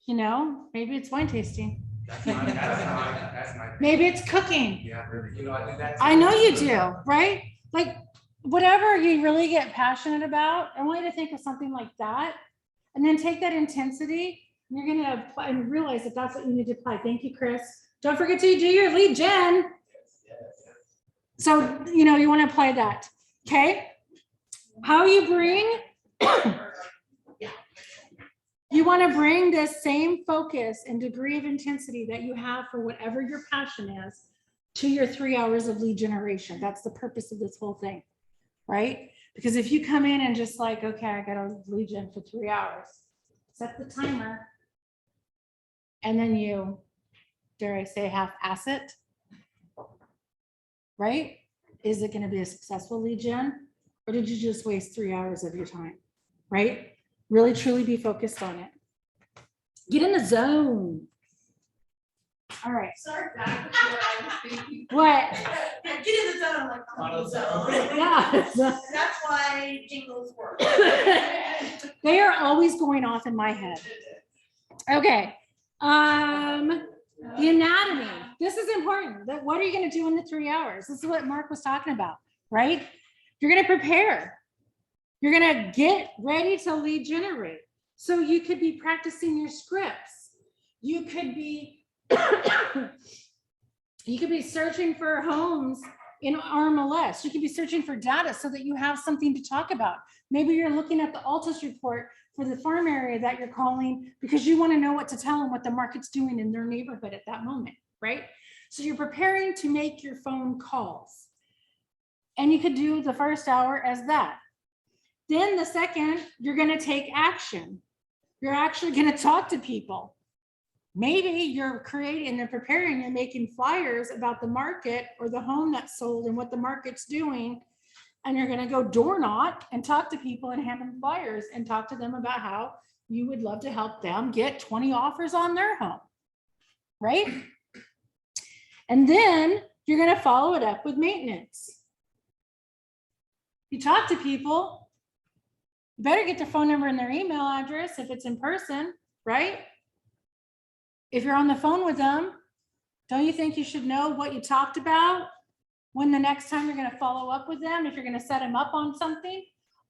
you know, maybe it's wine tasting. That's my. Maybe it's cooking. Yeah, really. You know, I think that's. I know you do, right? Like whatever you really get passionate about, I want you to think of something like that. And then take that intensity, and you're gonna apply and realize that that's what you need to apply. Thank you, Chris. Don't forget to do your lead gen. So, you know, you want to apply that. Okay. How you bring, you want to bring this same focus and degree of intensity that you have for whatever your passion is to your 3 hours of lead generation. That's the purpose of this whole thing, right? Because if you come in and just like, okay, I got a lead gen for 3 hours, set the timer, and then you, dare I say, half-ass it, right? Is it going to be a successful lead gen, or did you just waste 3 hours of your time, right? Really, truly be focused on it. Get in the zone. All right. Sorry, back to what I was thinking. What? Get in the zone, like, Auto zone. Yeah. That's why jingles work. They are always going off in my head. Okay. The anatomy. This is important. That what are you going to do in the 3 hours? This is what Mark was talking about, right? You're going to prepare. You're going to get ready to lead generate. So you could be practicing your scripts. You could be searching for homes in RMLS. You could be searching for data so that you have something to talk about. Maybe you're looking at the Altus report for the farm area that you're calling because you want to know what to tell them, what the market's doing in their neighborhood at that moment, right? So you're preparing to make your phone calls. And you could do the first hour as that. Then the second, you're going to take action. You're actually going to talk to people. Maybe you're creating and preparing, you're making flyers about the market or the home that's sold and what the market's doing. And you're going to go door knock and talk to people and hand them flyers and talk to them about how you would love to help them get 20 offers on their home, right? And then you're going to follow it up with maintenance. You talk to people, you better get their phone number and their email address if it's in person, right? If you're on the phone with them, don't you think you should know what you talked about when the next time you're going to follow up with them, if you're going to set them up on something?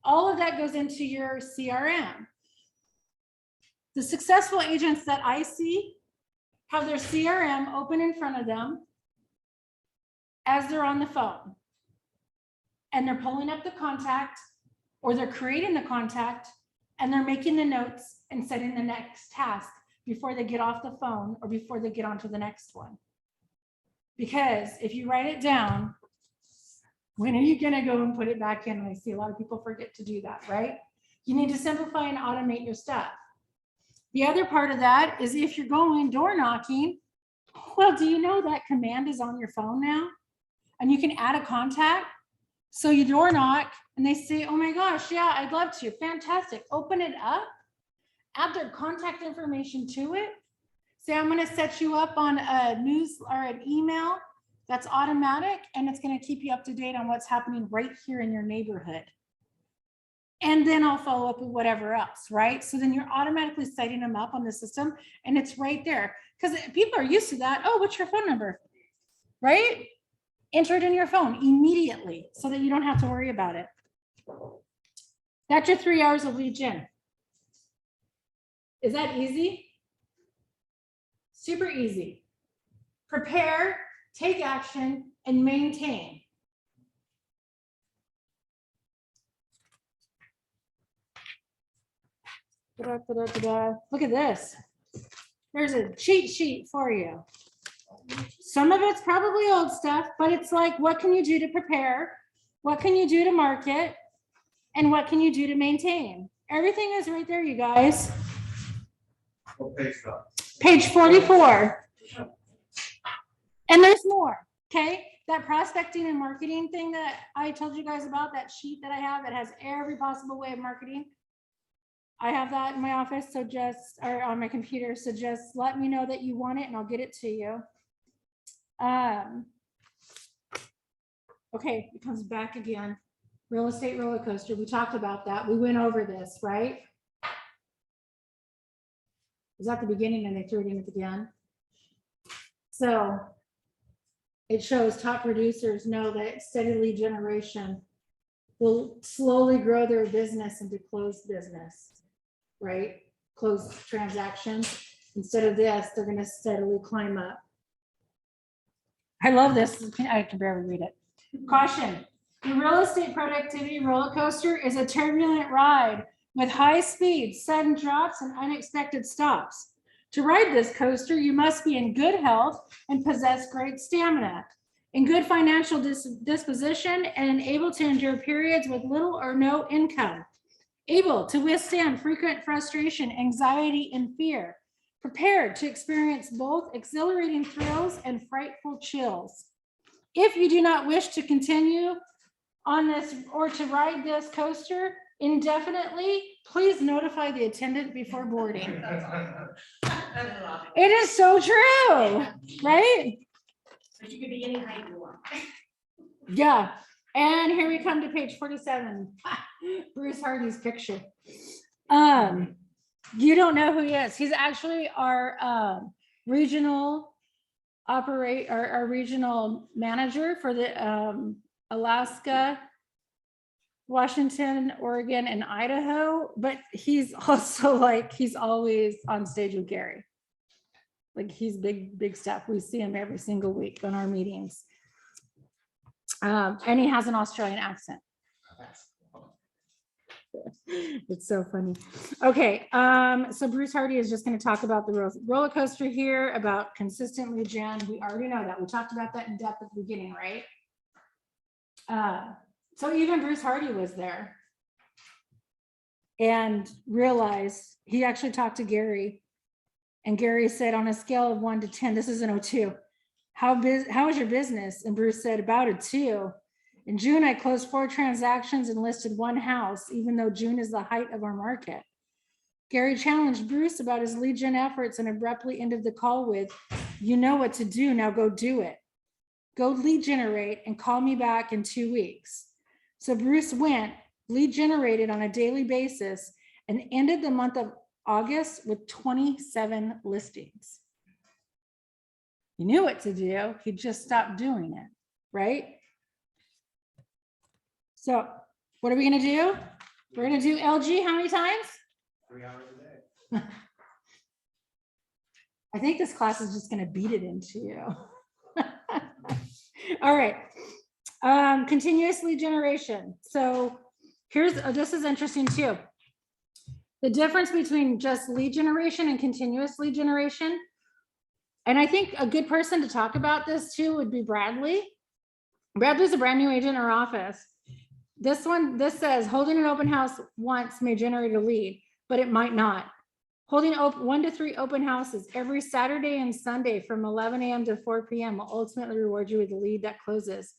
All of that goes into your CRM. The successful agents that I see have their CRM open in front of them as they're on the phone. And they're pulling up the contact, or they're creating the contact, and they're making the notes and setting the next task before they get off the phone or before they get on to the next one. Because if you write it down, when are you going to go and put it back in? And I see a lot of people forget to do that, right? You need to simplify and automate your stuff. The other part of that is if you're going door knocking, well, do you know that command is on your phone now? And you can add a contact. So you door knock and they say, oh my gosh, yeah, I'd love to. Fantastic. Open it up, add their contact information to it. Say, I'm going to set you up on a news or an email that's automatic, and it's going to keep you up to date on what's happening right here in your neighborhood. And then I'll follow up with whatever else, right? So then you're automatically setting them up on the system and it's right there. Because people are used to that. Oh, what's your phone number? Right? Enter it in your phone immediately so that you don't have to worry about it. That's your 3 hours of lead gen. Is that easy? Super easy. Prepare, take action, and maintain. Look at this. There's a cheat sheet for you. Some of it's probably old stuff, but it's like, what can you do to prepare? What can you do to market? And what can you do to maintain? Everything is right there, you guys. What page stuff? Page 44. And there's more, okay? That prospecting and marketing thing that I told you guys about, that sheet that I have that has every possible way of marketing. I have that in my office, so just, or on my computer, so just let me know that you want it and I'll get it to you. Okay, it comes back again. Real estate roller coaster. We talked about that. We went over this, right? It was at the beginning and they threw it in at the end. So it shows top producers know that steady lead generation will slowly grow their business into closed business, right? Closed transactions. Instead of this, they're going to steadily climb up. I love this. I can barely read it. Caution. The real estate productivity roller coaster is a turbulent ride with high speeds, sudden drops, and unexpected stops. To ride this coaster, you must be in good health and possess great stamina, in good financial disposition, and able to endure periods with little or no income, able to withstand frequent frustration, anxiety, and fear, prepared to experience both exhilarating thrills and frightful chills. If you do not wish to continue on this or to ride this coaster indefinitely, please notify the attendant before boarding. It is so true, right? But you could be any height you want. Yeah. And here we come to page 47. Bruce Hardy's picture. You don't know who he is. He's actually our regional our regional manager for the Alaska, Washington, Oregon, and Idaho, but he's also like, he's always on stage with Gary. Like he's big stuff. We see him every single week on our meetings. And he has an Australian accent. It's so funny. Okay, so Bruce Hardy is just going to talk about the roller coaster here, about consistent lead gen. We already know that. We talked about that in depth at the beginning, right? So even Bruce Hardy was there and realized, he actually talked to Gary, and Gary said, on a scale of 1 to 10, this is an 02. How is your business? And Bruce said, about a 2. In June, I closed 4 transactions and listed 1 house, even though June is the height of our market. Gary challenged Bruce about his lead gen efforts and abruptly ended the call with, you know what to do, now go do it. Go lead generate and call me back in 2 weeks. So Bruce went, lead generated on a daily basis, and ended the month of August with 27 listings. He knew what to do, he just stopped doing it, right? So what are we gonna do? We're gonna do LG how many times? 3 hours a day. I think this class is just gonna beat it into you. All right, continuous lead generation. So here's, this is interesting too. The difference between just lead generation and continuous lead generation. And I think a good person to talk about this too would be Bradley. Bradley's a brand new agent in our office. This says holding an open house once may generate a lead, but it might not. Holding 1 to 3 open houses every Saturday and Sunday from 11 a.m. to 4 p.m. will ultimately reward you with a lead that closes.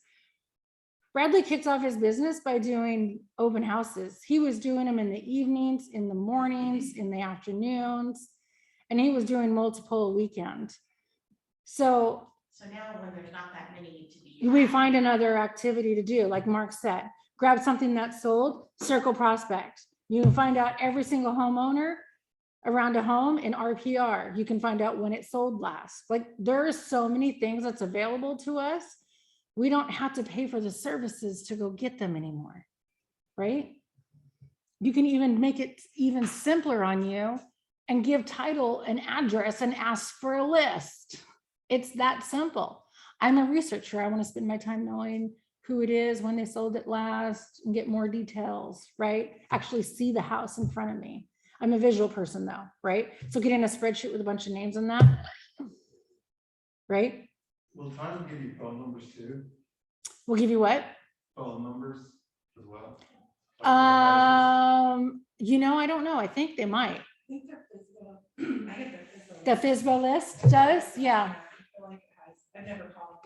Bradley kicked off his business by doing open houses. He was doing them in the evenings, in the mornings, in the afternoons, and he was doing multiple a weekend. So now when there's not that many to be. we find another activity to do, like Mark said, grab something that's sold, circle prospect. You can find out every single homeowner around a home in RPR. You can find out when it sold last. Like there are so many things that's available to us. We don't have to pay for the services to go get them anymore, right? You can even make it even simpler on you and give title and address and ask for a list. It's that simple. I'm a researcher. I want to spend my time knowing who it is, when they sold it last, and get more details, right? Actually see the house in front of me. I'm a visual person though, right? So getting a spreadsheet with a bunch of names on that, right? Will title give you phone numbers too? We'll give you what? Phone numbers as well? You know, I don't know. I think they might. I think they're FISBO. I get The their FISBO. FISBO list does, yeah. I like it has. I've never called.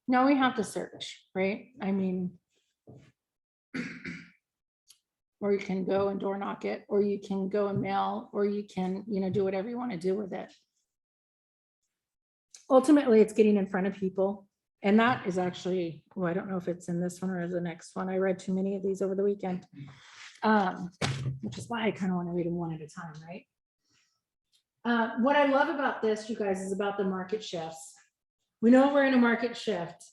No, we have to search, right? I mean, or you can go and door knock it, or you can go and mail, or you can, do whatever you want to do with it. Ultimately, it's getting in front of people. And that is actually, well, I don't know if it's in this one or the next one. I read too many of these over the weekend. Which is why I kind of want to read them one at a time, right? What I love about this, you guys, is about the market shifts. We know we're in a market shift.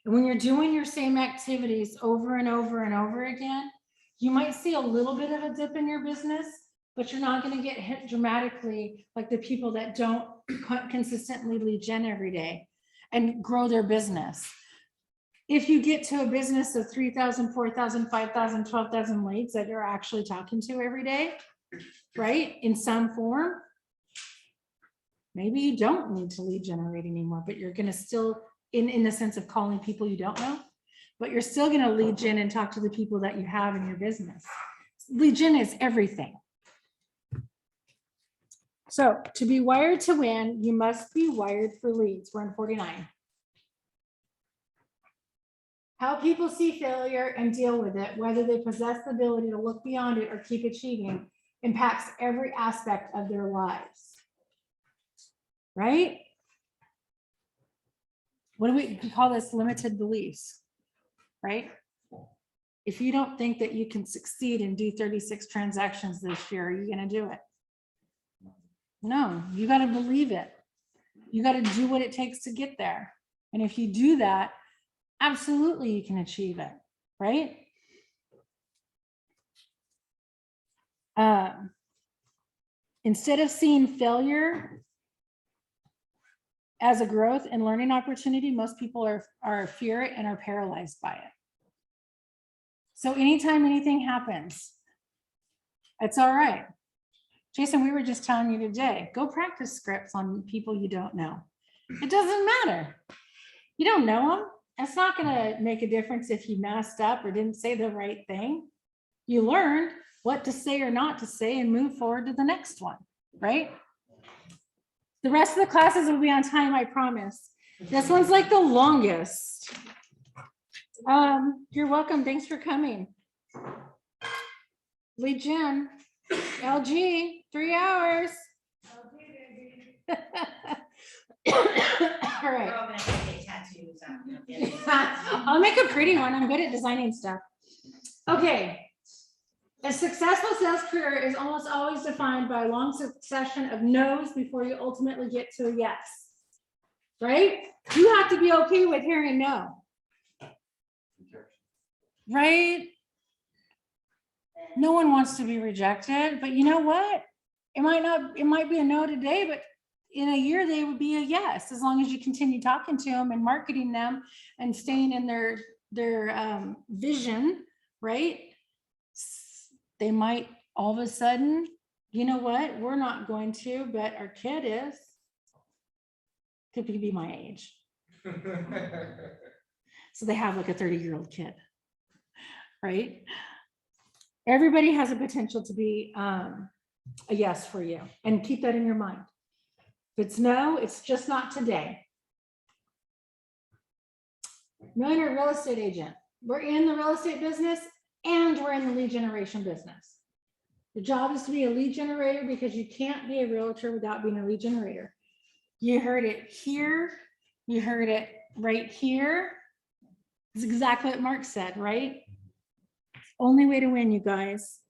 And when you're doing your same activities over and over and over again, you might see a little bit of a dip in your business, but you're not going to get hit dramatically like the people that don't consistently lead gen every day and grow their business. If you get to a business of 3,000, 4,000, 5,000, 12,000 leads that you're actually talking to every day, right, in some form, maybe you don't need to lead generate anymore, but you're going to still, in the sense of calling people you don't know, but you're still going to lead gen and talk to the people that you have in your business. Lead gen is everything. So to be wired to win, you must be wired for leads. We're in 49. How people see failure and deal with it, whether they possess the ability to look beyond it or keep achieving, impacts every aspect of their lives. Right? What do we call this? Limited beliefs, right? If you don't think that you can succeed and do 36 transactions this year, are you going to do it? No, you got to believe it. You got to do what it takes to get there. And if you do that, absolutely you can achieve it, right? Instead of seeing failure as a growth and learning opportunity, most people are fear it and are paralyzed by it. So anytime anything happens, it's all right. Jason, we were just telling you today, go practice scripts on people you don't know. It doesn't matter. You don't know them. It's not going to make a difference if you messed up or didn't say the right thing. You learned what to say or not to say and move forward to the next one, right? The rest of the classes will be on time, I promise. This one's like the longest. You're welcome. Thanks for coming. Lead gen, LG, 3 hours. All right. We're all gonna get tattoos. I'll make a pretty one. I'm good at designing stuff. Okay. A successful sales career is almost always defined by a long succession of no's before you ultimately get to a yes. Right? You have to be okay with hearing no. Right? No one wants to be rejected, but you know what? It might be a no today, but in a year they would be a yes, as long as you continue talking to them and marketing them and staying in their vision, right? They might all of a sudden, you know what? We're not going to, but our kid is. Could be my age. So they have like a 30-year-old kid, right? Everybody has a potential to be a yes for you, and keep that in your mind. If it's no, it's just not today. Millionaire real estate agent. We're in the real estate business and we're in the lead generation business. The job is to be a lead generator because you can't be a realtor without being a lead generator. You heard it here. You heard it right here. It's exactly what Mark said, right? Only way to win, you guys.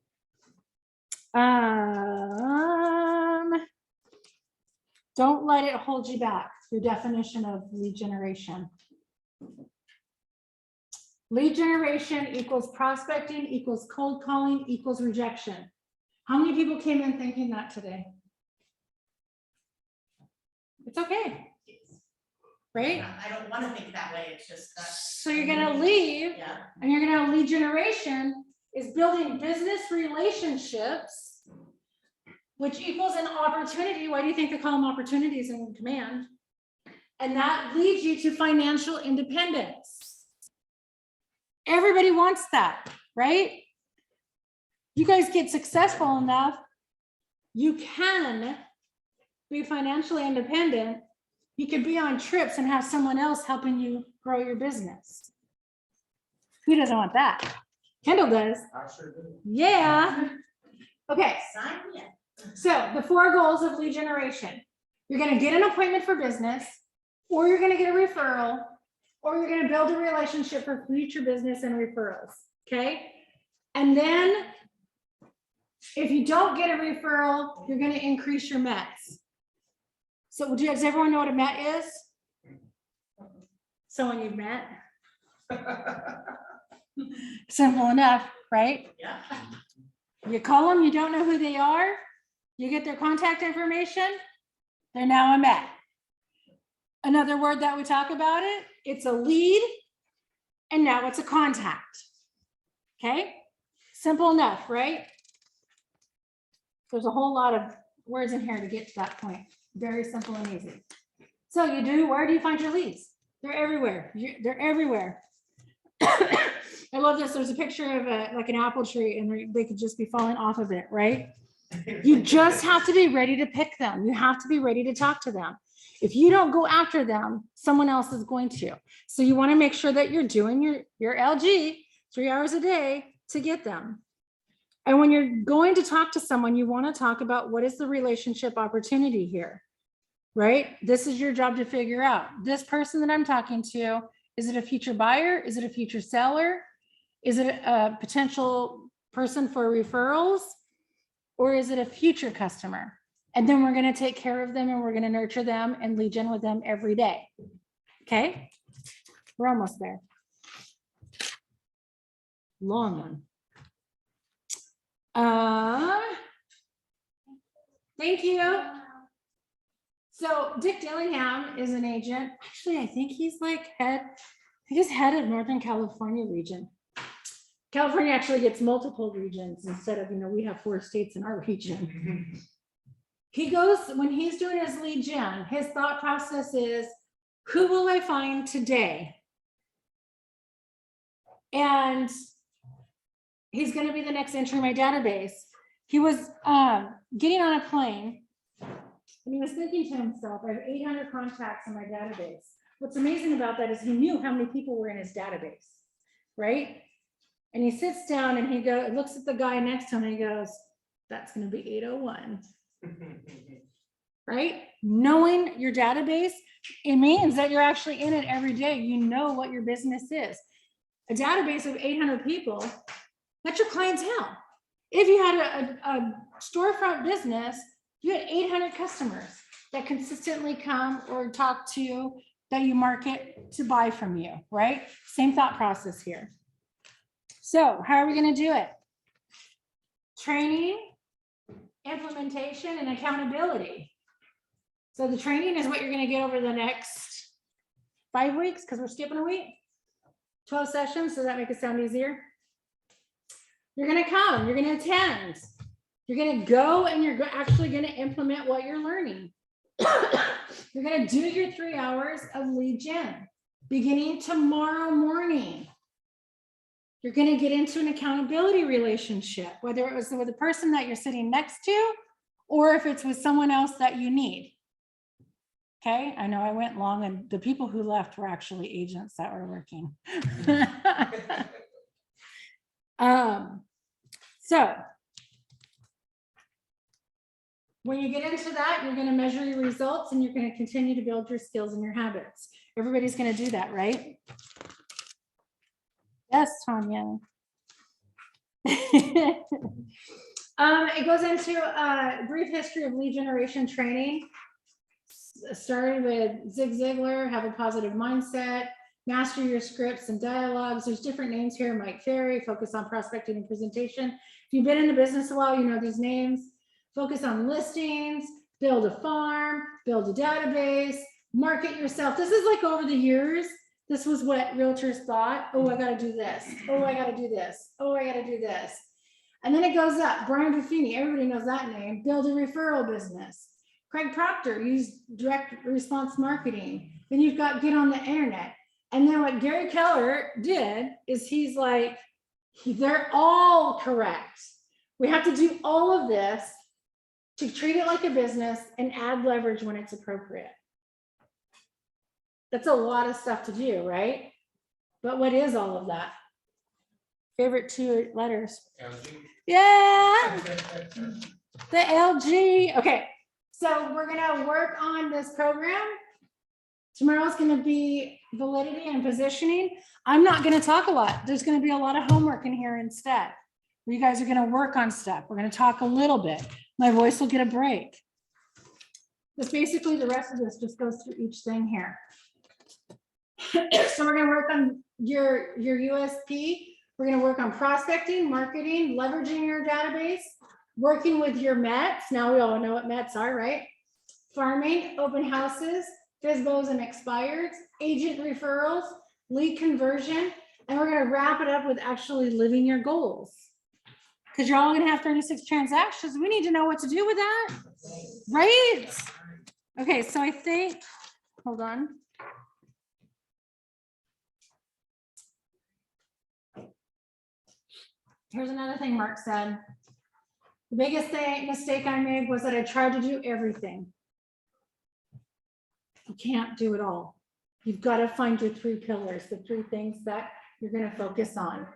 Don't let it hold you back. Your definition of lead generation. Lead generation equals prospecting, equals cold calling, equals rejection. How many people came in thinking that today? It's okay. Right? I don't want to think that way. It's just that. So you're going to leave, Yeah. and you're going to have lead generation is building business relationships, which equals an opportunity. Why do you think they call them opportunities in command? And that leads you to financial independence. Everybody wants that, right? You guys get successful enough, you can be financially independent. You could be on trips and have someone else helping you grow your business. Who doesn't want that? Kendall does. I sure do. Yeah. Okay, Sign me up. so the 4 goals of lead generation. You're gonna get an appointment for business, or you're gonna get a referral, or you're gonna build a relationship for future business and referrals, okay? And then if you don't get a referral, you're gonna increase your METs. So does everyone know what a MET is? Someone you've met? Simple enough, right? Yeah. You call them, you don't know who they are, you get their contact information, they're now a MET. Another word that we talk about it, it's a lead, and now it's a contact. Okay? Simple enough, right? There's a whole lot of words in here to get to that point. Very simple and easy. So where do you find your leads? They're everywhere. They're everywhere. I love this. There's a picture of like an apple tree, and they could just be falling off of it, right? You just have to be ready to pick them. You have to be ready to talk to them. If you don't go after them, someone else is going to. So you want to make sure that you're doing your LG 3 hours a day to get them. And when you're going to talk to someone, you want to talk about what is the relationship opportunity here, right? This is your job to figure out. This person that I'm talking to, is it a future buyer? Is it a future seller? Is it a potential person for referrals? Or is it a future customer? And then we're going to take care of them, and we're going to nurture them and lead gen with them every day. Okay, we're almost there. Long one. Thank you. So Dick Dillingham is an agent. Actually, I think he's like head of Northern California region. California actually gets multiple regions instead of, we have 4 states in our region. He goes, when he's doing his lead gen, his thought process is, who will I find today? And he's going to be the next entry in my database. He was getting on a plane, and he was thinking to himself, I have 800 contacts in my database. What's amazing about that is he knew how many people were in his database, right? And he sits down and he looks at the guy next to him and he goes, that's going to be 801. Right? Knowing your database, it means that you're actually in it every day. You know what your business is. A database of 800 people, that's your clientele. If you had a storefront business, you had 800 customers that consistently come or talk to you, that you market to buy from you, right? Same thought process here. So how are we going to do it? Training, implementation, and accountability. So the training is what you're going to get over the next 5 weeks, because we're skipping a week. 12 sessions. Does that make it sound easier? You're going to come, you're going to attend, you're going to go, and you're actually going to implement what you're learning. You're going to do your 3 hours of lead gen beginning tomorrow morning. You're going to get into an accountability relationship, whether it was with the person that you're sitting next to, or if it's with someone else that you need. Okay, I know I went long, and the people who left were actually agents that were working. So when you get into that, you're going to measure your results, and you're going to continue to build your skills and your habits. Everybody's going to do that, right? Yes, Tanya. It goes into a brief history of lead generation training. Started with Zig Ziglar, have a positive mindset, master your scripts and dialogues. There's different names here. Mike Ferry, focus on prospecting and presentation. If you've been in the business a while, you know these names. Focus on listings, build a farm, build a database, market yourself. This is like over the years. This was what realtors thought. Oh, I got to do this. Oh, I got to do this. Oh, I got to do this. And then it goes up. Brian Buffini, everybody knows that name. Build a referral business. Craig Proctor used direct response marketing. Then you've got get on the internet. And then what Gary Keller did is he's like, they're all correct. We have to do all of this to treat it like a business and add leverage when it's appropriate. That's a lot of stuff to do, right? But what is all of that? favorite two letters. LG. Yeah, the LG. Okay, so we're gonna work on this program. Tomorrow's gonna be validity and positioning. I'm not gonna talk a lot. There's gonna be a lot of homework in here instead. You guys are gonna work on stuff. We're gonna talk a little bit. My voice will get a break. This basically, the rest of this just goes through each thing here. So we're gonna work on your USP. We're gonna work on prospecting, marketing, leveraging your database, working with your METs. Now we all know what METs are, right? Farming, open houses, FSBOs and expireds, agent referrals, lead conversion, and we're gonna wrap it up with actually living your goals. Because you're all gonna have 36 transactions. We need to know what to do with that, right? Okay, so I think, hold on. Here's another thing Mark said. The biggest mistake I made was that I tried to do everything. You can't do it all. You've got to find your 3 pillars, the 3 things that you're going to focus on.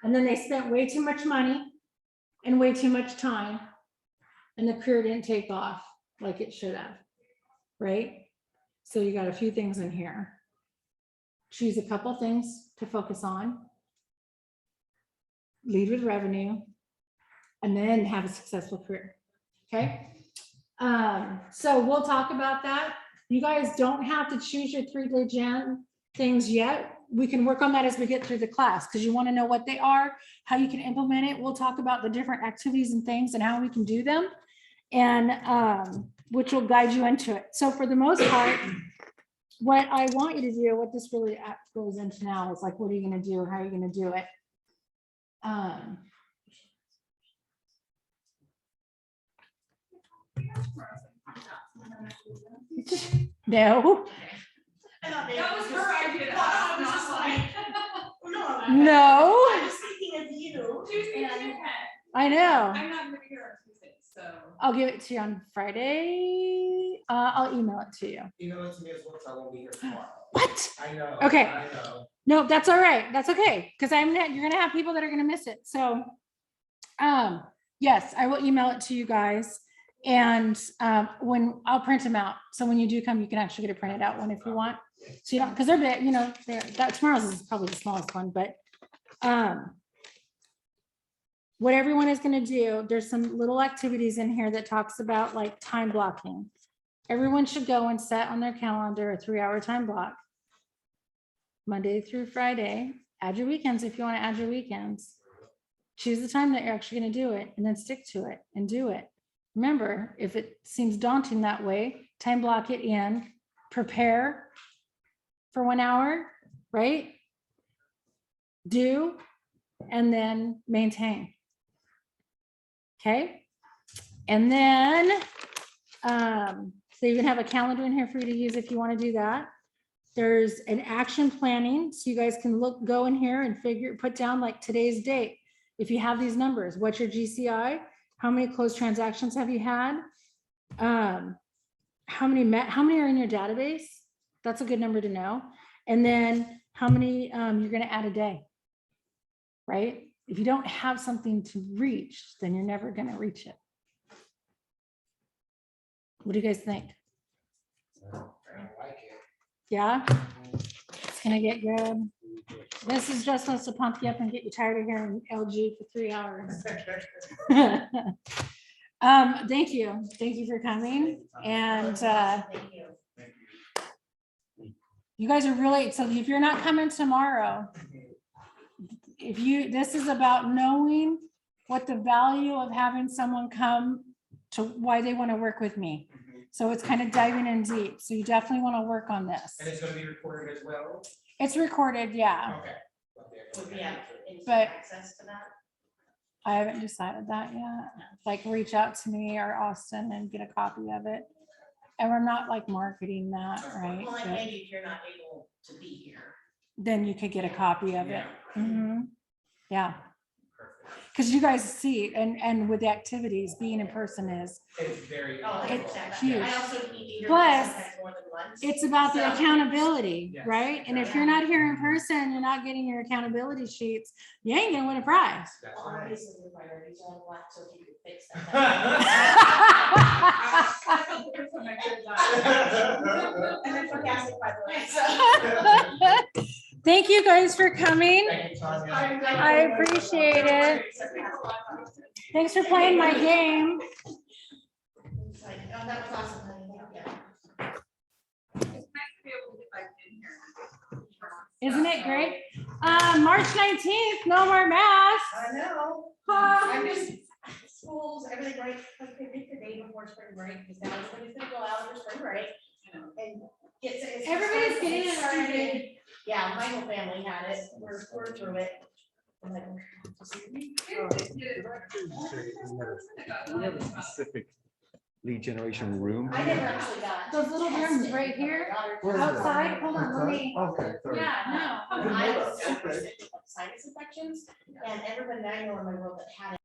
And then they spent way too much money and way too much time, and the career didn't take off like it should have, right? So you got a few things in here. Choose a couple things to focus on. Lead with revenue, and then have a successful career. Okay. So we'll talk about that. You guys don't have to choose your 3 lead gen things yet. We can work on that as we get through the class, because you want to know what they are, how you can implement it. We'll talk about the different activities and things and how we can do them, and which will guide you into it. So for the most part, what I want you to do, what this really goes into now is like, what are you going to do? How are you going to do it? No. That was her idea to I was ask, just not like, mine. No. I was thinking of you. Tuesday, and- okay. I know. I'm not gonna be here on Tuesday, so. I'll give it to you on Friday. I'll email it to you. Email it to me as well, 'cause I won't be here tomorrow. What? I know. Okay. I know. No, that's all right. That's okay. Because you're gonna have people that are gonna miss it. So yes, I will email it to you guys. And when I'll print them out. So when you do come, you can actually get a printed out one if you want. So you don't, because they're big, you know, that tomorrow's is probably the smallest one, but what everyone is going to do, there's some little activities in here that talks about like time blocking. Everyone should go and set on their calendar a 3-hour time block. Monday through Friday. Add your weekends if you want to add your weekends. Choose the time that you're actually going to do it, and then stick to it and do it. Remember, if it seems daunting that way, time block it in, prepare for 1 hour, right? Do, and then maintain. Okay. And then, so you can have a calendar in here for you to use if you want to do that. There's an action planning, so you guys can go in here and put down like today's date. If you have these numbers, what's your GCI? How many closed transactions have you had? How many are in your database? That's a good number to know. And then how many you're going to add a day, right? If you don't have something to reach, then you're never going to reach it. What do you guys think? I don't like it. Yeah, it's going to get good. This is just supposed to pump you up and get you tired of hearing LG for 3 hours. Thank you. Thank you for coming. And Thank you. you guys are really, so if you're not coming tomorrow, this is about knowing what the value of having someone come to why they want to work with me. So it's kind of diving in deep. So you definitely want to work on this. And it's gonna be recorded as well? It's recorded, yeah. Okay. Would we have instant But- access to that? I haven't decided that yet. Like reach out to me or Austin and get a copy of it. And we're not like marketing that, right? Well, like But maybe if you're not able to be here. then you could get a copy of it. Yeah. Mhm. Yeah. Perfect. Because you guys see, and with the activities, being in person is, It's very. Oh, It's 100%. huge. I also eat eater Plus, sometimes more than once. it's about the So- accountability, Yes. right? And if you're not here in person, you're not getting your accountability sheets, you ain't gonna win a prize. That's Well, right. obviously your priorities are black, so if you could fix that. And I'm sarcastic, by the way, so. Thank you guys for coming. Thank you, Tanya. I appreciate it. Thanks for playing my game. It's like, oh, that was awesome, honey, yeah. It's nice to be able to get back in here. Isn't it great? March 19th, no more masks. I know. Huh. I'm just, schools, everything, right, like, pick the day before spring break, because now everybody's gonna go out for spring break. And it's. Everybody's getting it it's already. stupid. Yeah, my whole family had it, we're through it. I'm like, We have a specific lead generation room. I never actually got. Those little rooms tested, right but here, my daughter Where is did. it? outside, hold on, let me. Okay, sorry. Yeah, no. I was Okay. super sick with sinus infections, and everybody that I know in my world that had it